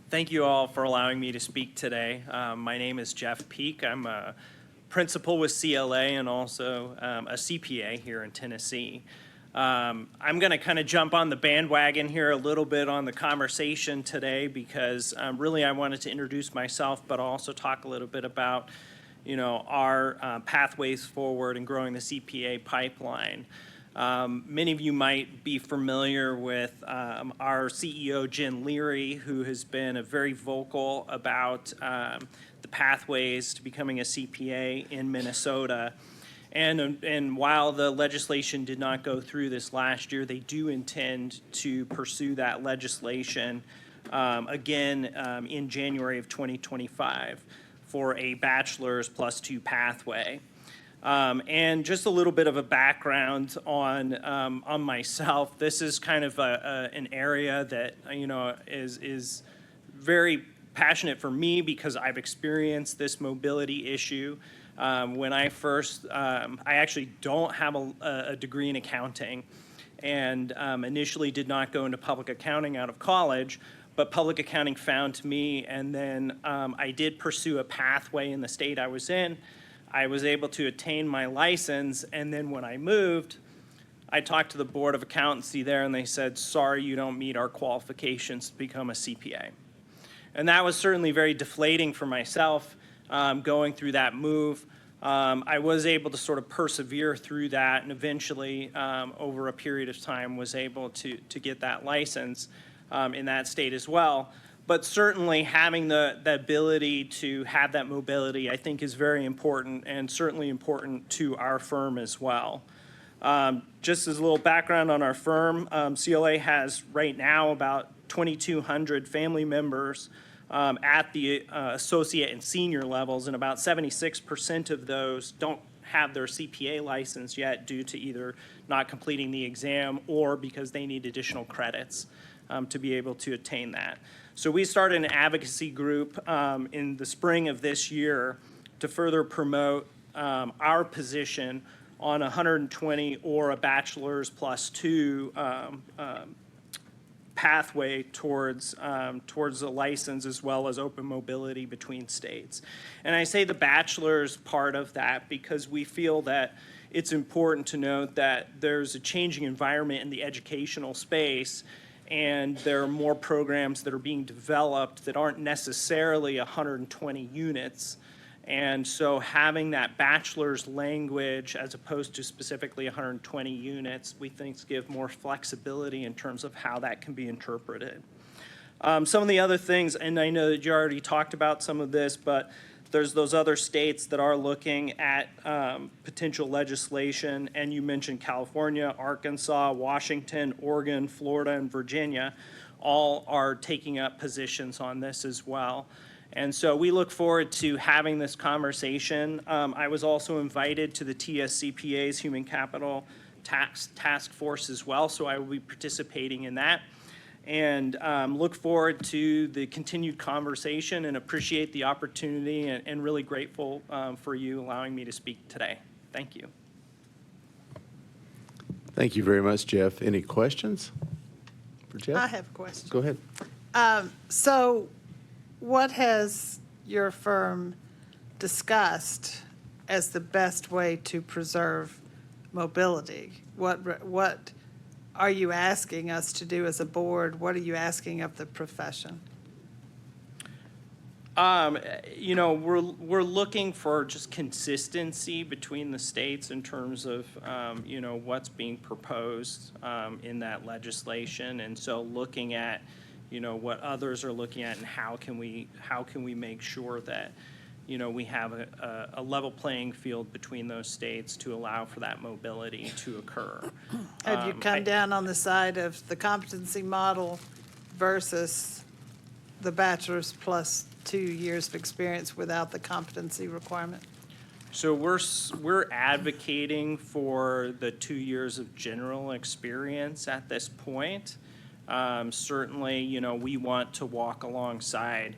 Thank you all for allowing me to speak today. My name is Jeff Peak. I'm a principal with CLA and also a CPA here in Tennessee. I'm going to kind of jump on the bandwagon here a little bit on the conversation today because really I wanted to introduce myself, but also talk a little bit about, our pathways forward and growing the CPA pipeline. Many of you might be familiar with our CEO, Jen Leary, who has been very vocal about the pathways to becoming a CPA in Minnesota. And while the legislation did not go through this last year, they do intend to pursue that legislation again in January of 2025 for a bachelor's plus 2 pathway. And just a little bit of a background on myself. This is kind of an area that is very passionate for me because I've experienced this mobility issue. When I first, I actually don't have a degree in accounting, and initially did not go into public accounting out of college. But public accounting found me, and then I did pursue a pathway in the state I was in. I was able to attain my license, and then when I moved, I talked to the Board of Accountancy there, and they said, sorry, you don't meet our qualifications to become a CPA. And that was certainly very deflating for myself, going through that move. I was able to sort of persevere through that, and eventually, over a period of time, was able to get that license in that state as well. But certainly having the ability to have that mobility, I think, is very important, and certainly important to our firm as well. Just as a little background on our firm, CLA has right now about 2,200 family members at the associate and senior levels, and about 76% of those don't have their CPA license yet due to either not completing the exam or because they need additional credits to be able to attain that. So we started an advocacy group in the spring of this year to further promote our position on 120 or a bachelor's plus 2 pathway towards a license, as well as open mobility between states. And I say the bachelor's part of that because we feel that it's important to note that there's a changing environment in the educational space, and there are more programs that are being developed that aren't necessarily 120 units. And so having that bachelor's language as opposed to specifically 120 units, we think give more flexibility in terms of how that can be interpreted. Some of the other things, and I know that you already talked about some of this, but there's those other states that are looking at potential legislation, and you mentioned California, Arkansas, Washington, Oregon, Florida, and Virginia all are taking up positions on this as well. And so we look forward to having this conversation. I was also invited to the TSCPA's Human Capital Task Force as well, so I will be participating in that. And look forward to the continued conversation and appreciate the opportunity, and really grateful for you allowing me to speak today. Thank you. Thank you very much, Jeff. Any questions for Jeff? I have a question. Go ahead. So what has your firm discussed as the best way to preserve mobility? What are you asking us to do as a board? What are you asking of the profession? We're looking for just consistency between the states in terms of, what's being proposed in that legislation. And so looking at, what others are looking at and how can we make sure that, we have a level playing field between those states to allow for that mobility to occur. Have you come down on the side of the competency model versus the bachelor's plus 2 years of experience without the competency requirement? So we're advocating for the 2 years of general experience at this point. Certainly, we want to walk alongside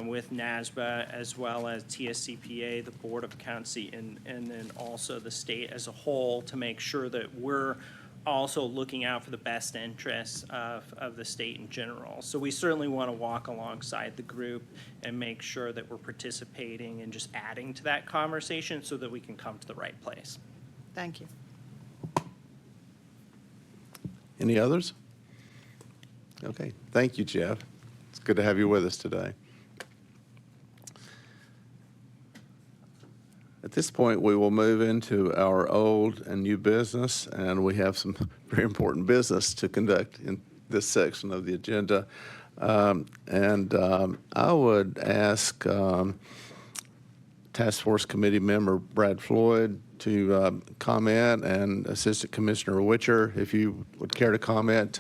with NASBA as well as TSCPA, the Board of Accountancy, and then also the state as a whole to make sure that we're also looking out for the best interests of the state in general. So we certainly want to walk alongside the group and make sure that we're participating and just adding to that conversation so that we can come to the right place. Thank you. Any others? Okay, thank you, Jeff. It's good to have you with us today. At this point, we will move into our old and new business, and we have some very important business to conduct in this section of the agenda. I would ask Task Force Committee member Brad Floyd to comment, and Assistant Commissioner Witcher, if you would care to comment.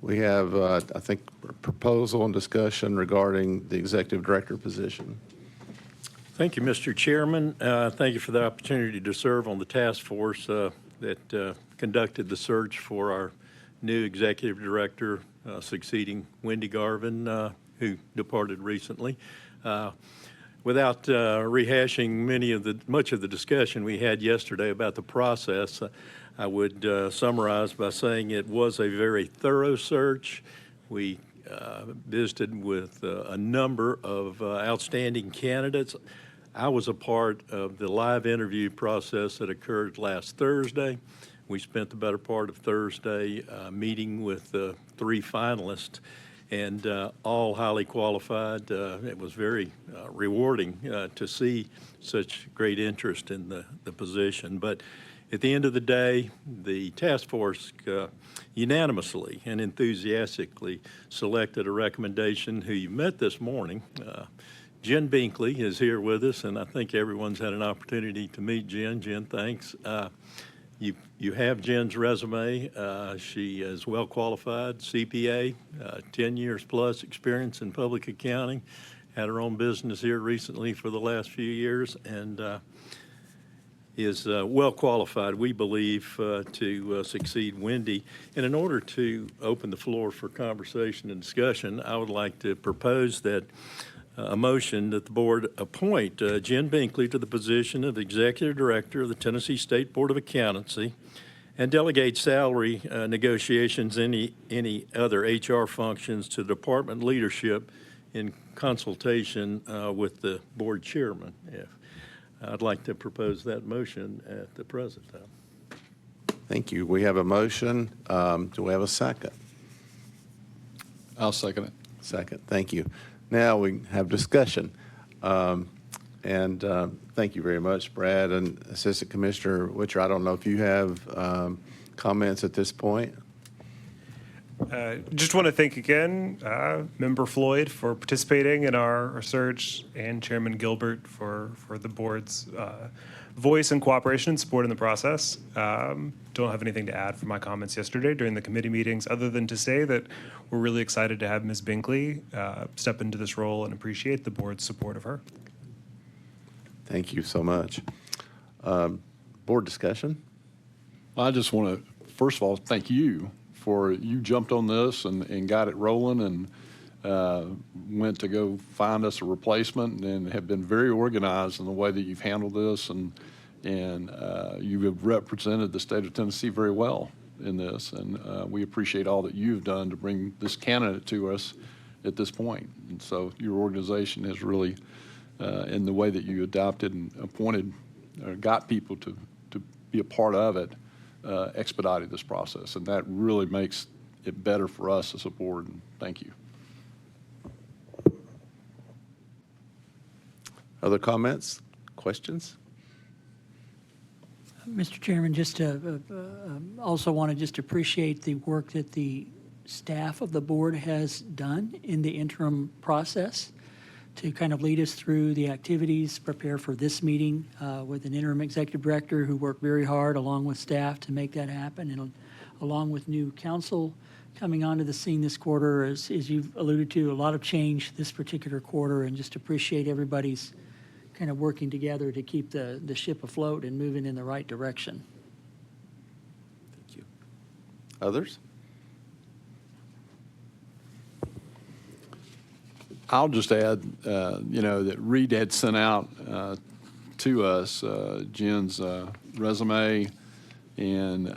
We have, I think, a proposal and discussion regarding the executive director position. Thank you, Mr. Chairman. Thank you for the opportunity to serve on the task force that conducted the search for our new executive director, succeeding Wendy Garvin, who departed recently. Without rehashing much of the discussion we had yesterday about the process, I would summarize by saying it was a very thorough search. We visited with a number of outstanding candidates. I was a part of the live interview process that occurred last Thursday. We spent the better part of Thursday meeting with 3 finalists, and all highly qualified. It was very rewarding to see such great interest in the position. But at the end of the day, the task force unanimously and enthusiastically selected a recommendation who you met this morning. Jen Binkley is here with us, and I think everyone's had an opportunity to meet Jen. Jen, thanks. You have Jen's resume. She is well qualified, CPA, 10 years plus experience in public accounting, had her own business here recently for the last few years, and is well qualified, we believe, to succeed Wendy. And in order to open the floor for conversation and discussion, I would like to propose that a motion that the board appoint Jen Binkley to the position of Executive Director of the Tennessee State Board of Accountancy and delegate salary negotiations, any other HR functions to department leadership in consultation with the board chairman. I'd like to propose that motion at the present time. Thank you. We have a motion. Do we have a second? I'll second it. Second. Thank you. Now we have discussion. Thank you very much, Brad. And Assistant Commissioner Witcher, I don't know if you have comments at this point. Just want to thank again Member Floyd for participating in our search, and Chairman Gilbert for the board's voice and cooperation and support in the process. Don't have anything to add from my comments yesterday during the committee meetings, other than to say that we're really excited to have Ms. Binkley step into this role and appreciate the board's support of her. Thank you so much. Board discussion? I just want to, first of all, thank you for you jumped on this and got it rolling and went to go find us a replacement and have been very organized in the way that you've handled this and you have represented the state of Tennessee very well in this, and we appreciate all that you've done to bring this candidate to us at this point. And so your organization has really, in the way that you adopted and appointed, got people to be a part of it, expedited this process, and that really makes it better for us as a board. And thank you. Other comments, questions? Mr. Chairman, just also want to just appreciate the work that the staff of the board has done in the interim process to kind of lead us through the activities, prepare for this meeting with an interim executive director who worked very hard along with staff to make that happen, and along with new council coming onto the scene this quarter. As you've alluded to, a lot of change this particular quarter, and just appreciate everybody's kind of working together to keep the ship afloat and moving in the right direction. Thank you. Others? I'll just add, that Reed had sent out to us Jen's resume, and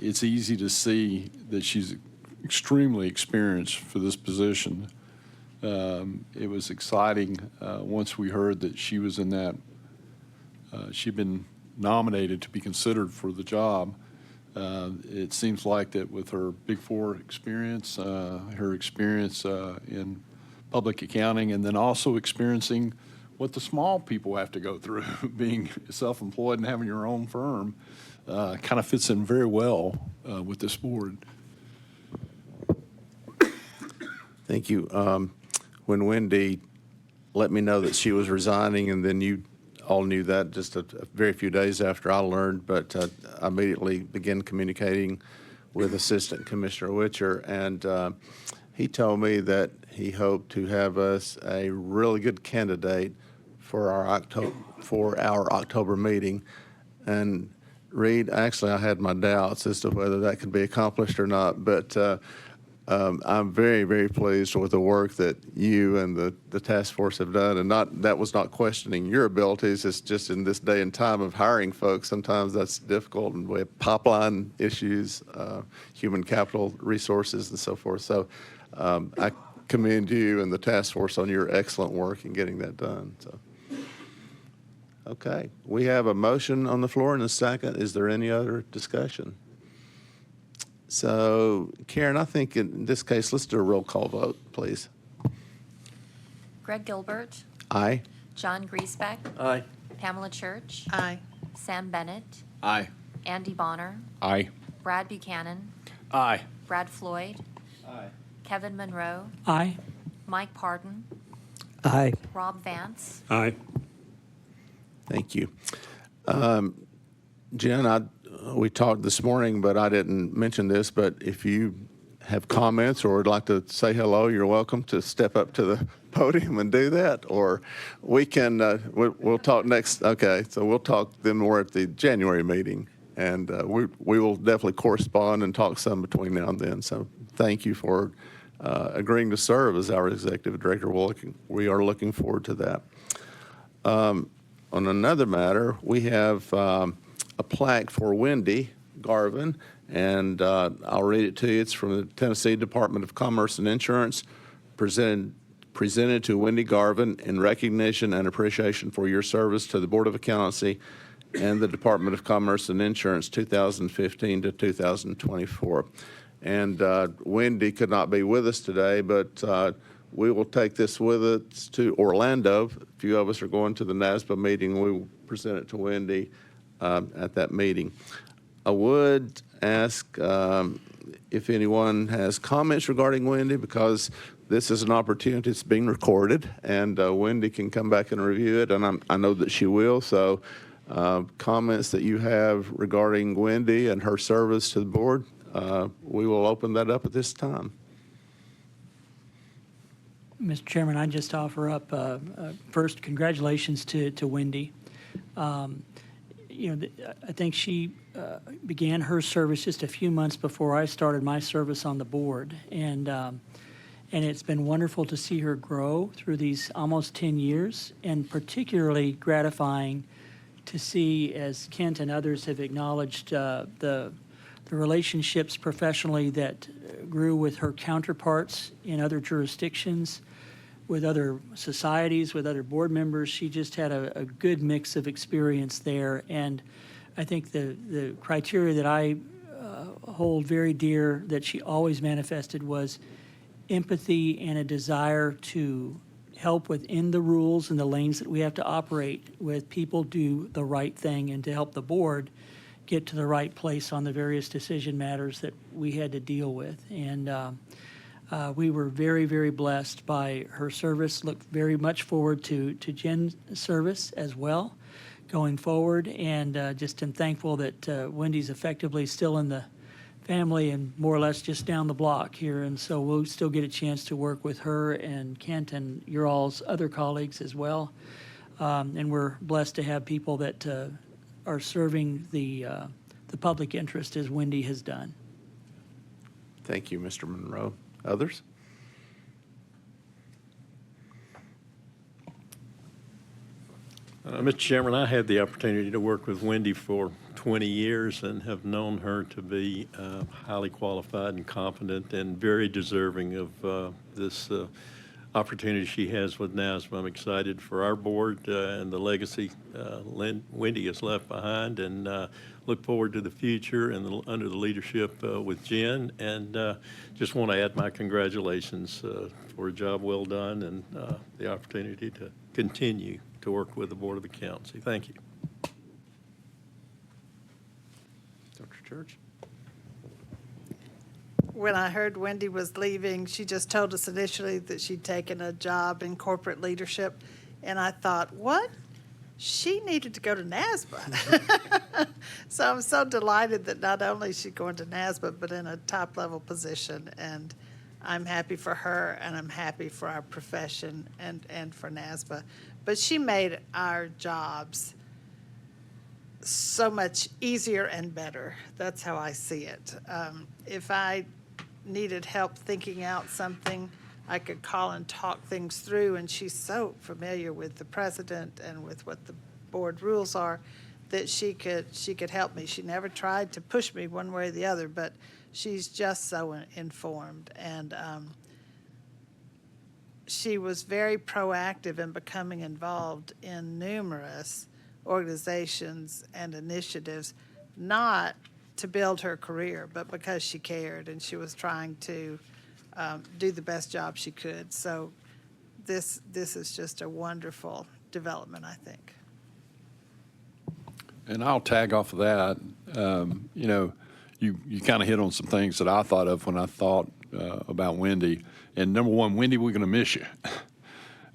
it's easy to see that she's extremely experienced for this position. It was exciting once we heard that she was in that, she'd been nominated to be considered for the job. It seems like that with her Big Four experience, her experience in public accounting, and then also experiencing what the small people have to go through, being self-employed and having your own firm, kind of fits in very well with this board. Thank you. When Wendy let me know that she was resigning, and then you all knew that just a very few days after I learned, but I immediately began communicating with Assistant Commissioner Witcher, and he told me that he hoped to have us a really good candidate for our October meeting. And Reed, actually, I had my doubts as to whether that could be accomplished or not, but I'm very, very pleased with the work that you and the task force have done. And that was not questioning your abilities. It's just in this day and time of hiring folks, sometimes that's difficult, and we have pipeline issues, human capital resources, and so forth. So I commend you and the task force on your excellent work in getting that done. So, okay, we have a motion on the floor and a second. Is there any other discussion? So, Karen, I think in this case, let's do a roll call vote, please. Greg Gilbert, Aye. John Griesbeck, Aye. Pamela Church, Aye. Sam Bennett, Aye. Andy Bonner, Aye. Brad Buchanan, Aye. Brad Floyd, Aye. Kevin Monroe, Aye. Mike Pardon, Aye. Rob Vance. Aye. Thank you. Jen, we talked this morning, but I didn't mention this, but if you have comments or would like to say hello, you're welcome to step up to the podium and do that, or we can, we'll talk next. Okay, so we'll talk then more at the January meeting, and we will definitely correspond and talk some between now and then. So thank you for agreeing to serve as our executive director. We are looking forward to that. On another matter, we have a plaque for Wendy Garvin, and I'll read it to you. It's from the Tennessee Department of Commerce and Insurance, presented to Wendy Garvin in recognition and appreciation for your service to the Board of Accountancy and the Department of Commerce and Insurance 2015 to 2024. And Wendy could not be with us today, but we will take this with us to Orlando. A few of us are going to the NASBA meeting. We will present it to Wendy at that meeting. I would ask if anyone has comments regarding Wendy, because this is an opportunity. It's being recorded, and Wendy can come back and review it, and I know that she will. So comments that you have regarding Wendy and her service to the board, we will open that up at this time. Mr. Chairman, I just offer up first congratulations to Wendy. I think she began her service just a few months before I started my service on the board, and it's been wonderful to see her grow through these almost 10 years, and particularly gratifying to see, as Kent and others have acknowledged, the relationships professionally that grew with her counterparts in other jurisdictions, with other societies, with other board members. She just had a good mix of experience there. And I think the criteria that I hold very dear that she always manifested was empathy and a desire to help within the rules and the lanes that we have to operate with, people do the right thing, and to help the board get to the right place on the various decision matters that we had to deal with. And we were very, very blessed by her service. Look very much forward to Jen's service as well going forward. And just am thankful that Wendy's effectively still in the family and more or less just down the block here. And so we'll still get a chance to work with her and Kent and your all's other colleagues as well. And we're blessed to have people that are serving the public interest as Wendy has done. Thank you, Mr. Monroe. Others? Mr. Chairman, I had the opportunity to work with Wendy for 20 years and have known her to be highly qualified and competent and very deserving of this opportunity she has with NASBA. I'm excited for our board and the legacy Wendy has left behind, and look forward to the future and under the leadership with Jen. And just want to add my congratulations for a job well done and the opportunity to continue to work with the Board of Accountancy. Thank you. Dr. Church? When I heard Wendy was leaving, she just told us initially that she'd taken a job in corporate leadership. And I thought, what? She needed to go to NASBA. So I'm so delighted that not only is she going to NASBA, but in a top-level position. And I'm happy for her, and I'm happy for our profession and for NASBA. But she made our jobs so much easier and better. That's how I see it. If I needed help thinking out something, I could call and talk things through, and she's so familiar with the president and with what the board rules are that she could help me. She never tried to push me one way or the other, but she's just so informed. And she was very proactive in becoming involved in numerous organizations and initiatives, not to build her career, but because she cared and she was trying to do the best job she could. So this is just a wonderful development, I think. And I'll tag off of that. You know, you kind of hit on some things that I thought of when I thought about Wendy. And number one, Wendy, we're going to miss you.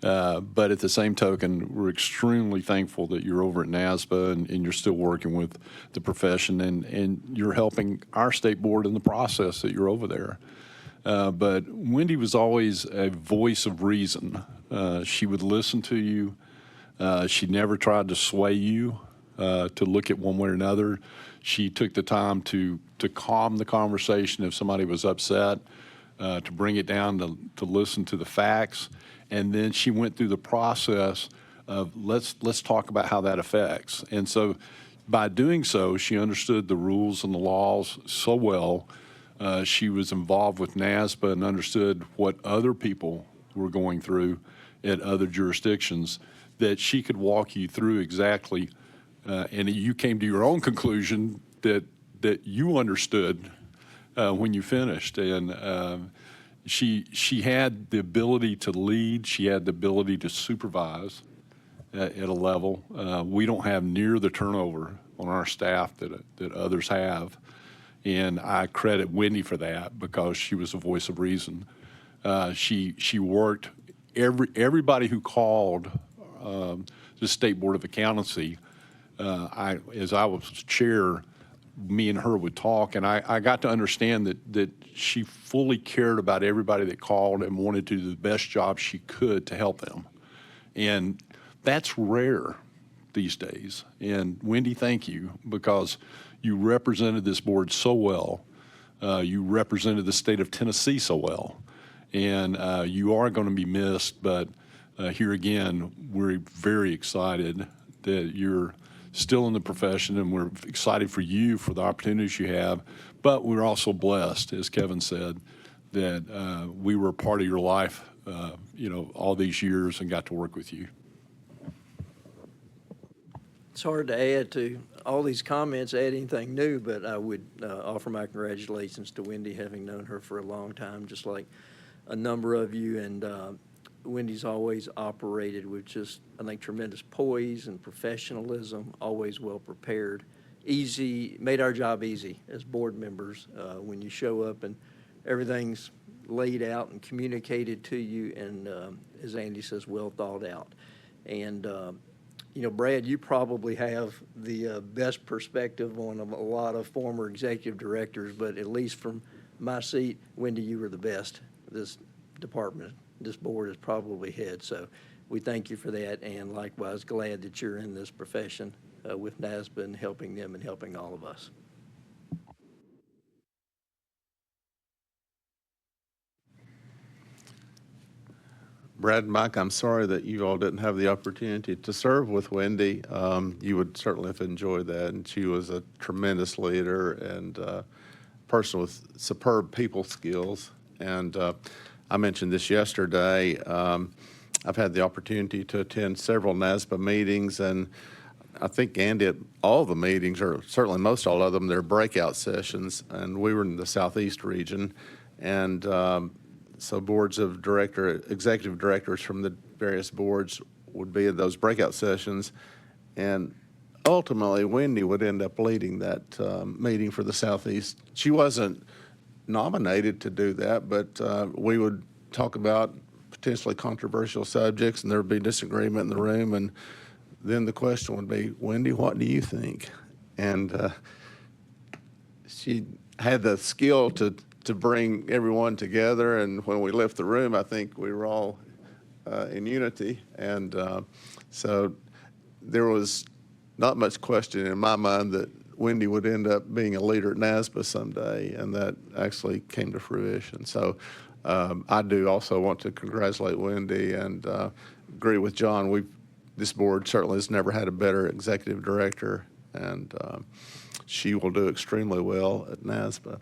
But at the same token, we're extremely thankful that you're over at NASBA and you're still working with the profession and you're helping our state board in the process that you're over there. But Wendy was always a voice of reason. She would listen to you. She never tried to sway you to look at one way or another. She took the time to calm the conversation if somebody was upset, to bring it down to listen to the facts. And then she went through the process of let's talk about how that affects. And so by doing so, she understood the rules and the laws so well. She was involved with NASBA and understood what other people were going through at other jurisdictions, that she could walk you through exactly, and you came to your own conclusion that you understood when you finished. And she had the ability to lead. She had the ability to supervise at a level. We don't have near the turnover on our staff that others have. And I credit Wendy for that because she was a voice of reason. She worked, everybody who called the State Board of Accountancy, as I was chair, me and her would talk, and I got to understand that she fully cared about everybody that called and wanted to do the best job she could to help them. And that's rare these days. And Wendy, thank you, because you represented this board so well. You represented the state of Tennessee so well. And you are going to be missed, but here again, we're very excited that you're still in the profession, and we're excited for you for the opportunities you have. But we're also blessed, as Kevin said, that we were a part of your life, all these years and got to work with you. It's hard to add to all these comments, add anything new, but I would offer my congratulations to Wendy, having known her for a long time, just like a number of you. And Wendy's always operated with just, I think, tremendous poise and professionalism, always well prepared easy, made our job easy as board members when you show up and everything's laid out and communicated to you and, as Andy says, well thought out. And, you know, Brad, you probably have the best perspective on a lot of former executive directors, but at least from my seat, Wendy, you were the best this department, this board has probably had. So we thank you for that, and likewise glad that you're in this profession with NASBA and helping them and helping all of us. Brad and Mike, I'm sorry that you all didn't have the opportunity to serve with Wendy. You would certainly have enjoyed that, and she was a tremendous leader and person with superb people skills. And I mentioned this yesterday. I've had the opportunity to attend several NASBA meetings, and I think, Andy, at all the meetings, or certainly most all of them, they're breakout sessions, and we were in the Southeast region. And so boards of executive directors from the various boards would be in those breakout sessions. And ultimately, Wendy would end up leading that meeting for the Southeast. She wasn't nominated to do that, but we would talk about potentially controversial subjects, and there would be disagreement in the room. And then the question would be, Wendy, what do you think? And she had the skill to bring everyone together, and when we left the room, I think we were all in unity. And so there was not much question in my mind that Wendy would end up being a leader at NASBA someday, and that actually came to fruition. So I do also want to congratulate Wendy and agree with John. This board certainly has never had a better executive director, and she will do extremely well at NASBA.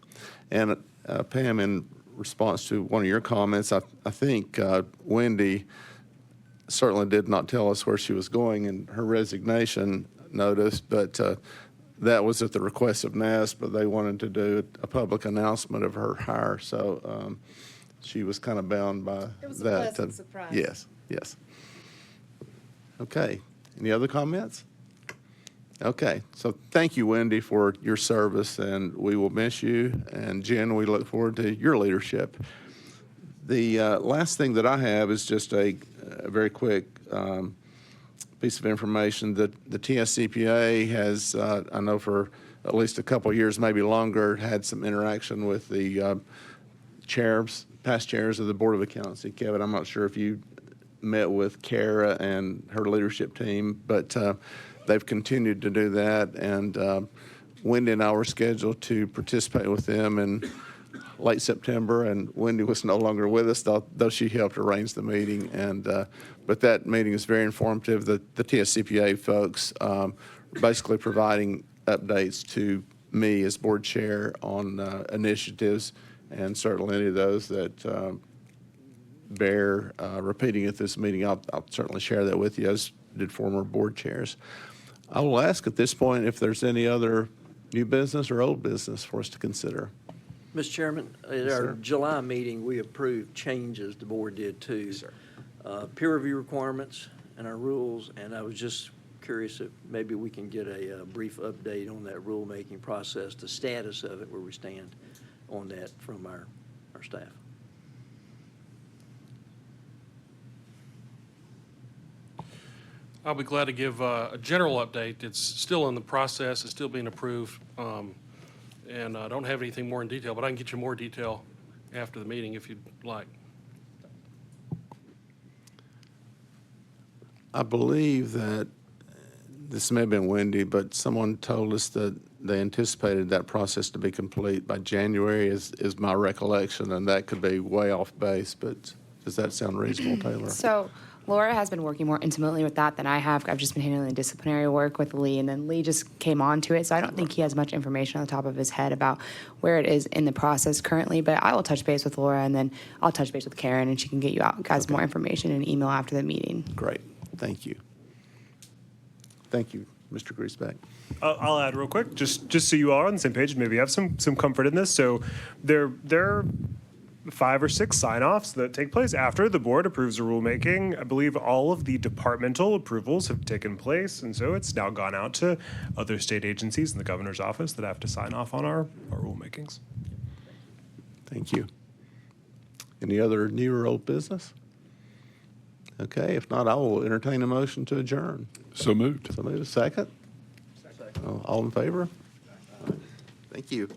And Pam, in response to one of your comments, I think Wendy certainly did not tell us where she was going in her resignation notice, but that was at the request of NASBA. They wanted to do a public announcement of her hire, so she was kind of bound by that. It was a pleasant surprise. Yes, yes. Okay, any other comments? Okay, so thank you, Wendy, for your service, and we will miss you. And Jen, we look forward to your leadership. The last thing that I have is just a very quick piece of information that the TSCPA has, I know for at least a couple of years, maybe longer, had some interaction with the past chairs of the Board of Accountancy. Kevin, I'm not sure if you met with Kara and her leadership team, but they've continued to do that, and Wendy and I were scheduled to participate with them in late September, and Wendy was no longer with us, though she helped arrange the meeting. And but that meeting is very informative. The TSCPA folks basically providing updates to me as board chair on initiatives, and certainly any of those that bear repeating at this meeting, I'll certainly share that with you, as did former board chairs. I will ask at this point if there's any other new business or old business for us to consider. Mr. Chairman, at Yes, our sir. July meeting, we approved changes, the board did too. Yes, sir. Peer review requirements and our rules, and I was just curious if maybe we can get a brief update on that rulemaking process, the status of it, where we stand on that from our staff. I'll be glad to give a general update. It's still in the process, it's still being approved, and I don't have anything more in detail, but I can get you more detail after the meeting if you'd like. I believe that, this may have been Wendy, but someone told us that they anticipated that process to be complete by January is my recollection, and that could be way off base, but does that sound reasonable, Taylor? So Laura has been working more intimately with that than I have. I've just been handling the disciplinary work with Lee, and then Lee just came on to it. So I don't think he has much information on the top of his head about where it is in the process currently. But I will touch base with Laura, and then I'll touch base with Karen, and she can get you out guys more information in an email after the meeting. Great, thank you. Thank you, Mr. Griesbeck. I'll add real quick, just so you all are on the same page and maybe have some comfort in this. So they're 5 or 6 sign-offs that take place after the board approves a rulemaking. I believe all of the departmental approvals have taken place, and so it's now gone out to other state agencies and the governor's office that have to sign off on our rulemakings. Thank you. Any other new or old business? Okay, if not, I will entertain a motion to adjourn. So moved. So move a second. All in favor? Thank you.